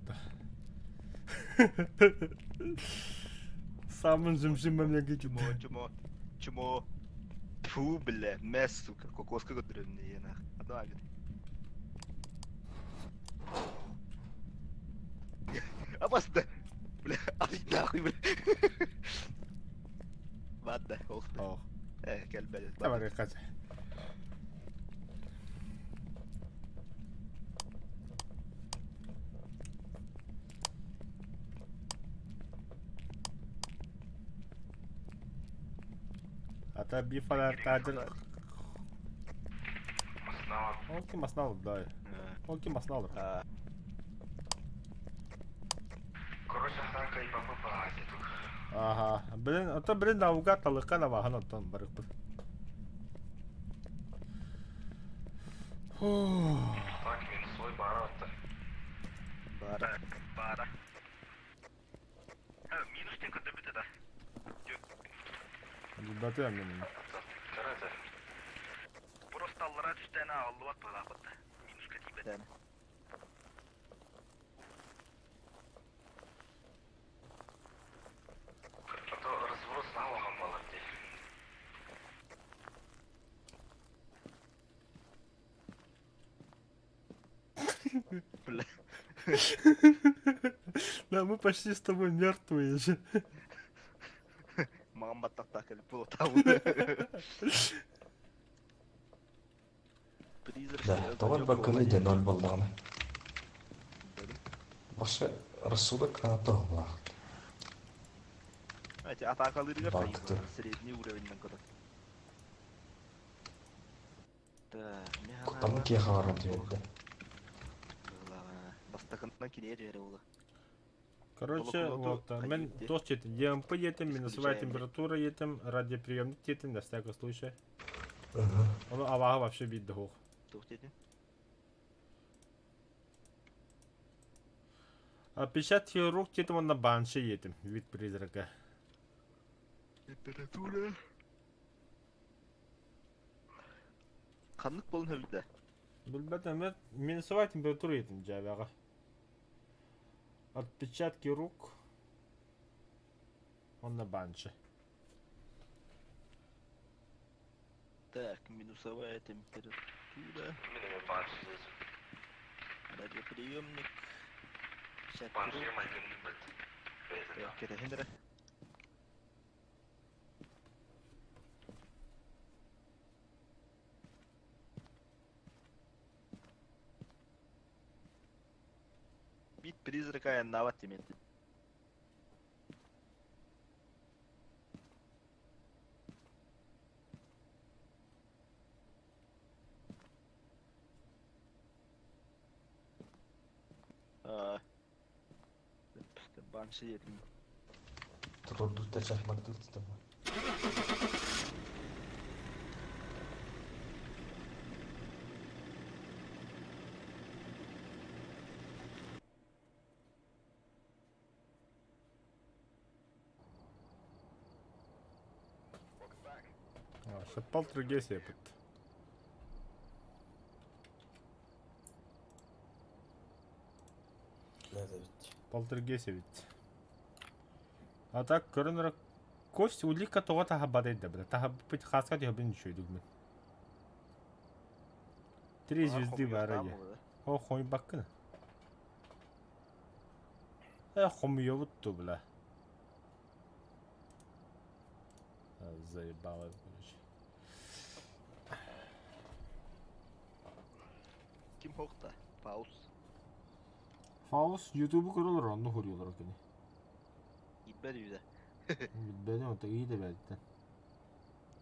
Самым жимжим мемлекет. Чмо. Фу, бля, мэс, сука, кокоска götürüyorum нах. Adam abi. Абаста. Бля, алить нахуй, бля. Ладно, ох ты. Ох. Кельбелес. Давай, Катя. Ата бифалар тадыр. Он ким аснал, да. Он ким аснал. Короче, Ханка и папа пази тут. Ага. Блин, наугад талыккан авахан оттон барык бу. Так, мен свой бара атты. Бара. Минустен кыды бите да. Батя мен. Карата. Просто аллара түстәне аллуат бала бит. Минуска тибет. Тән. А то разброс налогом балат. Бля. Да, мы почти с тобой мертвые же. Маған баттақтақ келіп бұл тауы. Да, тогор бакыны де ноль болдағаны. Башы рассудок канаты олақ. Атақалырыға Бақты. средний уровеньнен көді. Құттамы кей қағарым дейді. Бастақынан кенер жері олы. Короче, вот, мен тоже четим. ЕМП етим, минусовая температура етим, радиоприемник етим, на всякий случай. Он авага вообще бит дохух. Тоқтетін? А печать рук етим, он на банши етим, вид призрака. Температура. Қанлық болын өлді. Білбәтім, мен минусовая температура етим, жабаға. Отпечатки рук, он на банши. Так, минусовая температура. Менің баншы здесь. Радиоприемник. Баншы емайдың бит. Кетехендері. Бит призрака яннават деменді. Баншы едім. Трудута шахматтыл тұтымы. Полтергейс епет. Надо ведь. Полтергейс епет. А так, көрінірі кость улика тоға тахабадайды, бля. Тахабыт хасқа дейхабын шөйдік мен. 3 звезды бар ае. О, хойн баққына. Хомьё вұтту, бля. Заебало, короче. Ким хоқта? Пауз. Фаус ютубы көрілер, оны көрілер өкені. Гиббер үйді. Білбәден ота iyi de бәдді.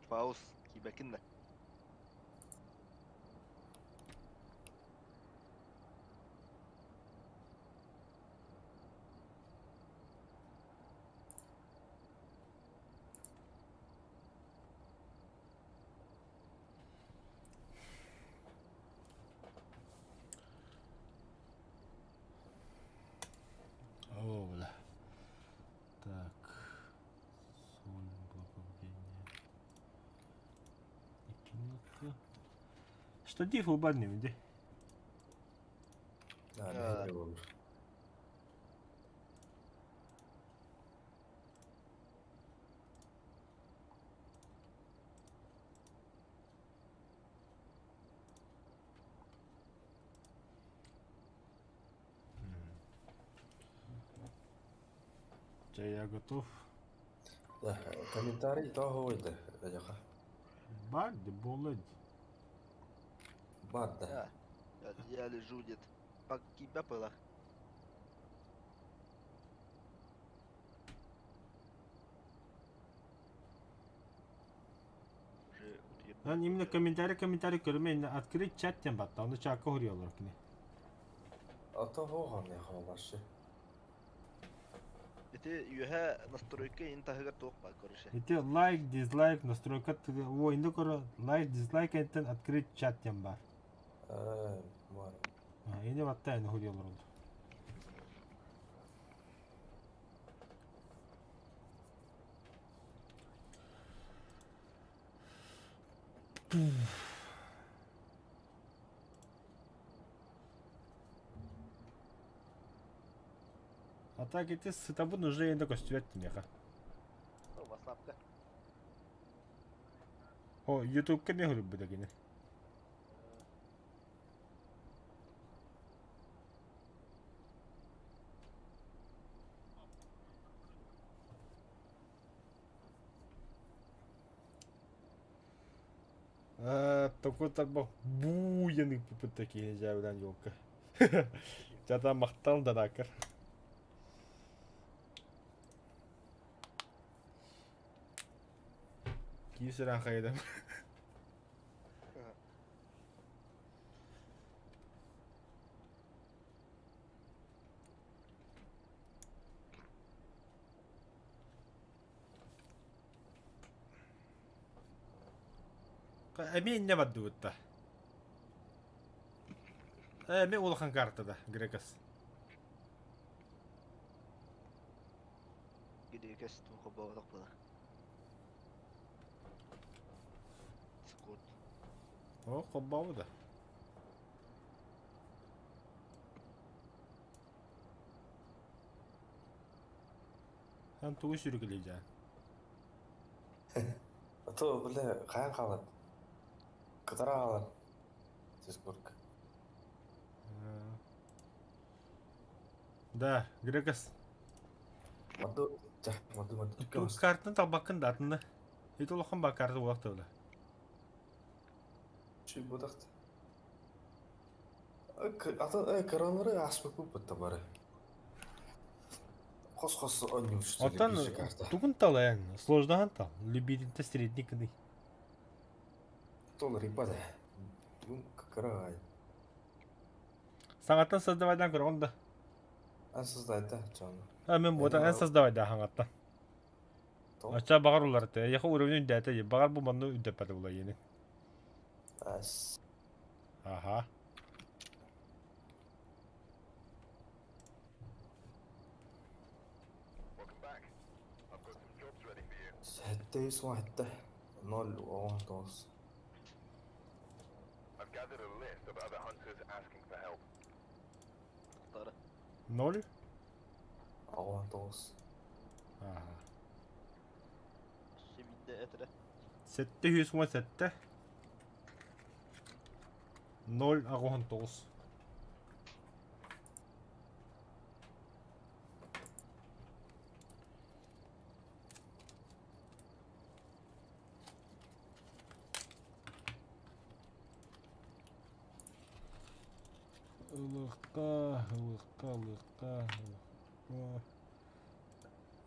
Пауз. Кибекін де. О, бля. Так. Штатив убан немде. Ne olur. Чай я готов. Да, комментарий того это, Яха. Бар, де болад. Бар, да. Я лежу где-то. По тебя было. Уже Lan именно комментарий көрмейін открыть чат тем батта. Оны чакка хурьялар кіне. Ата хоған Яха олашы. Это юха настройка интахагар тоқпа короче. Ити лайк, дизлайк, настройка о инде көрі лайк, дизлайк еттен открыть чат тем бар. Var. Ені батта әні хурьялар олды. Ата кеті сытабын уже енді көстібеттім яқа. Ну, васлапка. О, ютубка не хурып бұда кені. Такой так бұл буяның пүпіт такие жәвілен елка. Жада мақтал да дакар. Кисірен қайдам. Әме не бадды бұтта? Әме олған картада, Грекас. Gidiyor kestim kobalık bana. Skot. О, қоббауы да. Хан туғы сүргілей жа. Ата біле қаян қалады? Қыдыра қалады. Дискордка. Да, Грекас. Маду, маду. Тут картын табақын датында. Ет олықын ба карты олақты ола. Чүй бұдақты. Ата краныры аспек болып бұтта бары. Қос ойнеуші Оттан тугын тал ән, сложнахан тал. Любитель средник кыды. Тол рипа да. Край. Саңаттан создавайдан көрі да. Ән создайды, чаны. Мен бодан ән создавайда хаңаттан. Ача бағар олар әті. Яқы уровень үндәті. Бағар бұл манны үндәпәді олай ені. Әс. Аха. Hette ismi hette. 0 19. I've gathered a list of other hunters asking for help. Tara. 0? 19. Аха. Şimdi etre. 717. 0 агухан 9. Лыхка.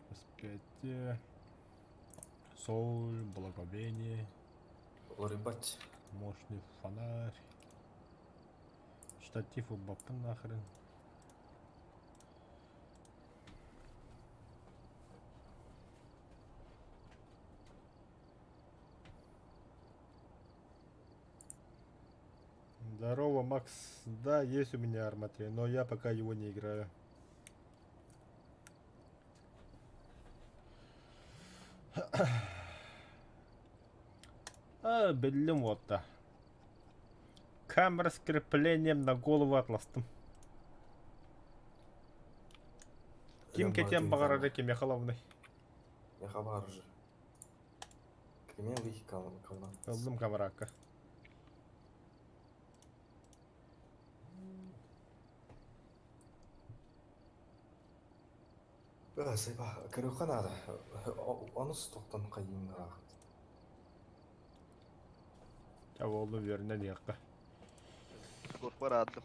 Распятие. Соль, благовение. Урибать. Мощный фонарь. Штатив у бабка нахрен. Здорово, Макс. Да, есть у меня арматри, но я пока его не играю. Беллим вот-то. Камера с креплением на голову атластым. Ким кетен бағарады кеме қалауынай. Я хабар же. Кемен вихи калдан. Олдым камеракка. Сайба, кіру қанады. Оны стоқтан қайын ағын. Чау олды веріне дейққа. Корпоратом.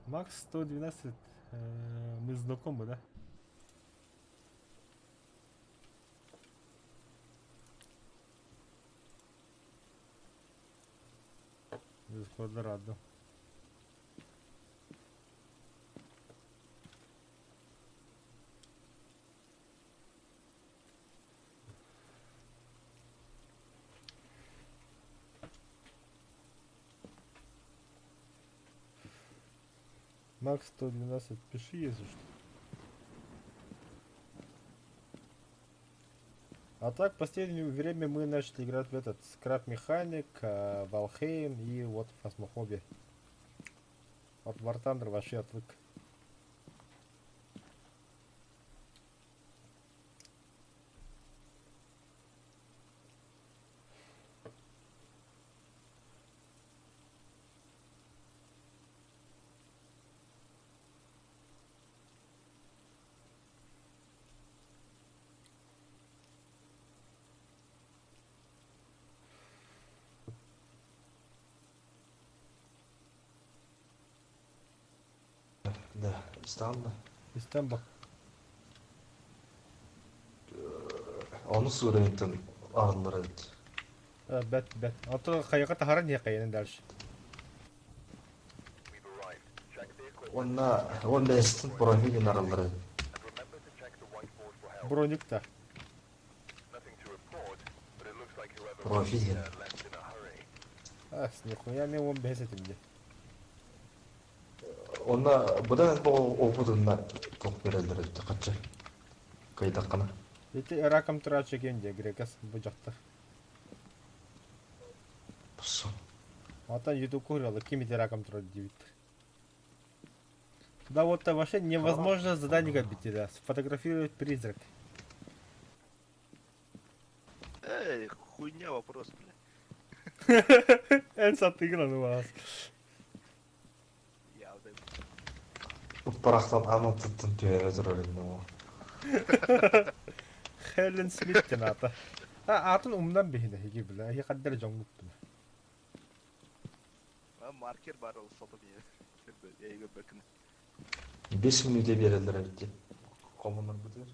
Макс 112. Мы знакомы, да? Без квадратов. Макс 112, пиши, если что. А так, в последнее время мы начали играть в этот Скраб Механик, Валхейм и вот Фасмофобия. От War Thunder вообще отвык. Да, İstanbul. İstanbul. Onu Suriye'den arındır etti. Bet. Ото каяка тахаран не кайын дальше. Onda estin profilin arındır etti. Броник-то. Profilin. Нихуя мен он бес этимде. Onda bu da bu okudığında çok verildir etti kaçı. Kayda kana. Эти раком трачу генде грекас бу жакта. Пусу. Атан YouTube курил, кимите раком трачу дивит. Да вот то вообще невозможно задание габить, да. Сфотографировать призрак. Хуйня вопрос, бля. Это отыгран у вас. Я вот это. Bu paraktan anlatıttın diye özürlerim o. Хелен Смит тената. Атын умдан бихине хиги била. Хи каддер жонгуп била. Marker var o sopa diye. Eyvah bakın. 5 minüde verildir etti. Komunlar budur.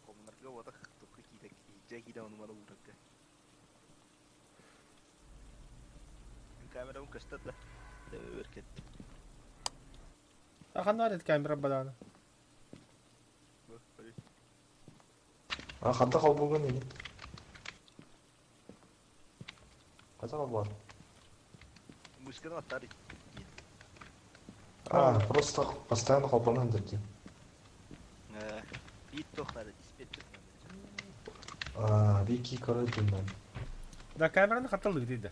Коммунарга вот так только какие-то джаги он мало урок. Камера он кастат да. Веркет. Аханарит камера балана. Қандай қал болған ене? Қандай қал болған? Мышканы аттары. Просто постоянно қалпанан дірді. Бит тоқтады, диспетчер. Вики көреді мен. Да, камераны қатылды дейді.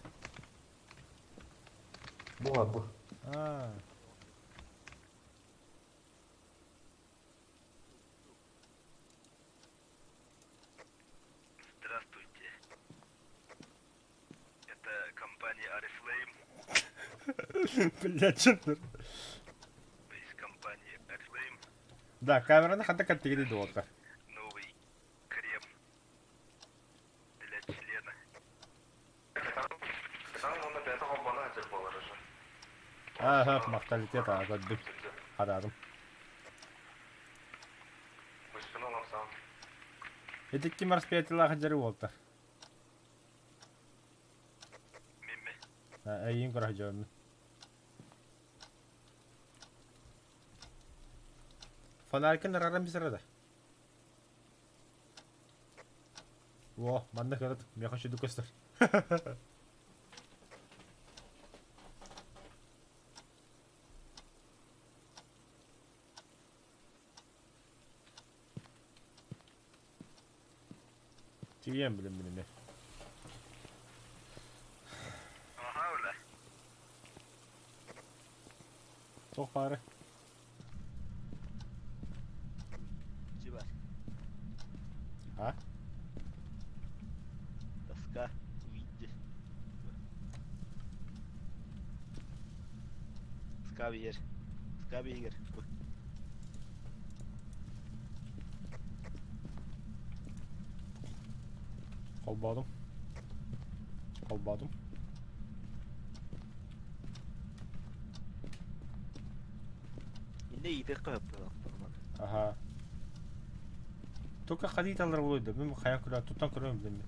Бұл. Здравствуйте. Это компания Oriflame. Блядь, чындыр. Вы из компании Oriflame. Да, камераны қатты кәттегі дейді отқа. Новый крем для члена. Сам оны бәті қалбаны әтір болар же. Мақталитет көддік. Қададым. Мышканы алапсам. Эдикки марспиятилағы жері болты. Меме. Әйін көрі жауымын. Фонарикін рарам бісіреді. О, манда көреді. Мен қошы дүкістір. Тиген білім білім. Aha öyle. Çok bari. Civar. Ha? Тоска. Види. Скавьер. Скавьер. Kolbadım. Kolbadım. Инде идек кып. Aha. Только haritalar oluyordu. Ben kaya kura tutan kuruyorum bildim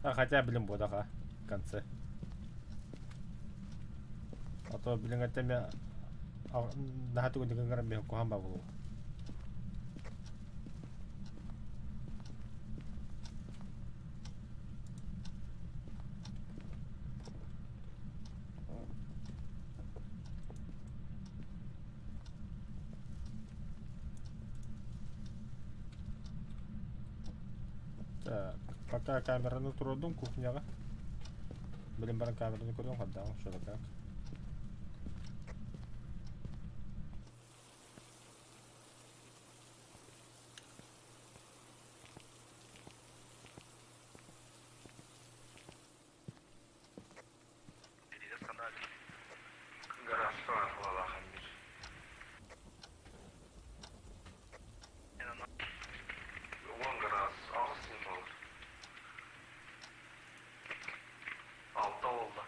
ben. Хотя білім бодаға конце. А то білім әттеме нахаты көндеген ғарам бен кохан ба болу. Так, пока камераны тұрдым кухняға. Білім барын камераны көрдім, қаддағым, шөді как. Перейдет канале. Гаражка арқылы лақан бер. Он гараж ағысын болыр. Алта oldu.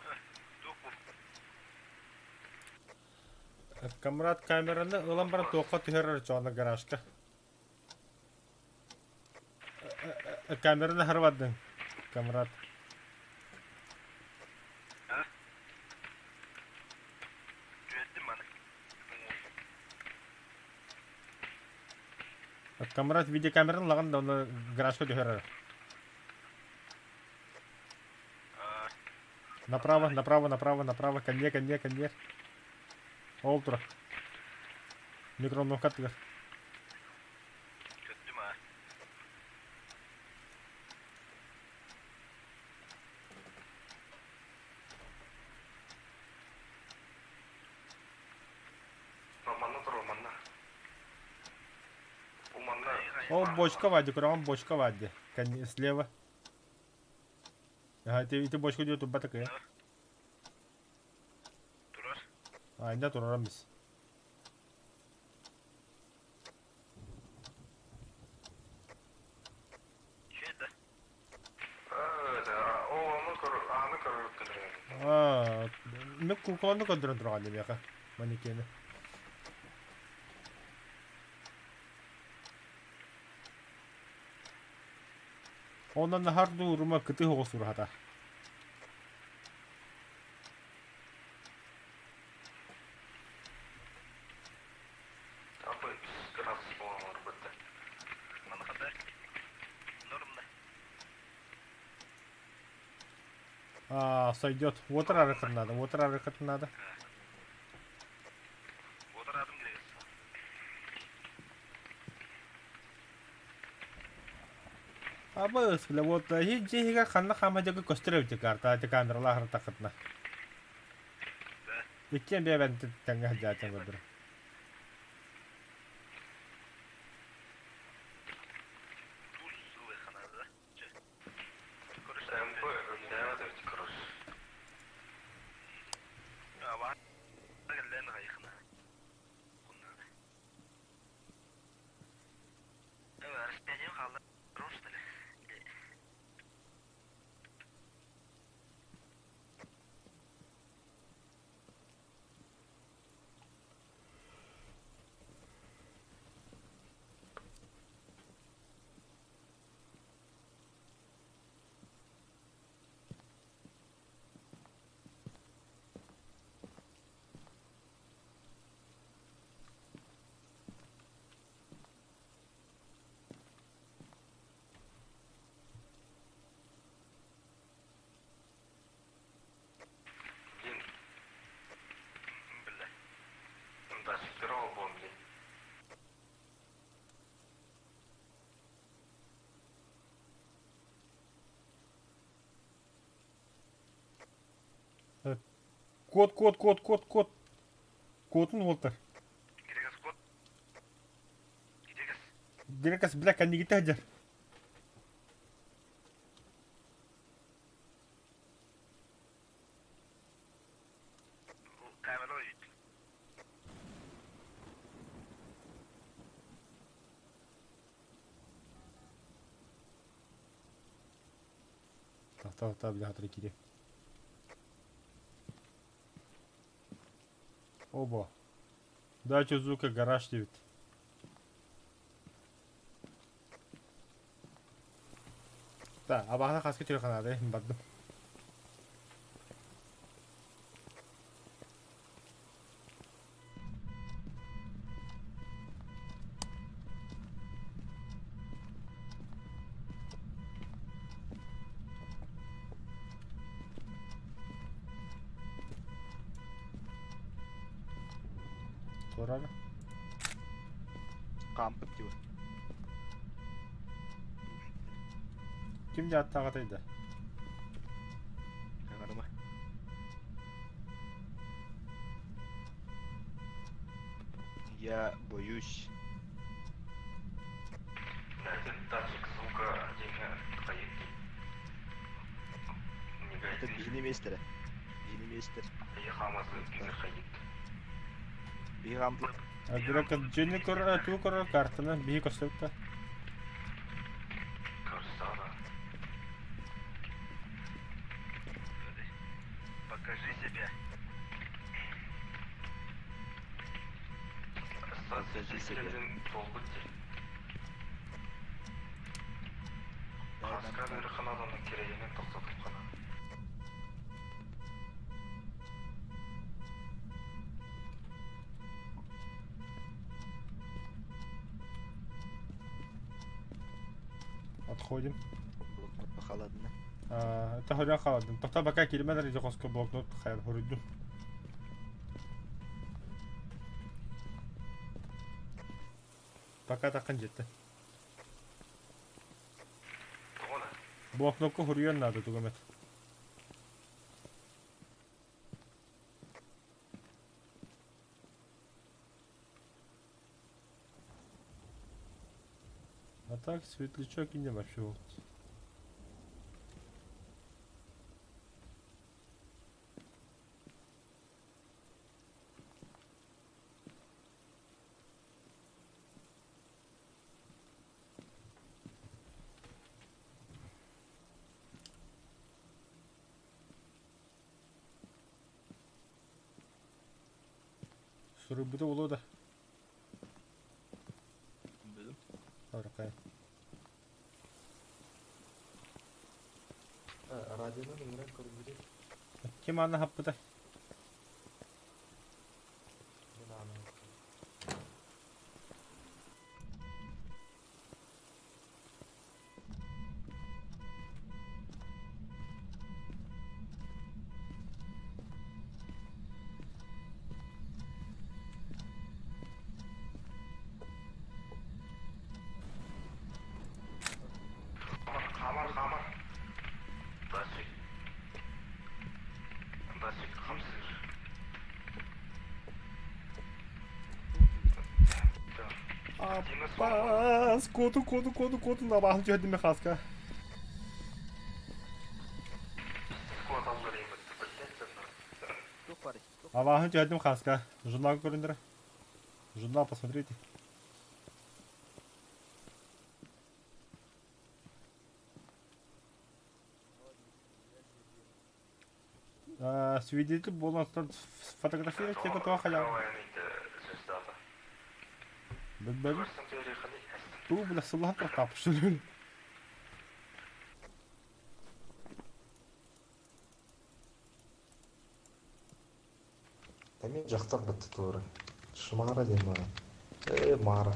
Камрат камераны ылан барын тоққа түхерер жоғаны гаражка. Камераны харваддың, камрат. Güvendim bana. Камрат видеокамераны лаған да оны гаражка түхерер. Направо, направо, направо, направо, конье, конье, конье. Ол тұра. Микроны қаттығыр. Kötü mü ha? Романна тұр, романна. Уманна. О, бочка вадди, курам бочка вадди. Конье слева. Ага, ты бочку диyor тубба такая. Durar. Aynen durarım biz. Şeyde. Evet, o anı körüktür. Aa, ne kulağını kadar durağın ya ka. Manikeni. Ondan da har duruma kıtı hoğusur hata. Kapı biraz olur bitti. Bana kadar. Нормально. Сойдет. Water арыкать надо, water арыкать надо. Отырадым керек. Абыс, бля, вот хиджига ханна хамаджага костыревче карта, те камералар такытна. Иккен бе бен тәңгә хаҗатың булдыр. Туз сылы ханада. Sen bu ömrüne de çıkarır. Ya var. Gelden gayıkına. Bunlar. Evet, araspenim kaldı. Rostele. Код. Кодын олтар. Гидегес кот. Гидегес. Дирекас біләк кәнді кетті әдер. Камера ойд. Та біле хатыры кире. Оба. Дача звука гараж дебит. Та, абағына қасқа телефонады, бардым. Sorarı. Кампып деп. Kim de hatta kataydı? Каңарма. Я боюсь. Датчик звука стоит. Это бейнемейстер. Бейнемейстер. Хамасы ходит. Бейгамдлы. Директор Дженни ту картаны бии көстөктө. Корсана. Покажи себя. Покажи себя. Хасканы ханаданы керегенен тоқтатып қана. Отходим. Блокнот холодно. Это хорян халадым. Тоқта бака келмедер иже қосқа блокнот хайр хорудум. Пока тақын жетті. Тоғана. Блокнотқа хорян надо тугамет. А так светлячок и не вообще вот. Сұрыбыды олу да. Білдім. Арқай. Радионы нумерен көрүнбүдү. Кем аны хаппыда? Хамар. Датчик хамсыр. Аппас! Коду на бахын жөдіме қасқа. Скот алдар ебетті білден. Жоқ бар. Абахын жөдім қасқа. Журнал көріндірі. Журнал посмотрите. Свидетель болғанстан фотографировать тегі туа қаяғы. Білбәлі. Бұл білі сылған тұр тапшылы. Тамен жақтар бітті туыры. Шымара дейм мара. Мара.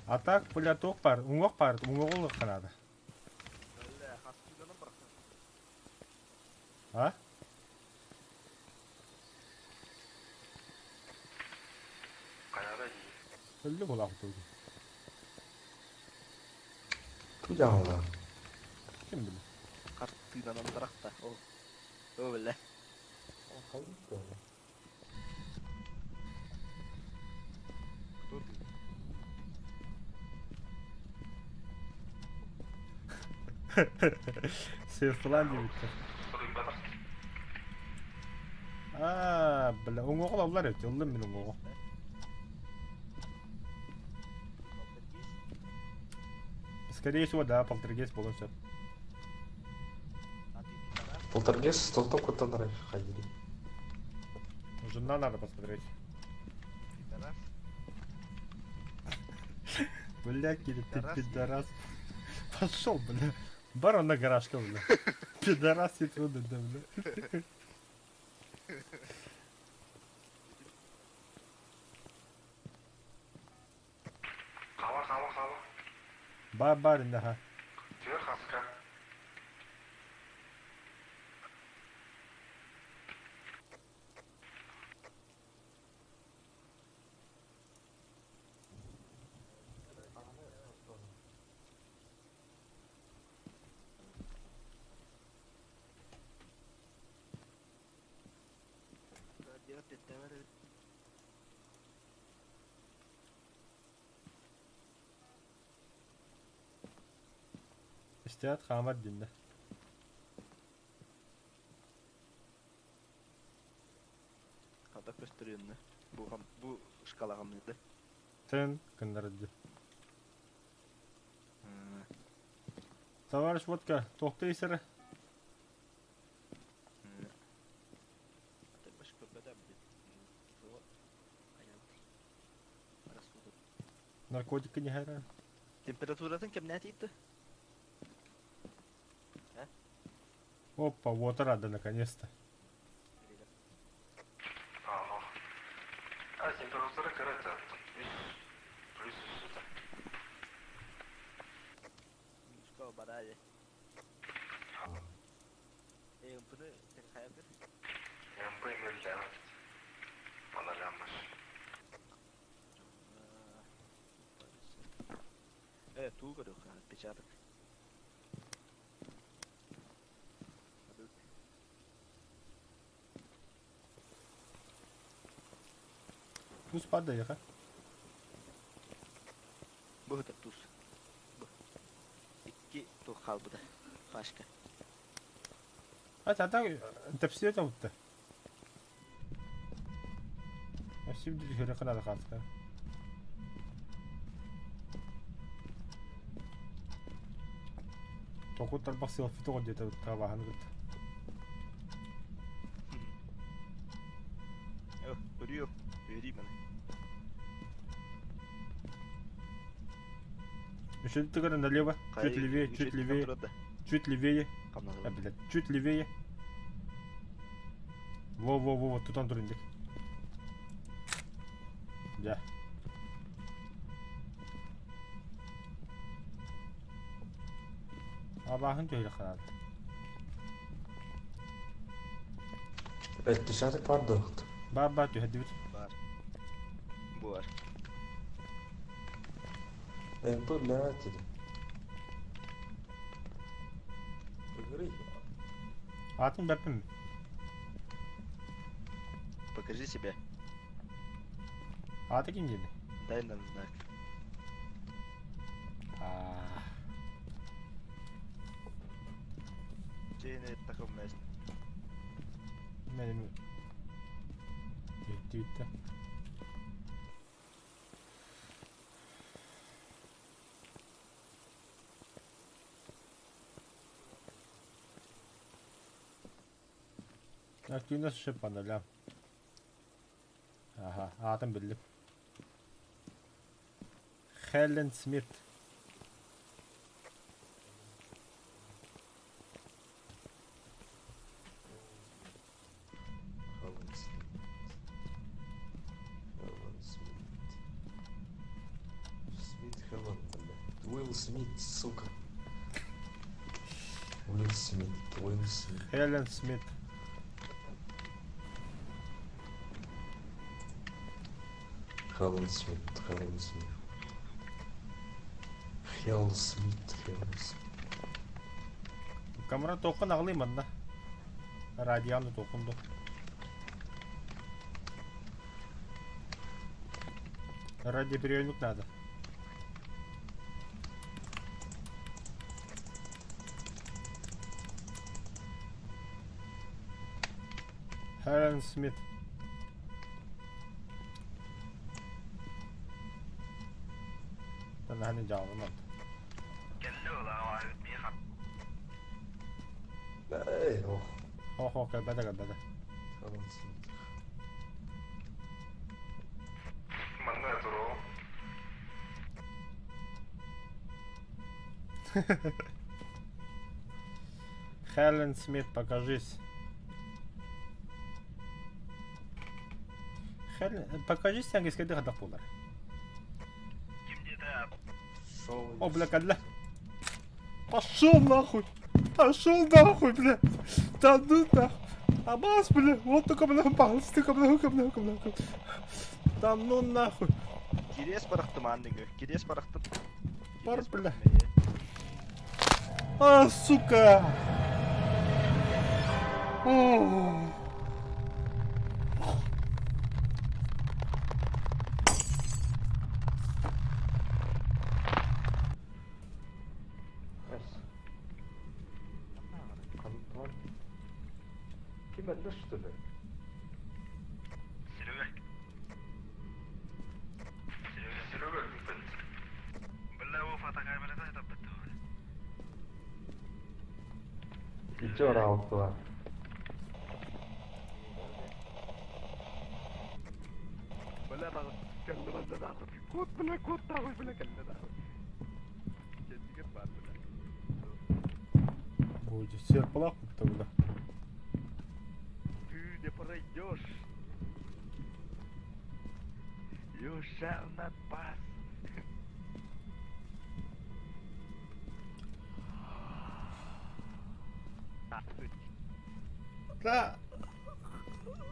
А так, бля, тоқ бар, ұңғақ бар, ұңғақ олғы қанады. Бля, хастыганым бірақ. А? Қаяда ей. Білді бұл ақ тұрды. Кім жағында? Кім білді? Хастыганам бірақ та. О, бля. Хайка. Кто ты? Сефлан дебиттер. Бля, оңоғыл аллар өте, ұлым мен оңоғы. Скорее всего, да, полтергейс болон сөп. А ты пидорас? Полтергейс тоқтап көттен арай хайдери. Жена надо посмотреть. Пидорас? Бля, Кирилл, ты Пидорас. пидорас. Пошел, бля. Бар он на гаражка, бля. Пидорас и трудно, да, бля. Қала. Бар инде, ха. Тер хаска. Делать пидорас. İstihad Hamad dinde. Кадак көстөрүнү. Бу шкалага мынды. Тын кындырды. Товарищ Водка, тоқтай сірі. Ты баш көбөдө бит. Наркотики не хайра. Температуратын кемне тийтти? Опа, вот и рада наконец-то. Ага. А температура короче, плюс 100. Шкала бадали. Bunu tek hayatır. Я понял, да. Понажамаш. Evet, tuğ görüyor yani pечаток. Туз падає, ха? Bu da tuz. Bu. İki tuğ kaldı da. Başka. А, انت بسيطة وانت. ماشي بدي هنا قناة خاصة. توقعت البصير في توقع جيت تابع هنقول. Yok, görüyor. Vereyim bana. Еще ты говоришь налево, чуть левее, чуть левее, чуть левее. А, блядь, чуть левее. Во, тут он турниндик. Да. Allah'ın tüyüyle kanadı. Evet dışarı pardon. Baba tüy hadi bir. Var. Bu var. Bu ne dedi? Игры. Atın bepim mi? Покажи себя. Atı kim yedi? Дай нам знак. Чей на таком месте? Benim gitti. Aktif nasıl şey yapmadı lan? Aha, adam bildim. Helen Smith. Уилл Смит, сука. Уилл Смит. Helen Smith. Хелен Смит. Kamera tokun ağlayayım da. Radyanı tokundu. Радиоприемник надо. Хелен Смит. Tanda hani cevabını aldı. Geliyorlar abi bir hat. ايوه Ho kalbede kalbede. خلاص Manna turo. Хелен Смит, покажись. Хелен, покажись, sen eskide kadar bunlar. Kim dedi abi? шоу О, бля, кадля. Пошел нахуй! Пошел нахуй, бля! Да ну нахуй! Абас, бля! Вот только бля, палец, только бля. Да ну нахуй! Кирес барахтым анныгы. Кирес барахтым. Бар, Кирес бля. барахтым, А, сука! О. Kantar. Kim elde что ли? Серега. Серега. Бля, वो фотокамера да это биту. Где раунд была? Бля, бағы. Кәлді банда дағыр. Кот, бля, кот дағыр, бля, кәлді дағыр. Кәлдігер бар, бля. Будет серпалак тогда. Ты не пройдешь. You shall not pass. Да!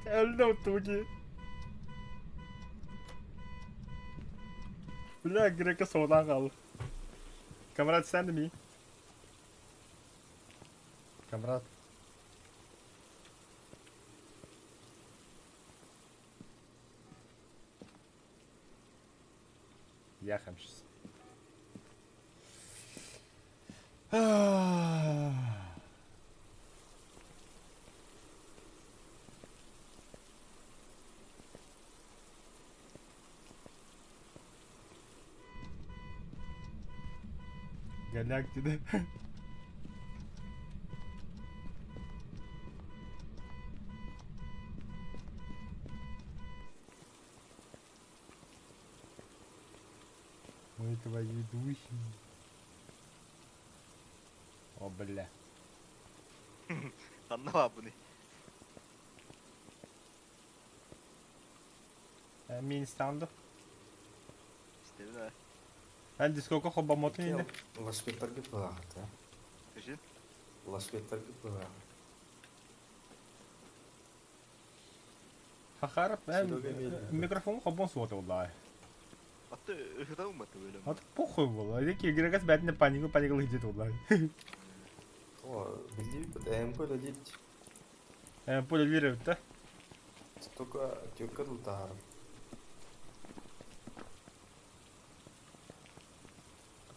Hello, Туди! Бля, Грека соğudan kaldı. Kamerat sen de mi? Kamerat. Yakmışız. Galaktide. Ой, твои духи. О, бля. Anlama bunu. Min standı. İstedin ha. Ben diskoga hoba motu indi. Велосипедтерге багат, а? Кышын? Велосипедтерге багат. Хахарып, ben Сирога мейлі. mikrofonu hobon soğudu vallahi. Атты ыхытау ма böyle? От похуй было. Эти Грекас бәтіне паникал гидет vallahi. О, билди бит эмпөл дит. Поле лирит да? Только тёкка дутар.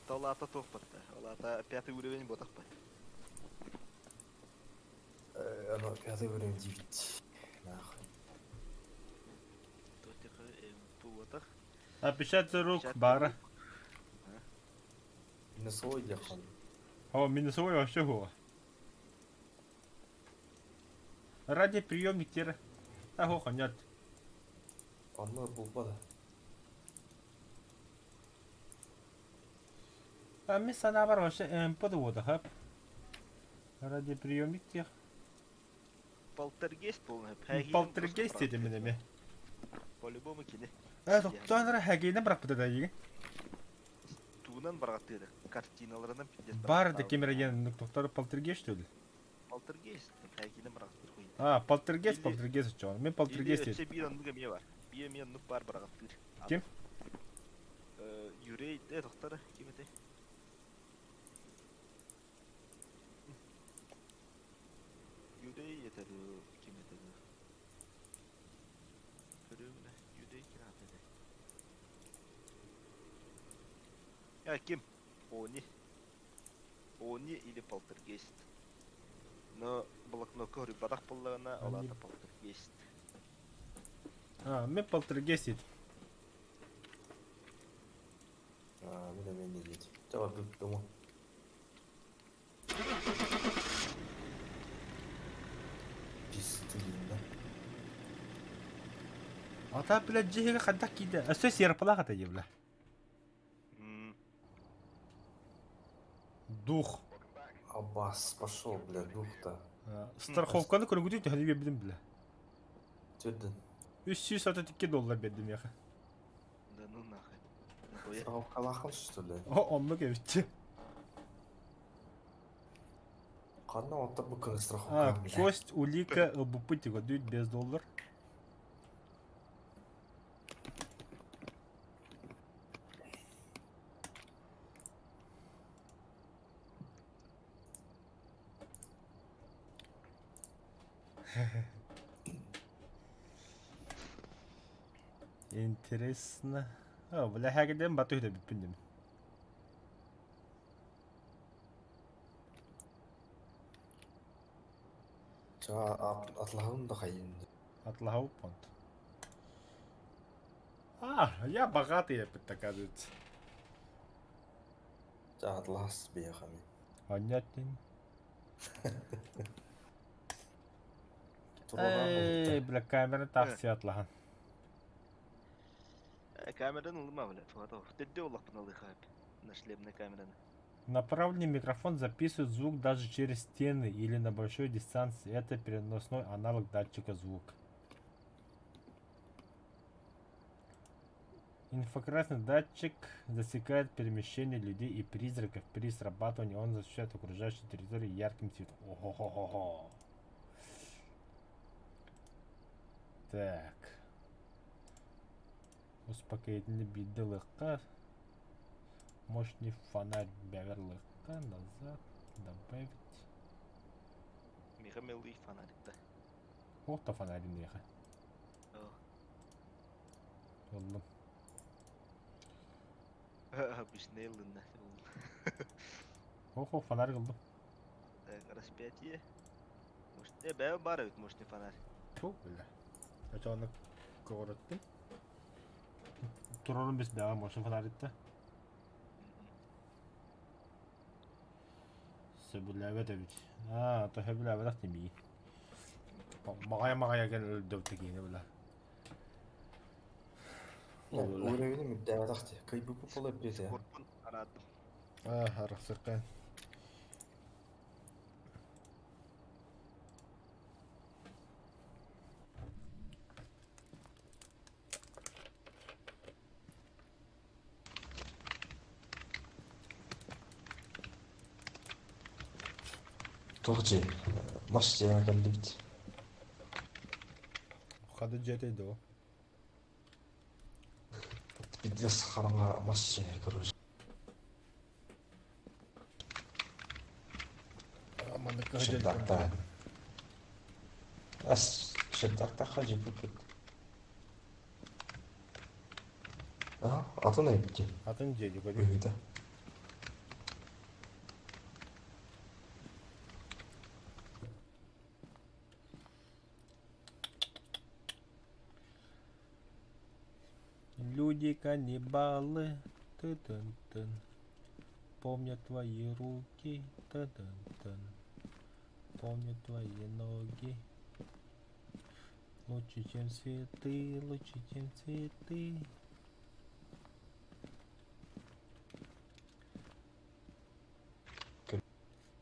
Талата топпатта. Олата пятый уровень ботақпа. Оно пятый уровень 9. Нахуй. Тотиха ботақ. 50 рук бара. Не свой яхан. О, минусовой вообще было. Радиоприемник тері. Та нет. Оно булбада. А мен sana бар вообще подвода, хап. Радиоприемник тех. Полтергейст полный. Полтергейст dedi mi? По-любому кине. Тоқтанра хагейне бірақ бұда егі. Туынан барғаттыды. Картиналарынан пиздец. Барды кемерген тоқтары полтергейст öyle. Полтергейст. Хагейне барғаттыр қойын. А, полтергейст учу. Мен полтергейст Или dedim. bir anlık emiye var. Bir emiye anlık бар барғаттыр. Kim? Юрей, тоқтары. Кем ете? Юрей етеді. Кем етеді? Көріміне. Юрей кіра атады. Ким? Они или полтергейст. Но блокнот говорю, бадах поллана, Они. олата полтергейст. Мен полтергейст еді. Мен не дейді. Жауап бүкті ма? Пистыйын да. Ата біле жеге қадақ кейді. Өсі серпіла қата ебілі. Дух. Аббас, пошел, бля, дух-то. Страховканы көрінгіде тәні бебілім білі. Тёрден. $332 бердім яқы. Да ну нахуй. Страховка лақын, что ли? Онны кәбітті. Қанна отта бүкіні страховка. Кость, улика, ЛБП тіға дүйт $5. Интересно. Бля, хәгеден бату да биппендем. Жа атлағым да қайын. Атлахау понт. Я богатый, оказывается. Жа атлағыз бейхами. Понятен. Бля, камера такси атлахан. Камераның ылма, блядь, фото. Тедде олақ пыналы хаб. На шлемной камераны. Направленный микрофон записывает звук даже через стены или на большой дистанции. Это переносной аналог датчика звука. Инфракрасный датчик засекает перемещение людей и призраков. При срабатывании он защищает окружающую территорию ярким цветом. Ого-го-го-го. Так. Успокоительный бидылыхка. Мощный фонарь бяверлыхка. Назад. Добавить. Михамелый фонарик, да. Ох, фонарь неха. Oldu. Обычный лынна. Ох, фонарь oldu. Распятие. Может, бәу бар өт мощный фонарь. Фу, бля. Это он коротты. Туралım biz devam olsun фонарикте. Sebulave de bit. То hebulave da temi. Mağaya gel öldürdük yine bula. Уровень мүддәвәдәқті. Кайбы бұпылы беді. Корпун арадым. Арық сырқан. Тоқче. Маш жеңген бит. Қады жетейді о. Бидес қараңға маш жеңе көріп. Шындақта. Шындақта қажы бүкіт. Атын әйбітте. Атын жейді көрі. Өйді. Люди каннибалы, тын-тын-тын. Помнят твои руки, тын-тын-тын. Помнят твои ноги. Лучше, чем цветы, лучше, чем цветы.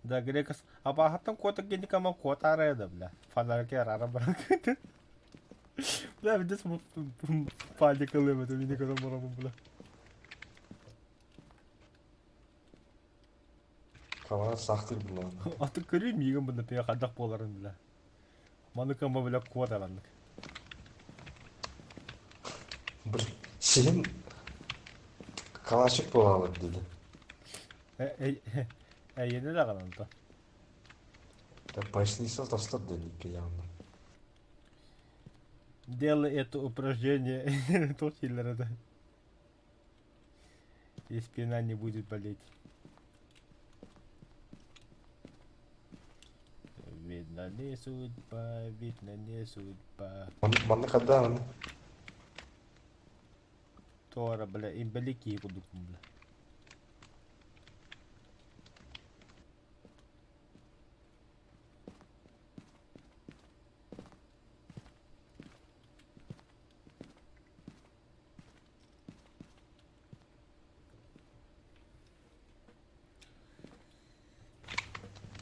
Да, Грекос. А багатым кота геникама кота ареда, бля. Фонарики рара бракет. Бля, bir de паникалымады, мені кадам барамын, бля. Кавара сақтыр бұлан. Аты көрейм, егін бұнда пея қадақ боларын, бля. Маныкама, бля, кот аландық. Бір сен калашық болалар деді. Ені де қаланды. Поясница тастар деді яғында. Делай это упражнение. Тот хиллер это. И спина не будет болеть. Видно не судьба, видно не судьба. Манна кадда. Тора, бля, им белики будут, бля.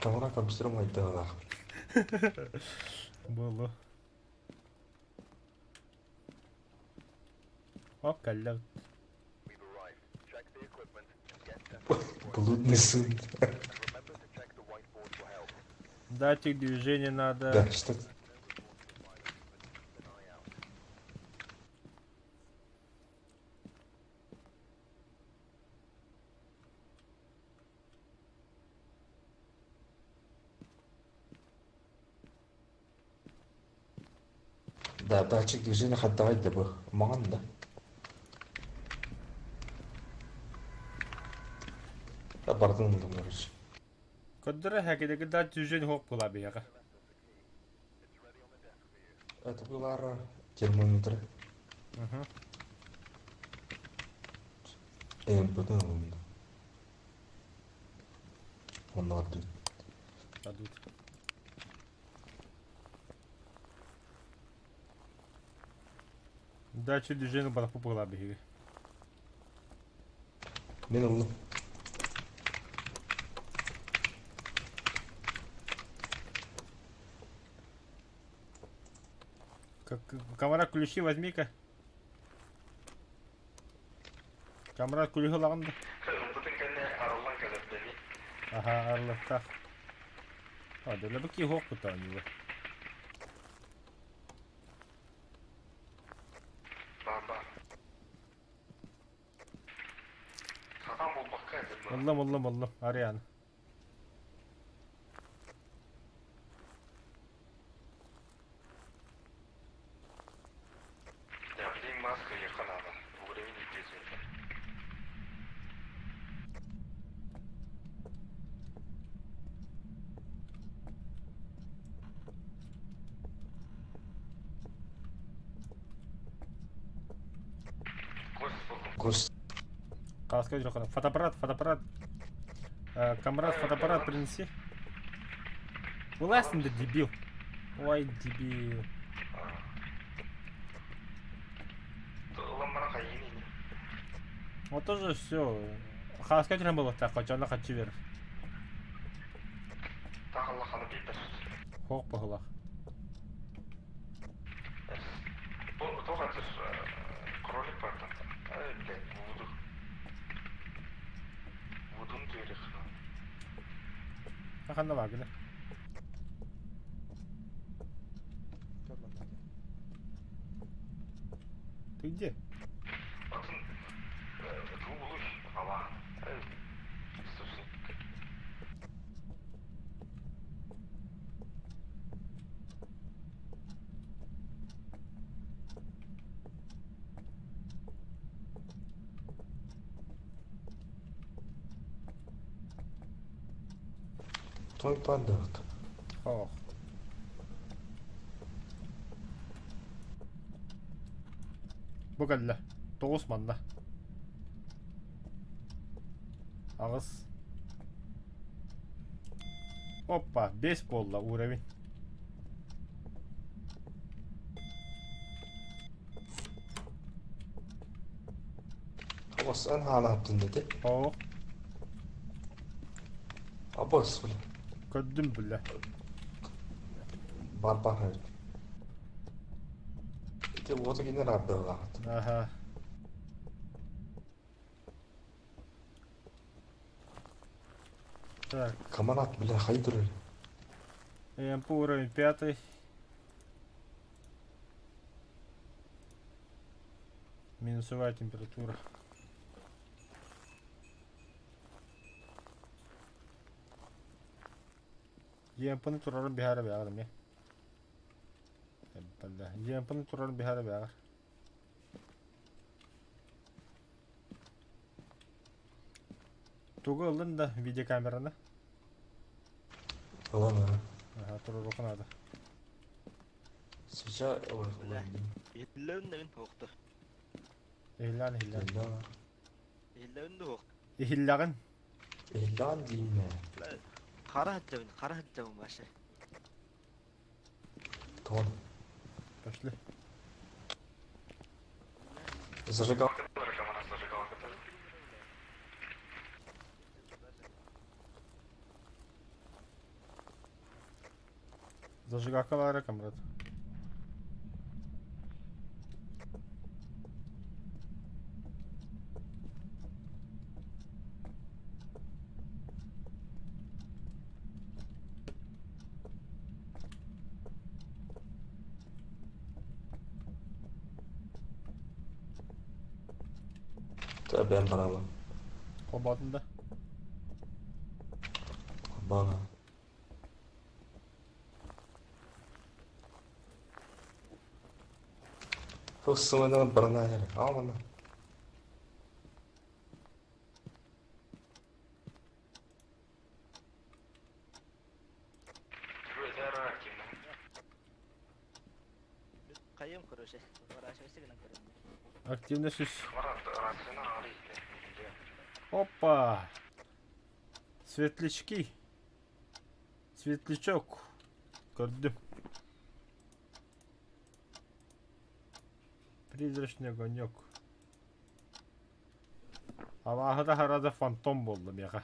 Камера компьютер майда. Было. О, калят. Блудный сын. Датчик движения надо. Да, что да, датчик движения хаттагай да бы. Маған да. Да бардың да короче. Коддора хакедеги датчик движения хоп була бияга. Это было термометр. Угу. Потом он надо. Дадут. Датчик движения барапу була бияга. Мен улы. Камера ключи возьми-ка. Камера ключи лаганда. Бүтін кәне арылан кәләптәге. Ага, арлыктак. А, да лабыки хок путанила. Бар. Сатан болмаққа әділмі. Моллам, Ариан. Я білейін маска еқан ада. Угревен еттесен. Гос. Каска жокона. Фотоаппарат. Камрад, фотоаппарат принеси. Вылазь ты, дебил. Ой, дебил. Ламбара қайын. Вот тоже все. Хаска жүрен было так, хоча хочу вер. Тағылы қаны бейтір. Хок пахылах. Тоға тір кролик бар там. Ай, блядь, вуду. Вудун дерек. Аханна вагина. Ты где? Атын Google ала. Ай, слушай. Той падает. Ох. Богалла. Тоғыз манда. Ағыз. Опа, 5 болды уровень. Абас ан хана аптын dedi. О, Абас бля. көддім білі. Бар. Ите вот генер абдыга. Аха. Так, Каманат бля хайдыр. ЭМП уровень 5. Минусовая температура. ЕМП'ны турарын бихара бягар ме. Бля, ЕМП'ны турарын бихара бягар. Тугу ылын да видеокамераны. Ладно. Ага, туру рухнады. Сейчас... Ой, Бля. ладно. Илләүннәген хуқты. Эхиллан. Илләүнді хуқты. Эхиллагын. Элан деймін. Қара хәттәуін башы. Тон. Пошли. Зажигалка. Зажигалкалары камрад. Ben paralı. Қобатында. Bana. Фокусымдан барына жер. Ал мына. Қайым көрөше. Қарашайсы гынан көрөм. Активный сүз. Опа! Светлячки. Светлячок. Көрдім. Призрачный огонек. Алағыда харада фантом болды меға.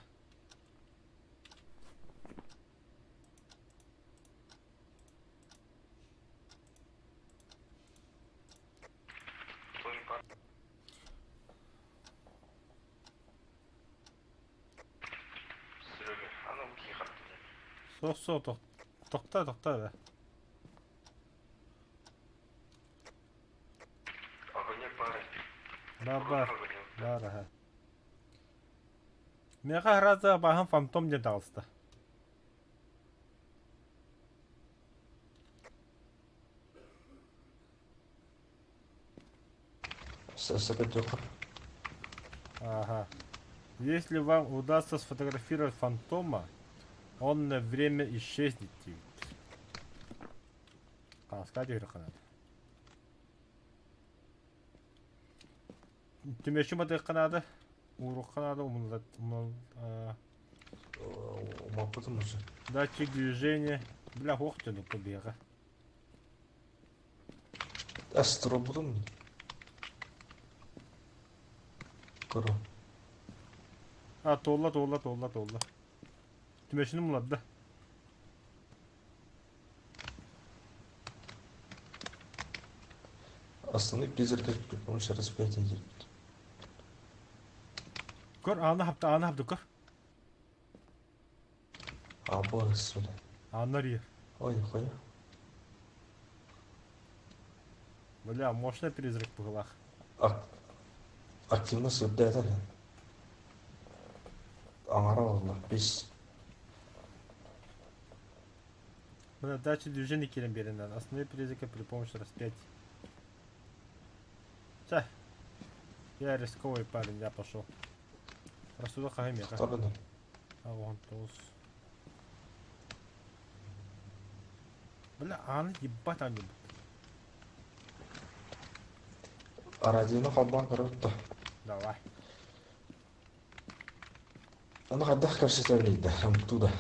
Со, тоқта бе. Бар, аха. Меға харада бағын фантом ден тағылысты. Ага. Если вам удастся сфотографировать фантома, он на время исчезнет. Қанысқа дейір қанады. Түмеші мады қанады? Уруқ қанады, Умапытым уже. датчик движения. Бля, оқтыны побеға. Астро будым. Көрі. Толла. Түмешіні мұлады. Основной призрак при помощи распятия идет. Көр, аны хапты көр. Абас, бля. Анар ер. Ой, хуя. Бля, мощный призрак бұғылақ. Активность өтті әлі. Аңара олар, 5. Бля, датчик движения керем берінен. Основной призрак при помощи распятия. Я рисковый парень, я пошел. Рассуда хаймеха. Второй. А вон тоз. Бля, аны ебать они. Арадино қалбан көріпті. Давай. Аны қаддақ көрсетелейді, ұмтуда.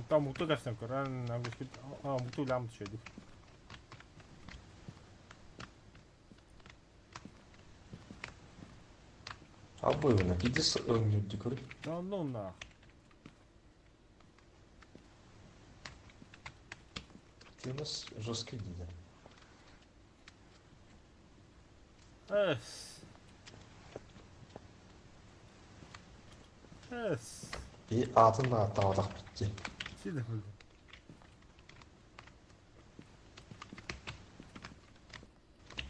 Там муту кәстен көр, муту лям түшеді. Обоюно, иди с декоры. Да ну нах. Ты у нас жесткий дидя. Эс. И атына тағдақ бітті. Сиді білді.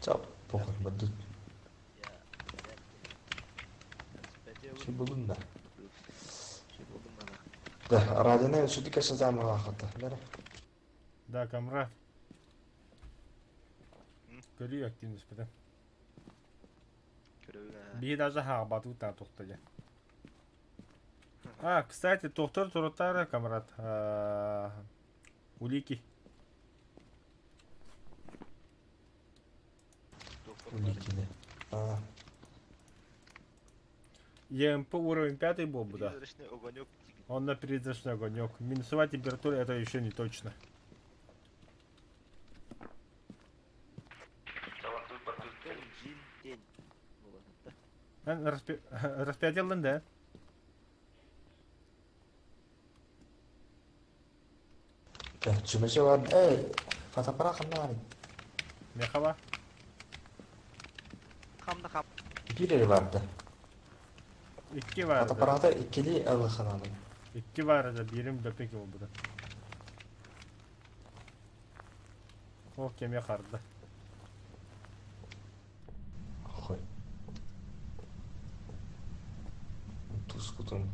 Чап, похуй, бәдді. Şey buldun da. Да, радионы сюда кәсі замыға қылды. Бәрі. Да, камрад. Көрі активность бітін. Көрөуге. Бейі даже хаға бату тан тоқты жа. Кстати, доктор Турутара, камрад. Улики. Уликины. А, ЕМП уровень 5 был бы, да. Призрачный огонек. Он на призрачный огонек. Минусовая температура это еще не точно. Жин день. Вот это. Распятилден, да? cuma jawab, kata para kenal. Мехова. Kamda kap. İkileri vardı. İki Kata vardı. parada ikili Allah'ın. İki vardı. Birim de peki oldu. O kemiğe kardı. Koy. Tuz kutum.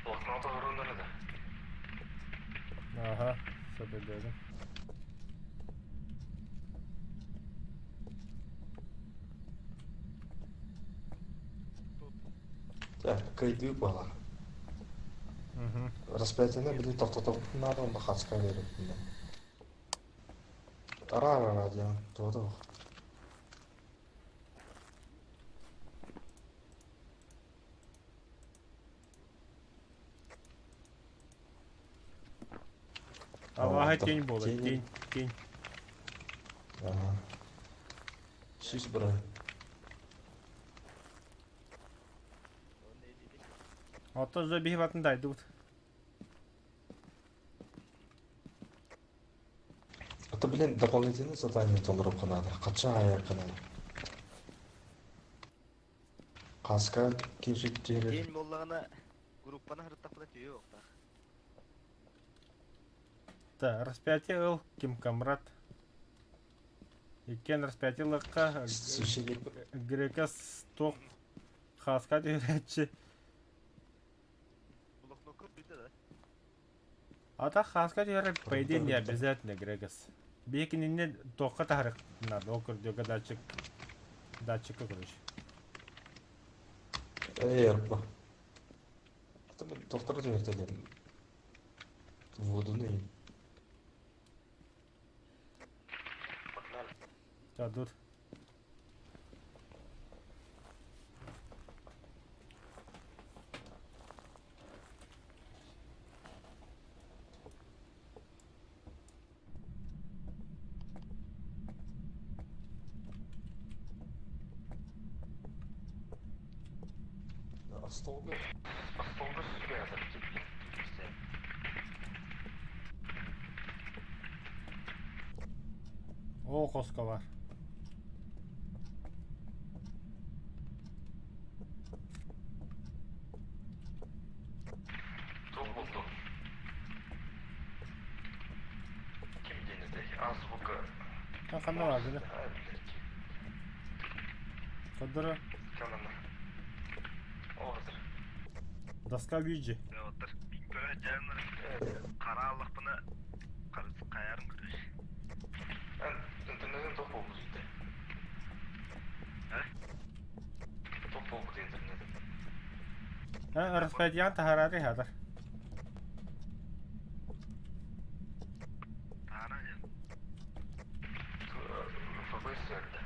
Блокноты орунları da. Aha. Sabırladım. Так, кайду бала. Распятияны били тоқтатып надо, онда қатысқа керек. Ара диям, тоды. Ага, тень была. Тень. Ага. Süs bura. Ото забиги ватындай тут. Это, блин, дополнительное задание толырып қанады. Қатша аяр қанады. Қасқа кешіп жері. День боллағына группаны хырттақпыда түйе оқтақ. Да, распятие ыл, ким камрад. Иккен распятиелыққа Суши грекас тоқ хаска дүйретші. Блокнот көп дейді да. Ата хаска дүйрет пайден не обязательно грекас. Бекінінне тоққа тахрық надо, окырдеуға датчикка короче. Эрба. Это мы доктор вертолет. Воду не. Да, тут. Столбы. Столбы связаны. О, хоска var. Топ buldu. Kim denizde? Azbuka. Қандай var dedi. Қадыры Kanını. O hazır. доска виджи. Отыр. Бикпөре жанр. Қаралық бұны қаярын көреш. Ben internetten top oldu işte. He? Top oldu internetten. Распятиян тахарари хадыр. Тағана жан. FPS verdi.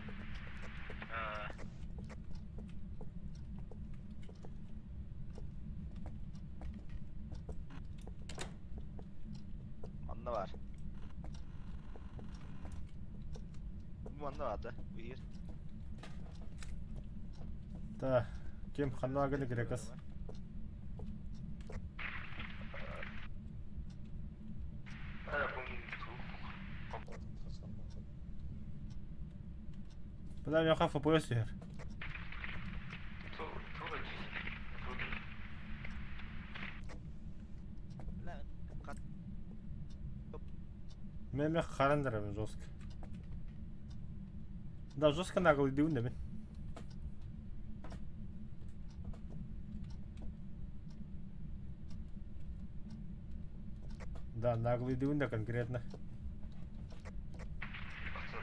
Manda var. Bu manda vardı. Buyur. Да. Кем қандай агыны грекас. Бұдан яқа FPS ер. Lan kat. Мен қарандырым жестко. Да, жестко наглый деуін де мен. Да, наглый деуін де конкретно.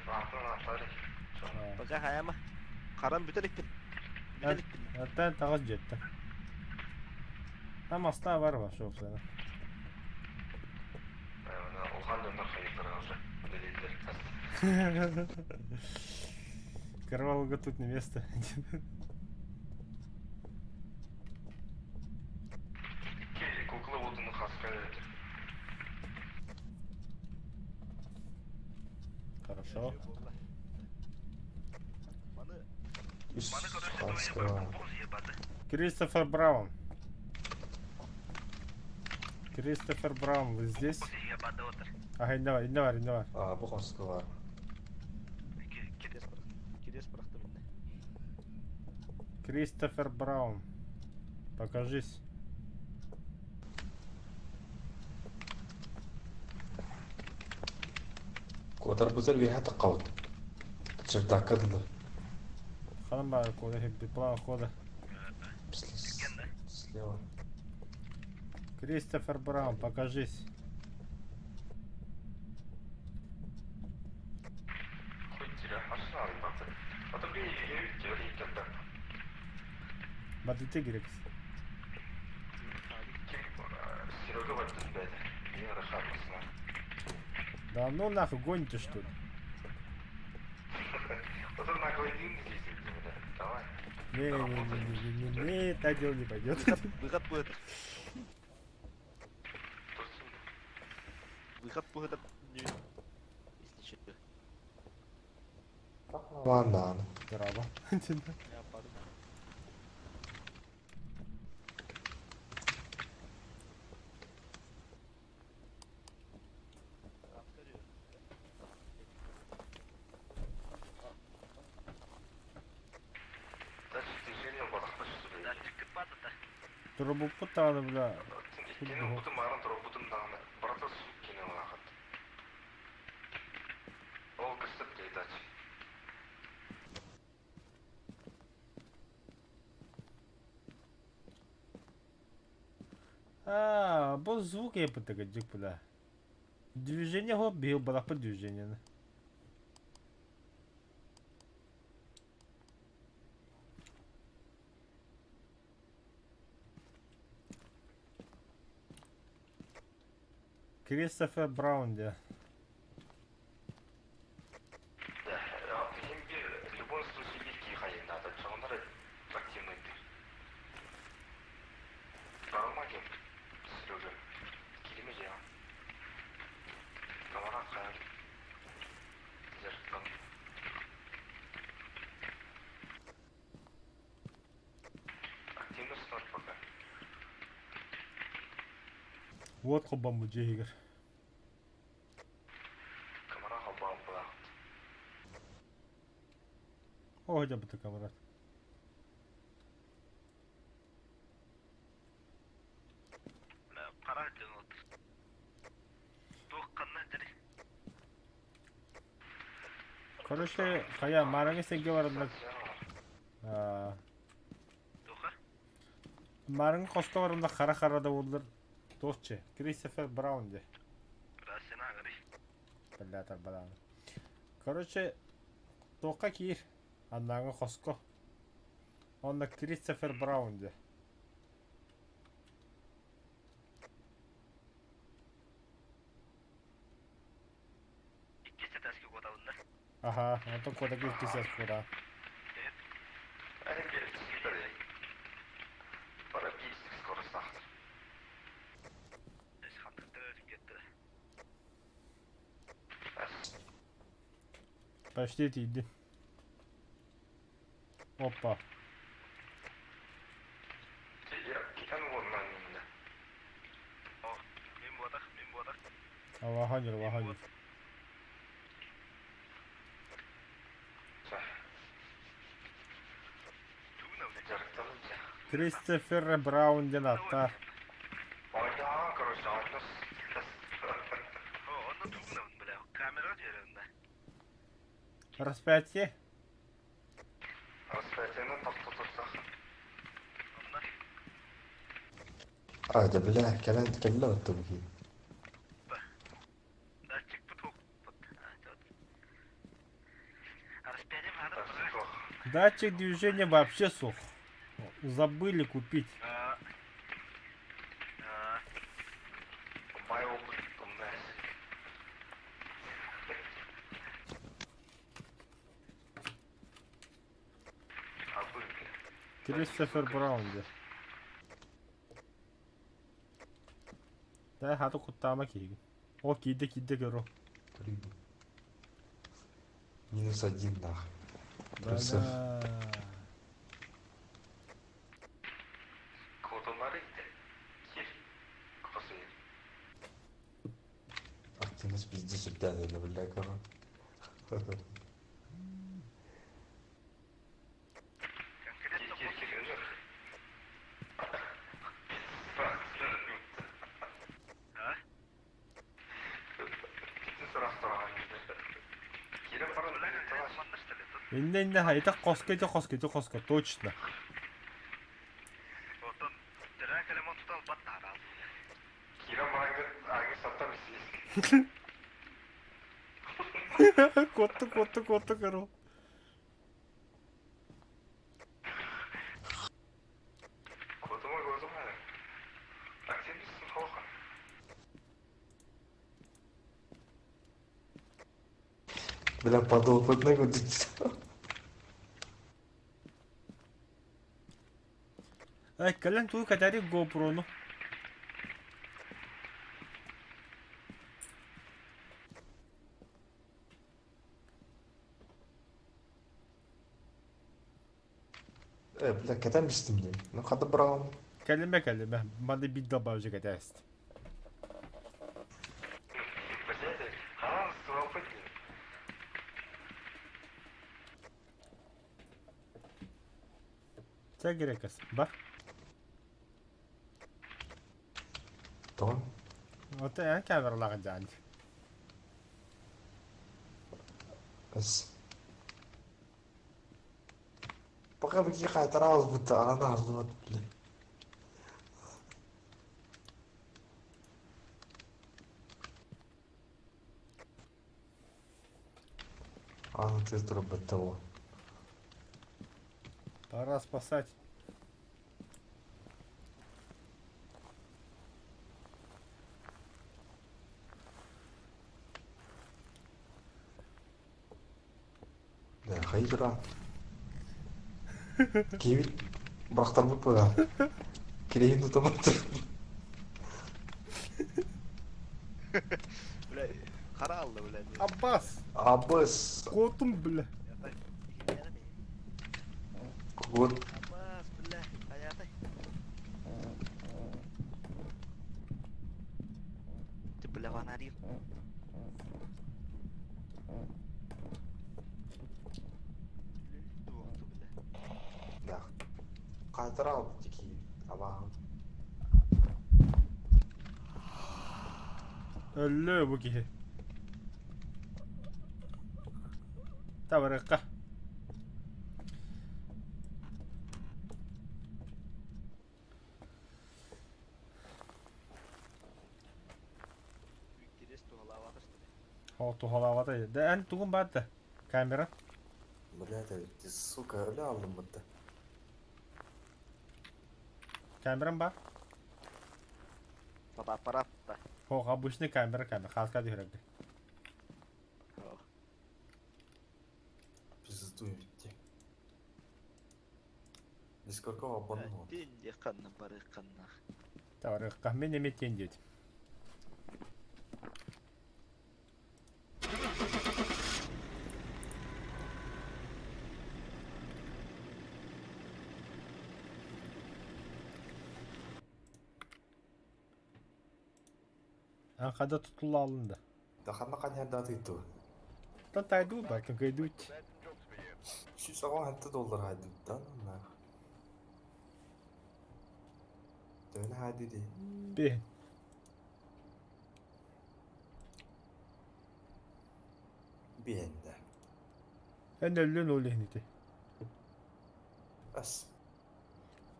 Атын атары. Бажа хаяма. Каран бүтелик бит. Бүтелик бит. Hatta tağız jetti. Tam asla var var şu sana. Ана улган өмөр хайыктар уже. Делилдер. Кровавого тут не место. Кукла отуну хаскалет. Хорошо. Маны Üst Маны короче хаска. твои босс ебаты. Кристофер Браун. Кристофер Браун, вы здесь? Босс ебаты отыр. Ага, инде var. Бу хаска бар. кирес быракты менде. Кристофер Браун. Покажись. Квадар бузар ви хата калд. Чертакадлы. Ханым бар кода хеппи план хода. Слева. Кристофер Браун, покажись. Хуйтира ашнал баты. Ата би жери кенде. Бадыте керек. Серега баттын беди. Мен рахатсына. Да ну нахуй гоните что ли? Ата нахуй дейсиң. Давай. Не, так дело не пойдет. Выход будет. Выход будет. Если что. Ладно. Браво. Я пару. Дальше движение бадахпаш сюда. Дальше кыпаты-то. Трубу путаны, бля. Кенен бутын марын туруп бутын дагы. Брата су кенен вакыт. Ол кыстып дейдач. Бұл звук епіті гәджік бұла. Движение хоп, бейл балақ бұл движение. Кристофер Браун, де. В любом случае легкий ходить надо. Чонары активный. Бармаген. Серега. Килиме я. Камара кайын. Зерттан. Активный старт пока. Вот қобан бұл жегір. Камара халбан бұла. О, где бы ты, камарат? Пара жөн отыр. Тоққаннан жери. Короче, қая, мараңы сенге барында. Тоқа? Марыңы қосқа барында қара-қарада олдар. Тоқче, Кристофер Браун, де. Біраз сен ағыры. Бәлләтір баланы. Короче, тоққа кейір. Аннаңы қосқа. Онда Кристофер Браун, де. Иккесе тәскі қотабында. Аха, антон кода кестесіз кода. Әне беріп сіздері. Пара бейсік скорыст ақтыр. Өз қантықты өтіп кетті. Почти тиді. Опа. Кетен орнынан енді. О, мен бодақ. Ваханер. Туғын өне. Жарықталын жа. Кристофер Браун, ден атта. Ойда, короче, айтыңыз. О, онда туғын өне, бля. Камера жерінде. Распятие. Распятиені тапты тұрсақ. Онда. ده بالله كلام تكلم التوكيد. Датчик бұт оқ бұт. Датчик движения вообще сух. Забыли купить. Мой опыт у нас. Кристофер Браунде. Да, хату куттама киги. О, киде көрө. Прибыль. -1 нахуй. Плюсов. Кодонары кир. Косми. Активность пизди сюда, наверное, бля, короче. Инне хайта коскете. Точно. Отон терак элемент тутал баттара. Котто көрө. Бля, подопытный гудит. Ай, кален туй катари GoPro-ну. Бля, кетемишtim de. Ну, хады брал. Калеме. Мады бит добавжы катаст. Тегерекас. Бар. Tamam. Ота я камералага жаан. Bas. Пока вы какая раз будто она вот, бля. Ну ты дробит того. Пора спасать. Да, хайдра. Кевин, брахтар bu koyar. Kireyin tutamadı. Бля, қара алды, бля. Аббас. Абыс. Котум, бля. Кот. Аббас, бля, аятай. Ты, бля, фонарик. Да. Кайтырал тики. Ama. Ölü bu ki. Tabaraka. Tuhalavataydı. De en tuğun battı. Kamera. Блядь, ты, сука, öyle aldın mıttı. Kameram бар. Фотоаппаратта. Обычный камера. Хаска дүйрәгді. Пиздуй битти. Дискордқа абонент бол. Тенде қанна бары қанна. Tabaraka. Мен еметтен деді. Анқада тұтыла алынды. Даханна қанярда атыйты. Тайтайду бәкін көйдуйт. Şu sabah $50 haydi. Tamam. Döne haydi de. Бе. Bir ende. Ен өлін өлігніді. Bas.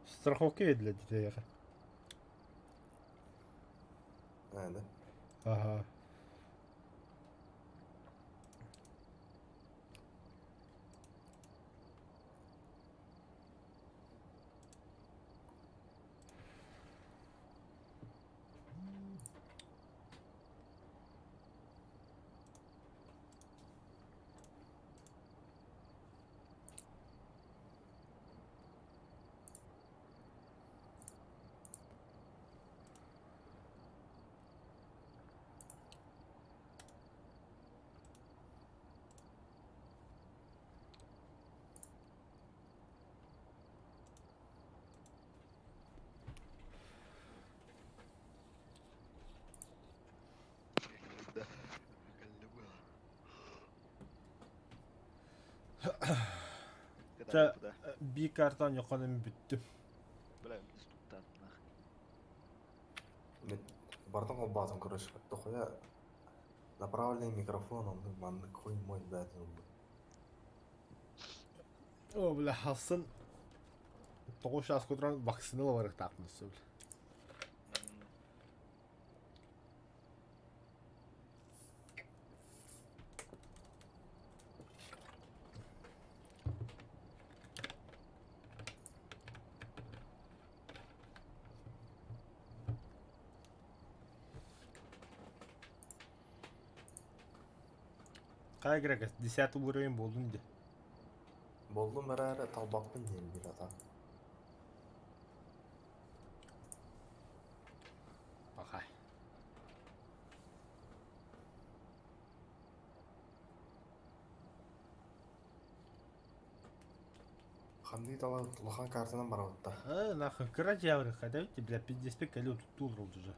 Страховка еділеді дейіға. Hadi. Ага. Та bir karton yoqanim büttüm. Білем, тұтатына. Мен бардым ғой базым, короче, дохуя направленный микрофон, он манны хуй мой бәді он. O bile hasın toğuş az kodran vaksinalı olarak takmış öyle. Қай керек 10 уровень болдың де. Болдым әрі талбақпын деймін бір ата. Бақай. Қандай тала тұлған картынан бар отта. Нахуй, кыра жавры, хотя ведь, бля, 55 колю тут тут уже.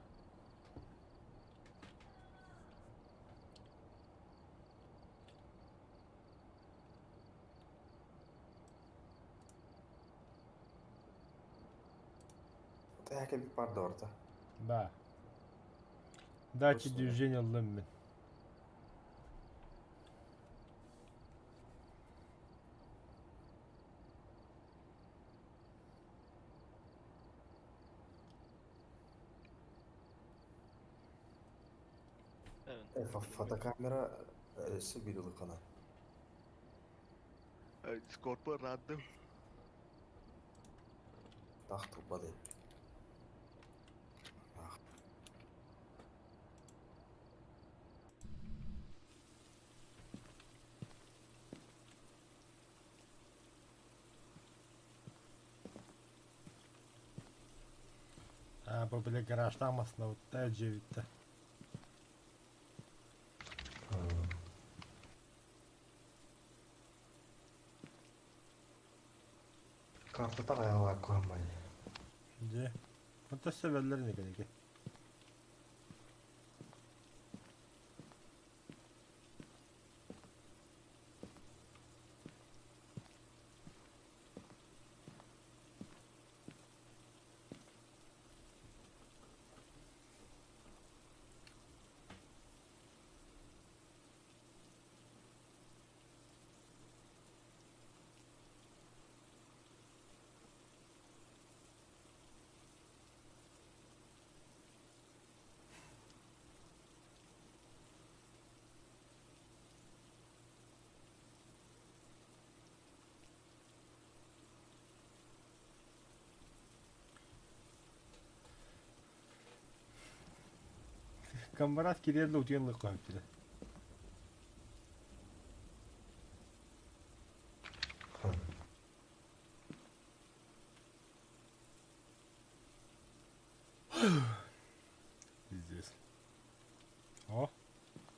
Әке bir barda orada. Ба. Дачи Просто, да. движения лыммен. Fotokamera isi videolu kanal. Discord पर रात दो. Taxtı badı. Bu bile garajdan aslında o da Cevit'te. Kartı da ayağa koymayın. Ce. Bu da severler ne gerek. Камбарат кирелли утуянлык коюп жүрөт. Здесь. О,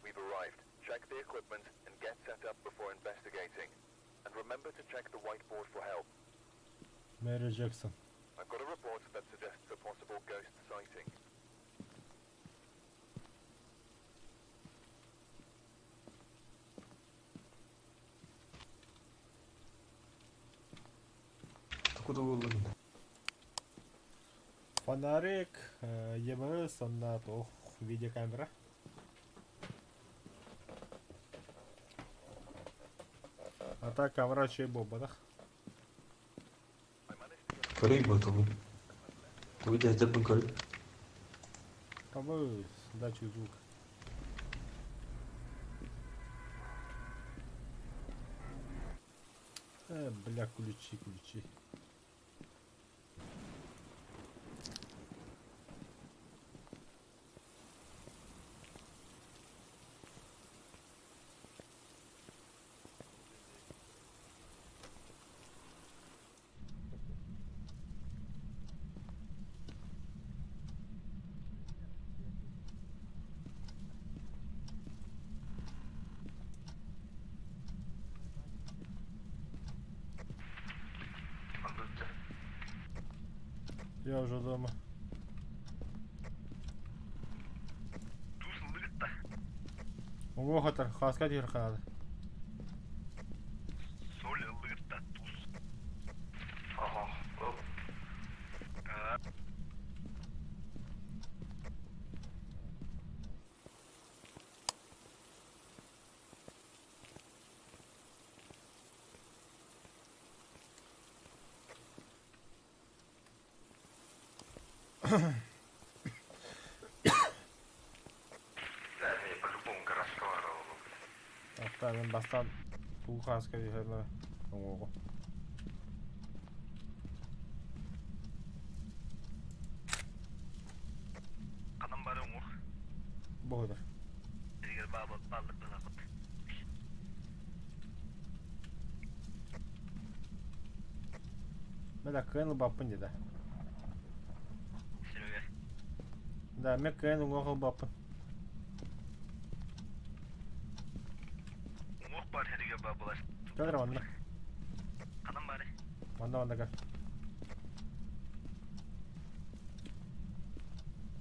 We've arrived. Check the equipment and get set up before investigating. And remember to check the whiteboard for help. Мэри Джексон. I've got a report that suggests a possible ghost sighting. Откуда вы ловили? Фонарик, ЕМС, сонна то видеокамера. А так камера чей бобадах. Көрей бұл тұғын. Туйды әзірбін көрей. По-моему, датчик звука. Бля, ключи. Я уже дома. Тусын лыгытта. Ого, хатар, хаска дейір қанады. Да, не, по-любому городского орала. Hatta ben bastan bu kaska yürüme. Oo. Kanım bari mu. Bu kadar. Егер балlıktan akıt. Bela kayın babın dedi. Sürüge. Da me kayın ngo babın. Muh var herige babılar. Kadar vanda. Kanım bari. Vanda gel.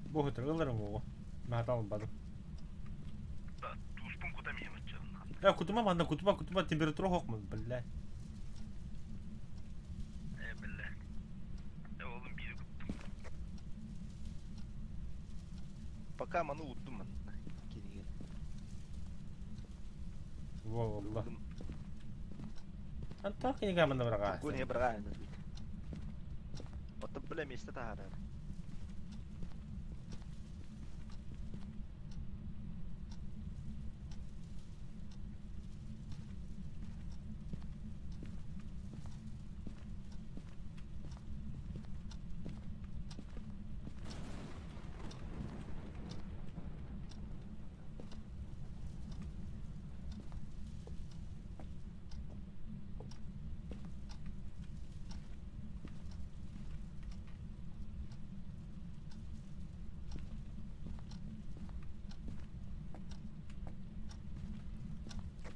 Bu kadar ılırım ngo. Ben hata olmadım. Da tuşpun kutamıyım açalım. Ya kutuma vanda kutuma temperatürü hok mu billahi. Belli. Oğlum biri kuttum. Bakalım onu unuttum ben. Geri. Wallah. Anta kini gaman na beraka. Gue nih berani. Otak boleh mesti tahan.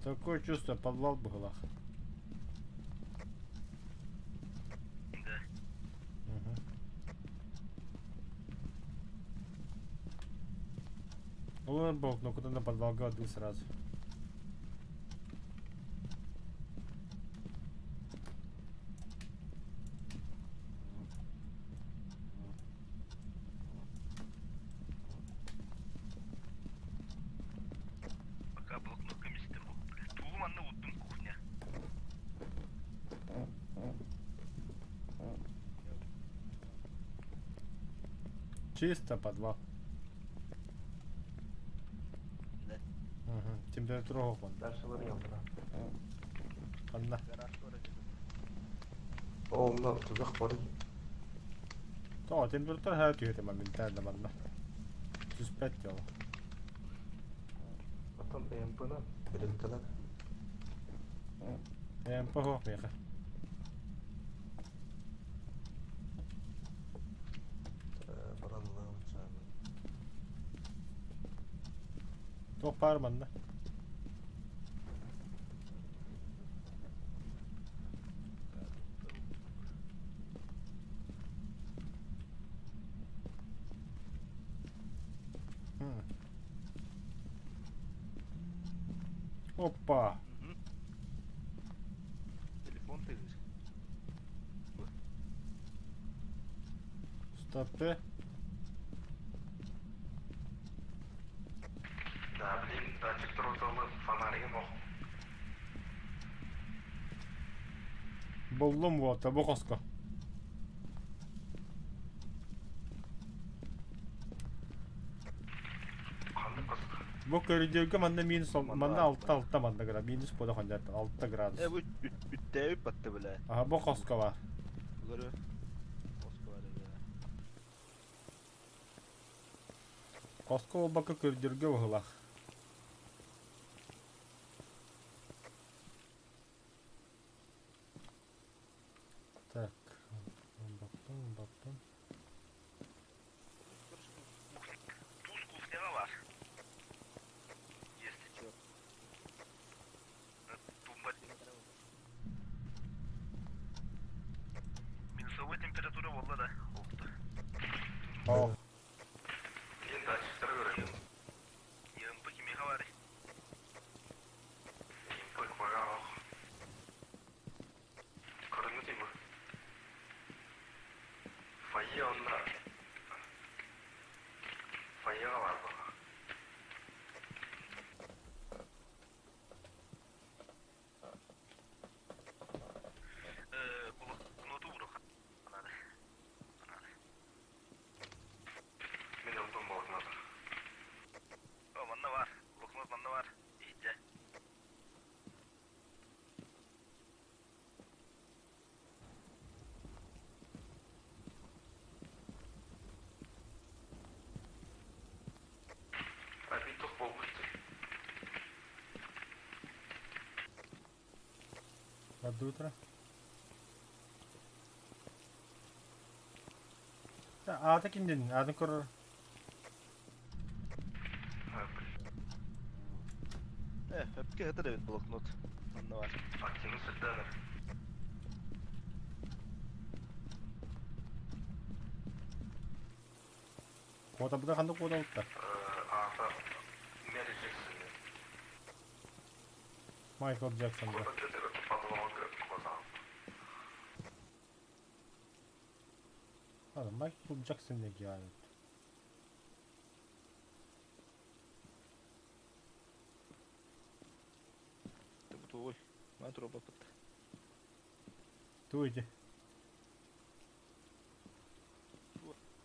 Такое чувство, подвал был. Да. Ну, бог, ну куда на подвал году сразу. Пока блокнотка мистем. Туğum anla unuttum kuhня. Чисто подвал. Да. Температура hok vanda. Дальше yandıra. Vanda. O, mına tuzak var. To temperatura här tyhjä mä min täällä vanda. Suspect joo. Atan EMP'na belirtiler. En paho mikä. Baranlığın çağını. To parmanda. Опа. Телефон ты. Stopte. Да, блин, датчик тротуарlı фонаригim ok. Buldum bu ata bu koska. Kandı kızık. Bu körüdüğü manda minus manda altta manda gra minus poda kanca altta gradus. Bu ütte üp battı bile. Aha bu koska var. Bunları. Moskova dedi. Koska o baka körüdüğü vahla. Так. Baktım. Туз кухняга var. Есть. Çok. Тумба. Минусовой температура oldu da. Oldu. Oh. Блин, датчиктері көреді. EMP кимеге бар? EMP қойға ақ. Көрінді деймі? Доброе утро. Аты кимден? Атын көрөр. Öpke hıtır evet bloknot. Onda var. Активный сырданы. Кота буда кандай кота утта? Ата Мэри Джексон. Майкл Джексон да. Кота Джексон подлога коза. Майкл Джексон не гиает. Ты bu tuğul. Ben tropa pıttı. Туйди.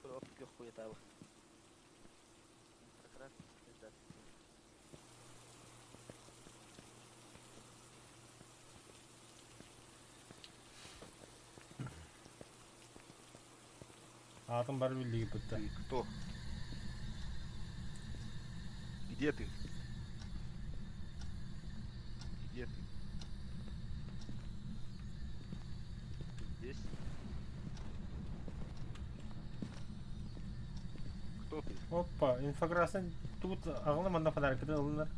Öpke koyu tabi. Tekrar. Атын бар билдиги бутта. Ты кто? Где ты? Где ты? Здесь? Кто ты? Опа, инфографиясын тут агылы манда подарок кыды алынар.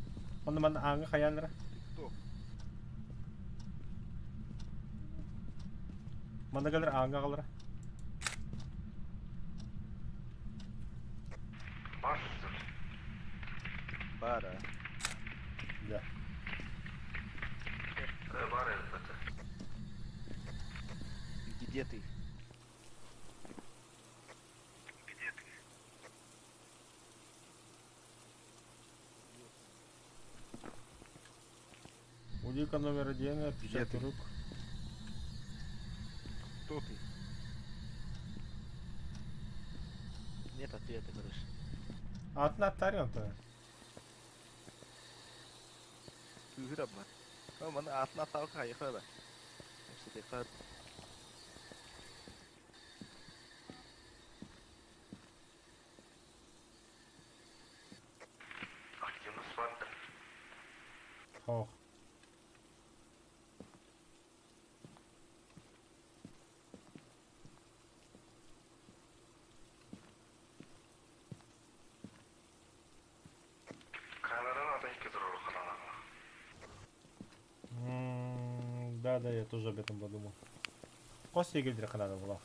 Манда манда аңы хаянлар. Ты кто? Манда келер аңы агалар. Мастер. Бара. Да. Бар это. Где ты? Где ты? Улика номер 1, Где ты? 50 рук. Кто ты? Нет ответа, короче. Атын аттарыгын то. Kühür abla. Ama bana atına tavuk hayıkı da. Hepsi dikkat. Активный спартер. Хох. Камераны ата ике зур каналга. Да, я тоже об этом подумал. Кос егелдер надо было.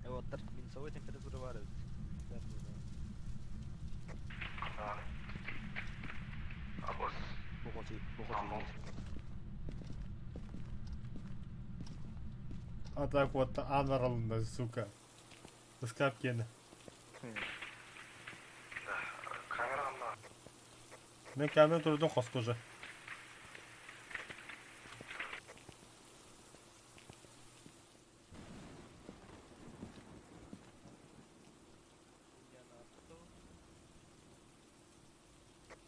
Вот так минусовой температуры варят. Каналы. Абос. Бухоти. Мамон. А так вот анар алынды, сука. Искап кені. Да. Камераны. Мен кәмен тұрдың қосқы уже.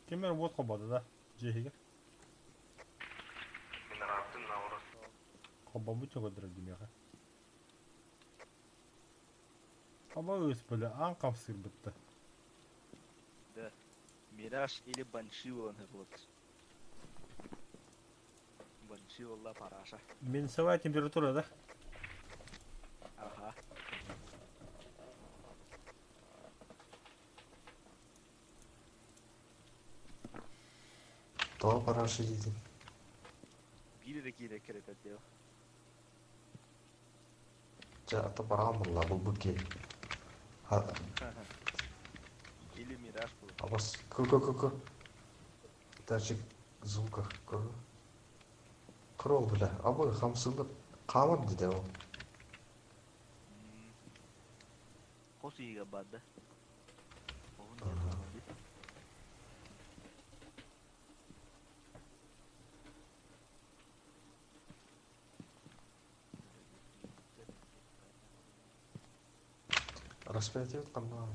Кемер вот қобады да, жехеге. Минераттын наурыз. Қоба мүте көдірі демеға. Қоба өз білі, аң қамсыр бітті. Да. Мираж или банши он вот. Банши олла параша. Минусовая температура, да? Ага. Тоо парашы дейді. Biri de kire kere diyor. Ата барамырла бұл бүке. Или мираж bu. Абас, ко. Даже звука, ко. Қырол білі. Абай қамсылып қамыр дейді ол. Kosu iyi gabada. Onun yerine. Распять отқаннан.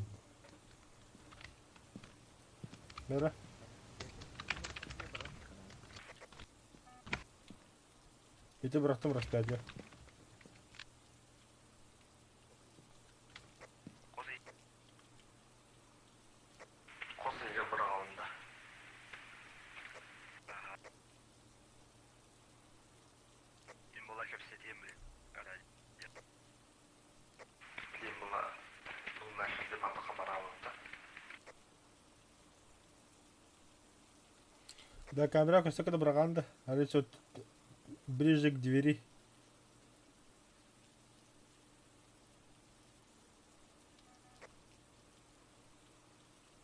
Мера. Ете бірақтым распятие. Да, камера көстө кыды бұрағанды. Әлі сот ближе к двери.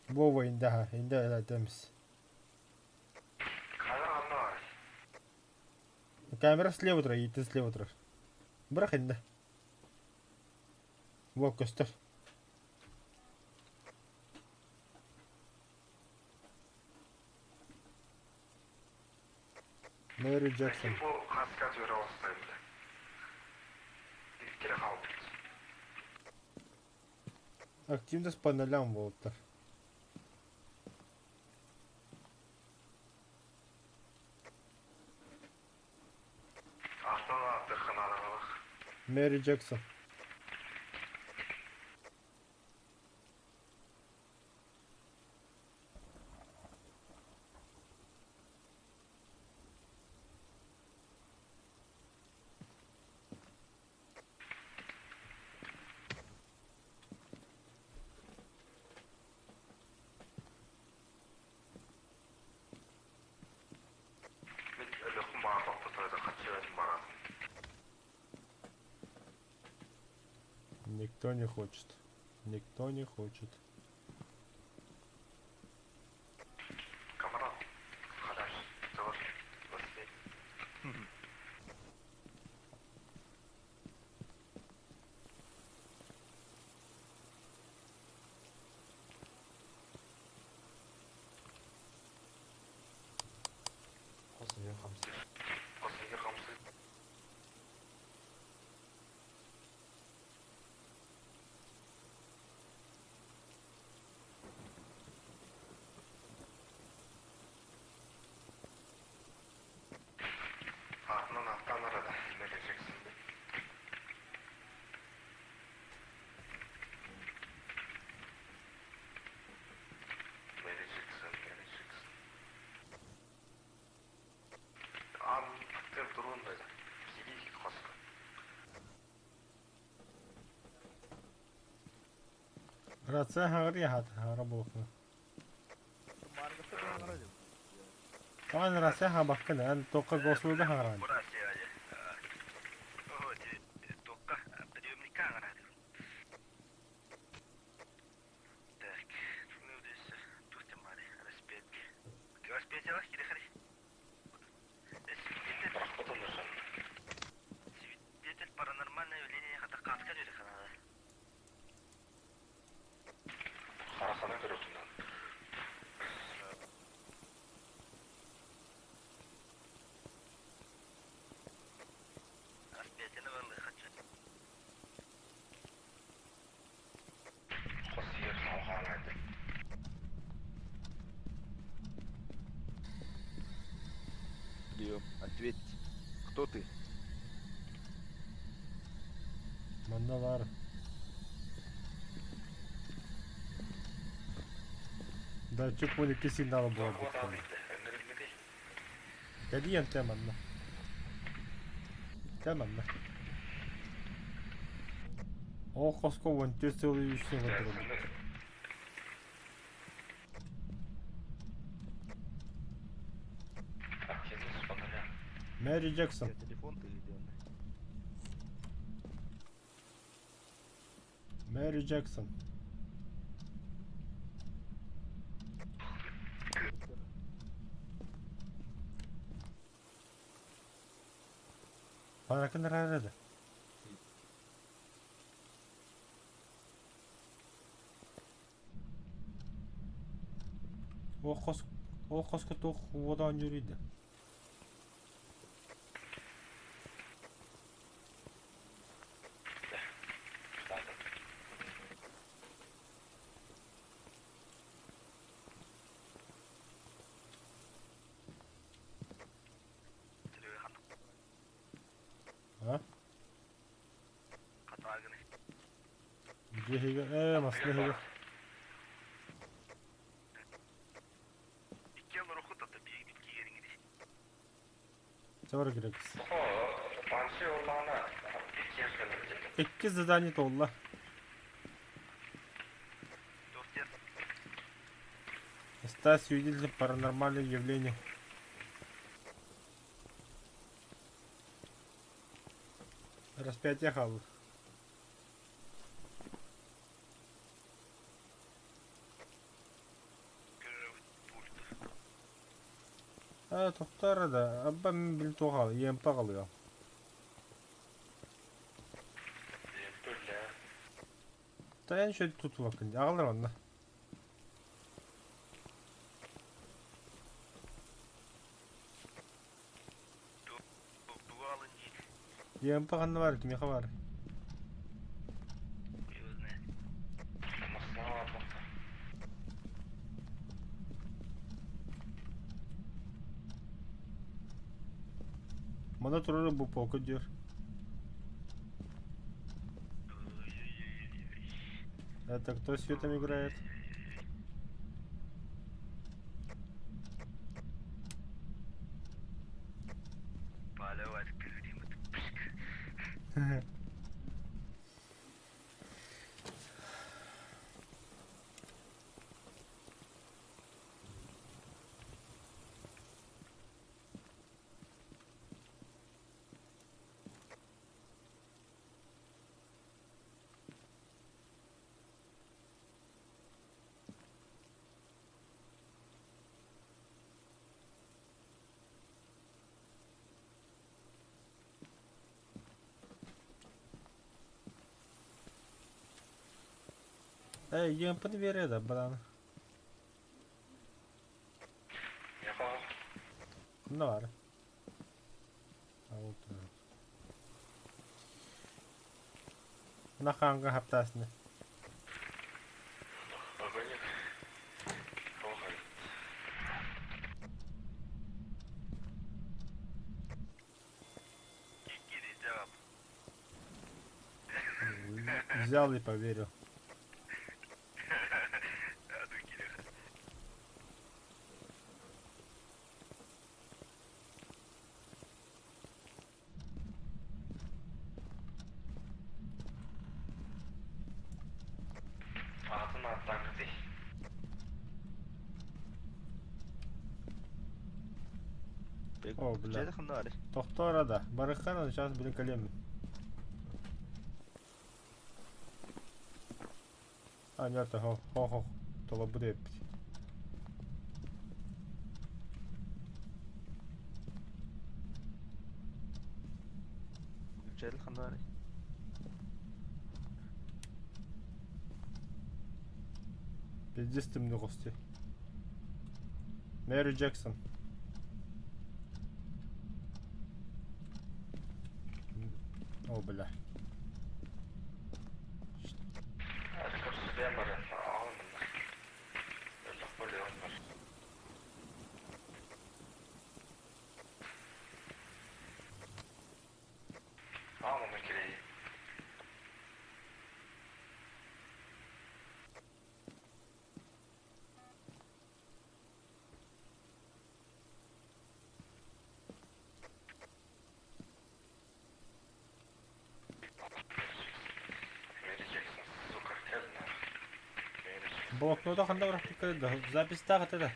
Вова инде әләтеміз. Камера слева тұра, еті слева тұра. Бірақ инде. Во, көстір. Мэри Джексон. Активность по нолям болыптар. Мэри Джексон. Никто не хочет. Никто не хочет. Рация хагри хат харабокна. Маргасы бұрағыра деп. Таман рация хабаккын, ән тоққа гослуды хагран. Прием. Ответь. Кто ты? Мандалар. Да, чук боли сигнал было. Кадиен теманна. Теманна. О, хоско вон тесел еще вот. Мэри Джексон. У тебя телефон ты или он? Мэри Джексон. Паракын рарады. О хоско тох водан юриді. Где маслы. Çabuk gireriz. İki задание толла. Стать свидетелем паранормальных явлений. Распятие халу. Тоқтар да. Абба мен біліп тоқал. Емпа қалıyor. Dayan şöyle tut bakın. Ağlar onunla. Дуал нет. Емпа қанды var kim yaka var. Хуй его знает. Bana turları bu poku diyor. Это кто светом играет? Поливать перед Емпаны береді бұдан. Kunda var. Buna hangi haftasında? Взял и поверил. О, бля. Şeyde kında var. Toxta orada. Barıqkan şans bile kalem. А, нет, хо. Толобреп. Şeyde kında var. Пиздистым на гости. Мэри Джексон. О, бля. Блокнота қандай бірақ қойды. Запись тағыт еді.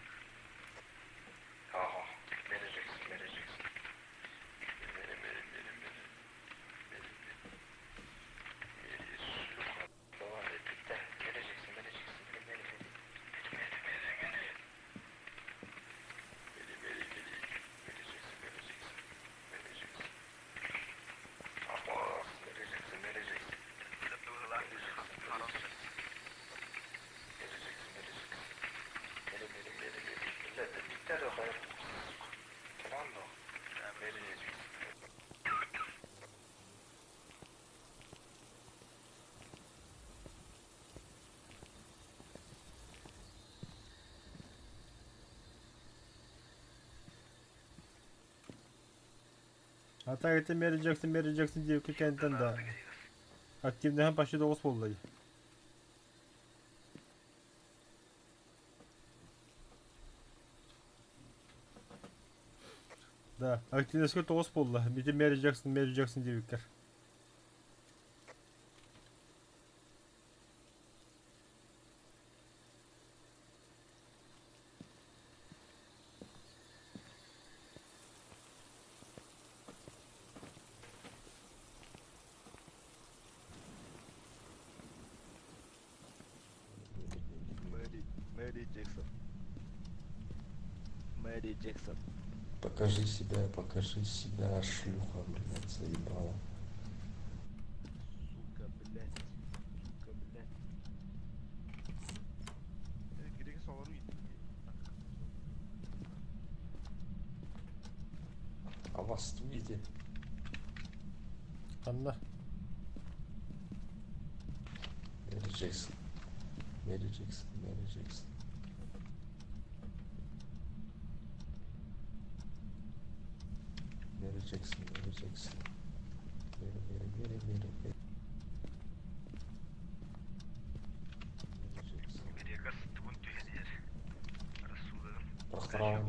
Ата кетті Мэри Джексон деп кекенден да. Активный hem почти 9 болды. Да, активностьқа 9 болды. Бите Мэри Джексон деп екер. Джексон. Мэри Джексон. Покажи себя, шлюха, блядь, заебала. Сука, блядь. Сука, блядь. Гидеге солар үйді. А вас в виде? Қанда. Мэри Джексон. Мэри Джексон, Мэри Джексон. Мэри Джексон, Мэри Джексон. Мэри, Мэри, Мэри, Мэри, Мэри. Мэри Джексон. Берегас түбін түйедер. Расулығын. Прохторан.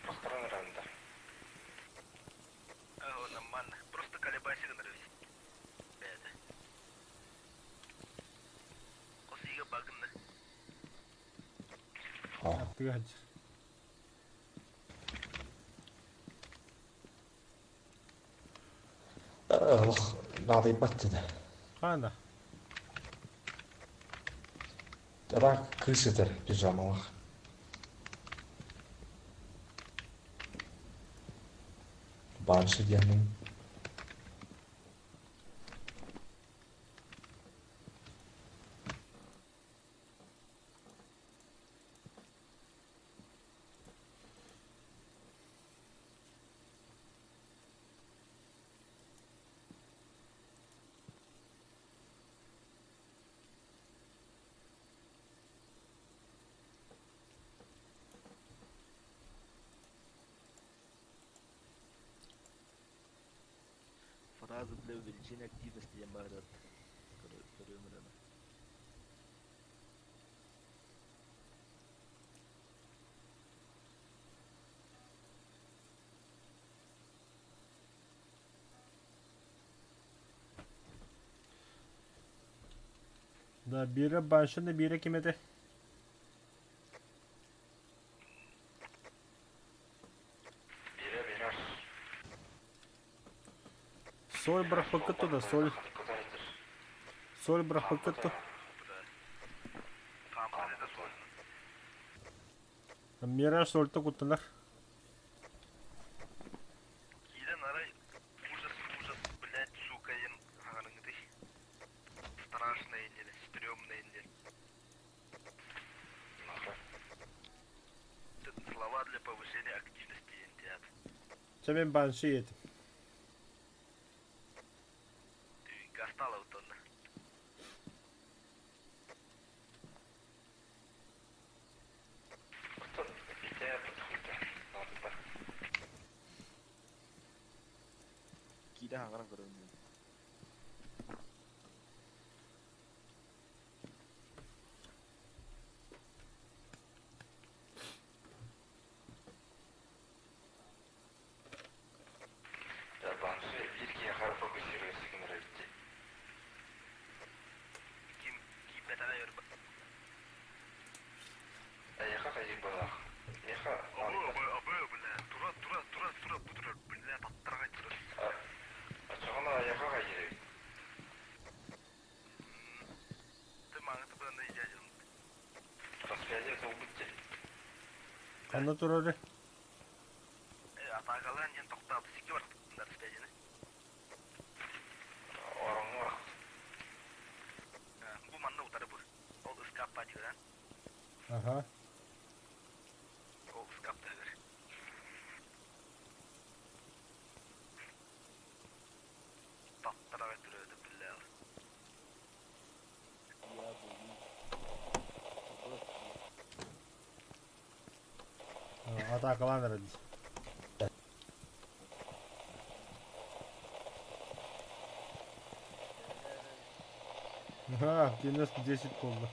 Прохторан ранда. Нормально. Просто колебайся гонорвись. Это. Косига багынды. А, Аттыға жыр. надо ебать тебя. Қанда. Рак крысытыр пижамалах. Банши дияның. Фраза для увеличения активности Ямарат. Көрөмін. Да, бире баншыны бире кемеді. Берер. Соль бірақ пакетті да, соль. Соль бірақ пакетті. Тамады да сол. Мираж сольті күттілер. Кейден арай ужас, блядь, сука, ен ағаныңды. Страшно енел, стрёмно енел. Слова для повышения активности ентиат. Чамен баншы етім. Гастал аутонна. Кейде хаңаран көрөмін. Банши бирге қарап фокусируется генералите. Ким бетана йөріп. Аяқа қайық болақ. Яқа. Абы, бля, тура, бутура, бля, таттарға тұрыс. Ачығына аяқа қайық. Ты маңыты бұланда ежәжін. Распиадия сол бітті. Қанда тұрары? Атағалан ен тоқтап, секе бар құттындар спәдені. Орын бар. Бұл маңда ұтары бұр. Ол ұскаппа дегірен. Аха. Ол ұскапта әгір. Таттарға түреді білі әл. Атақаланыр әдіс. Ха, 90 болды.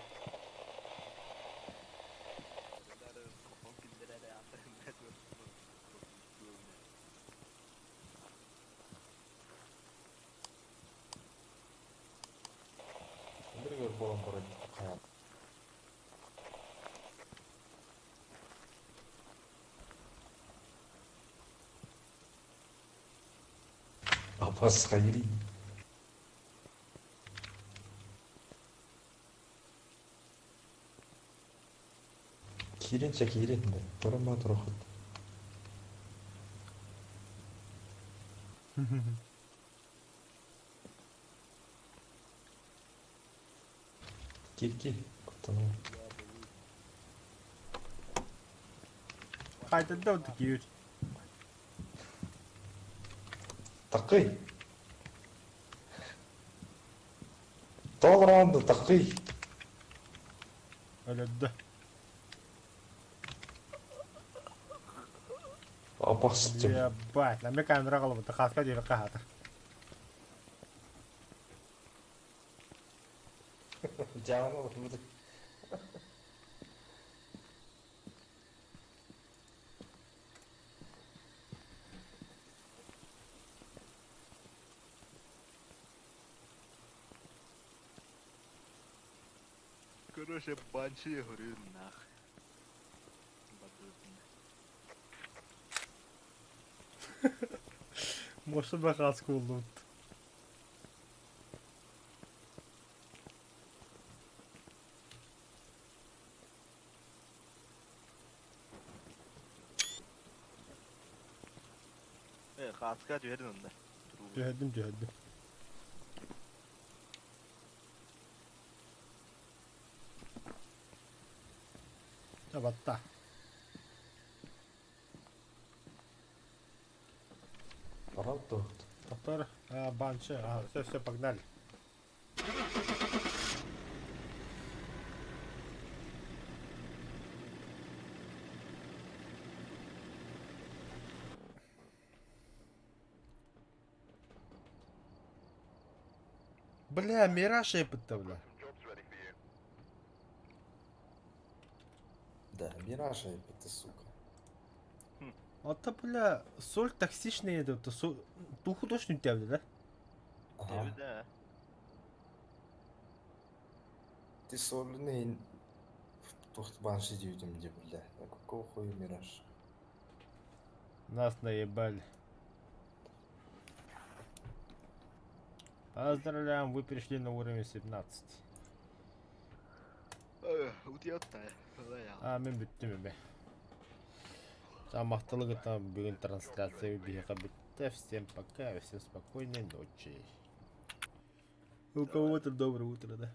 Бір көр болам бұрын қаян. Апас қайырин. Шакирин, да. Турма турхот. Кир. Кутануу. Қайтында өтті кейбір. Тақый. Толранды тақый. Өлөдді. Апасты. Ебать, нәме камера қалып өтті. Қасқа дейбі қағатыр. Жаман болду. Короче, банши говорю, нах. Мошы ба қасқа oldu. Kaskı verin onda. Cöheddim. Табатта. Пожалуйста. Повтор. Банши. Все, погнали. Бля, Мираж епітті, бля. Да, Мираж это сука. Ата, бля, соль токсичный еді, туху точно үтәвді, да? Ага. Да. Ты сольный тухт банши дьютим где, бля. На какого хуя Мираж? Нас наебали. Поздравляем, вы перешли на уровень 17. Удиотта. Мен бүттім бе. Мақтылығы бүгін трансляция бейіға бітті. Всем пока, всем спокойной ночи. У кого-то доброе утро, да?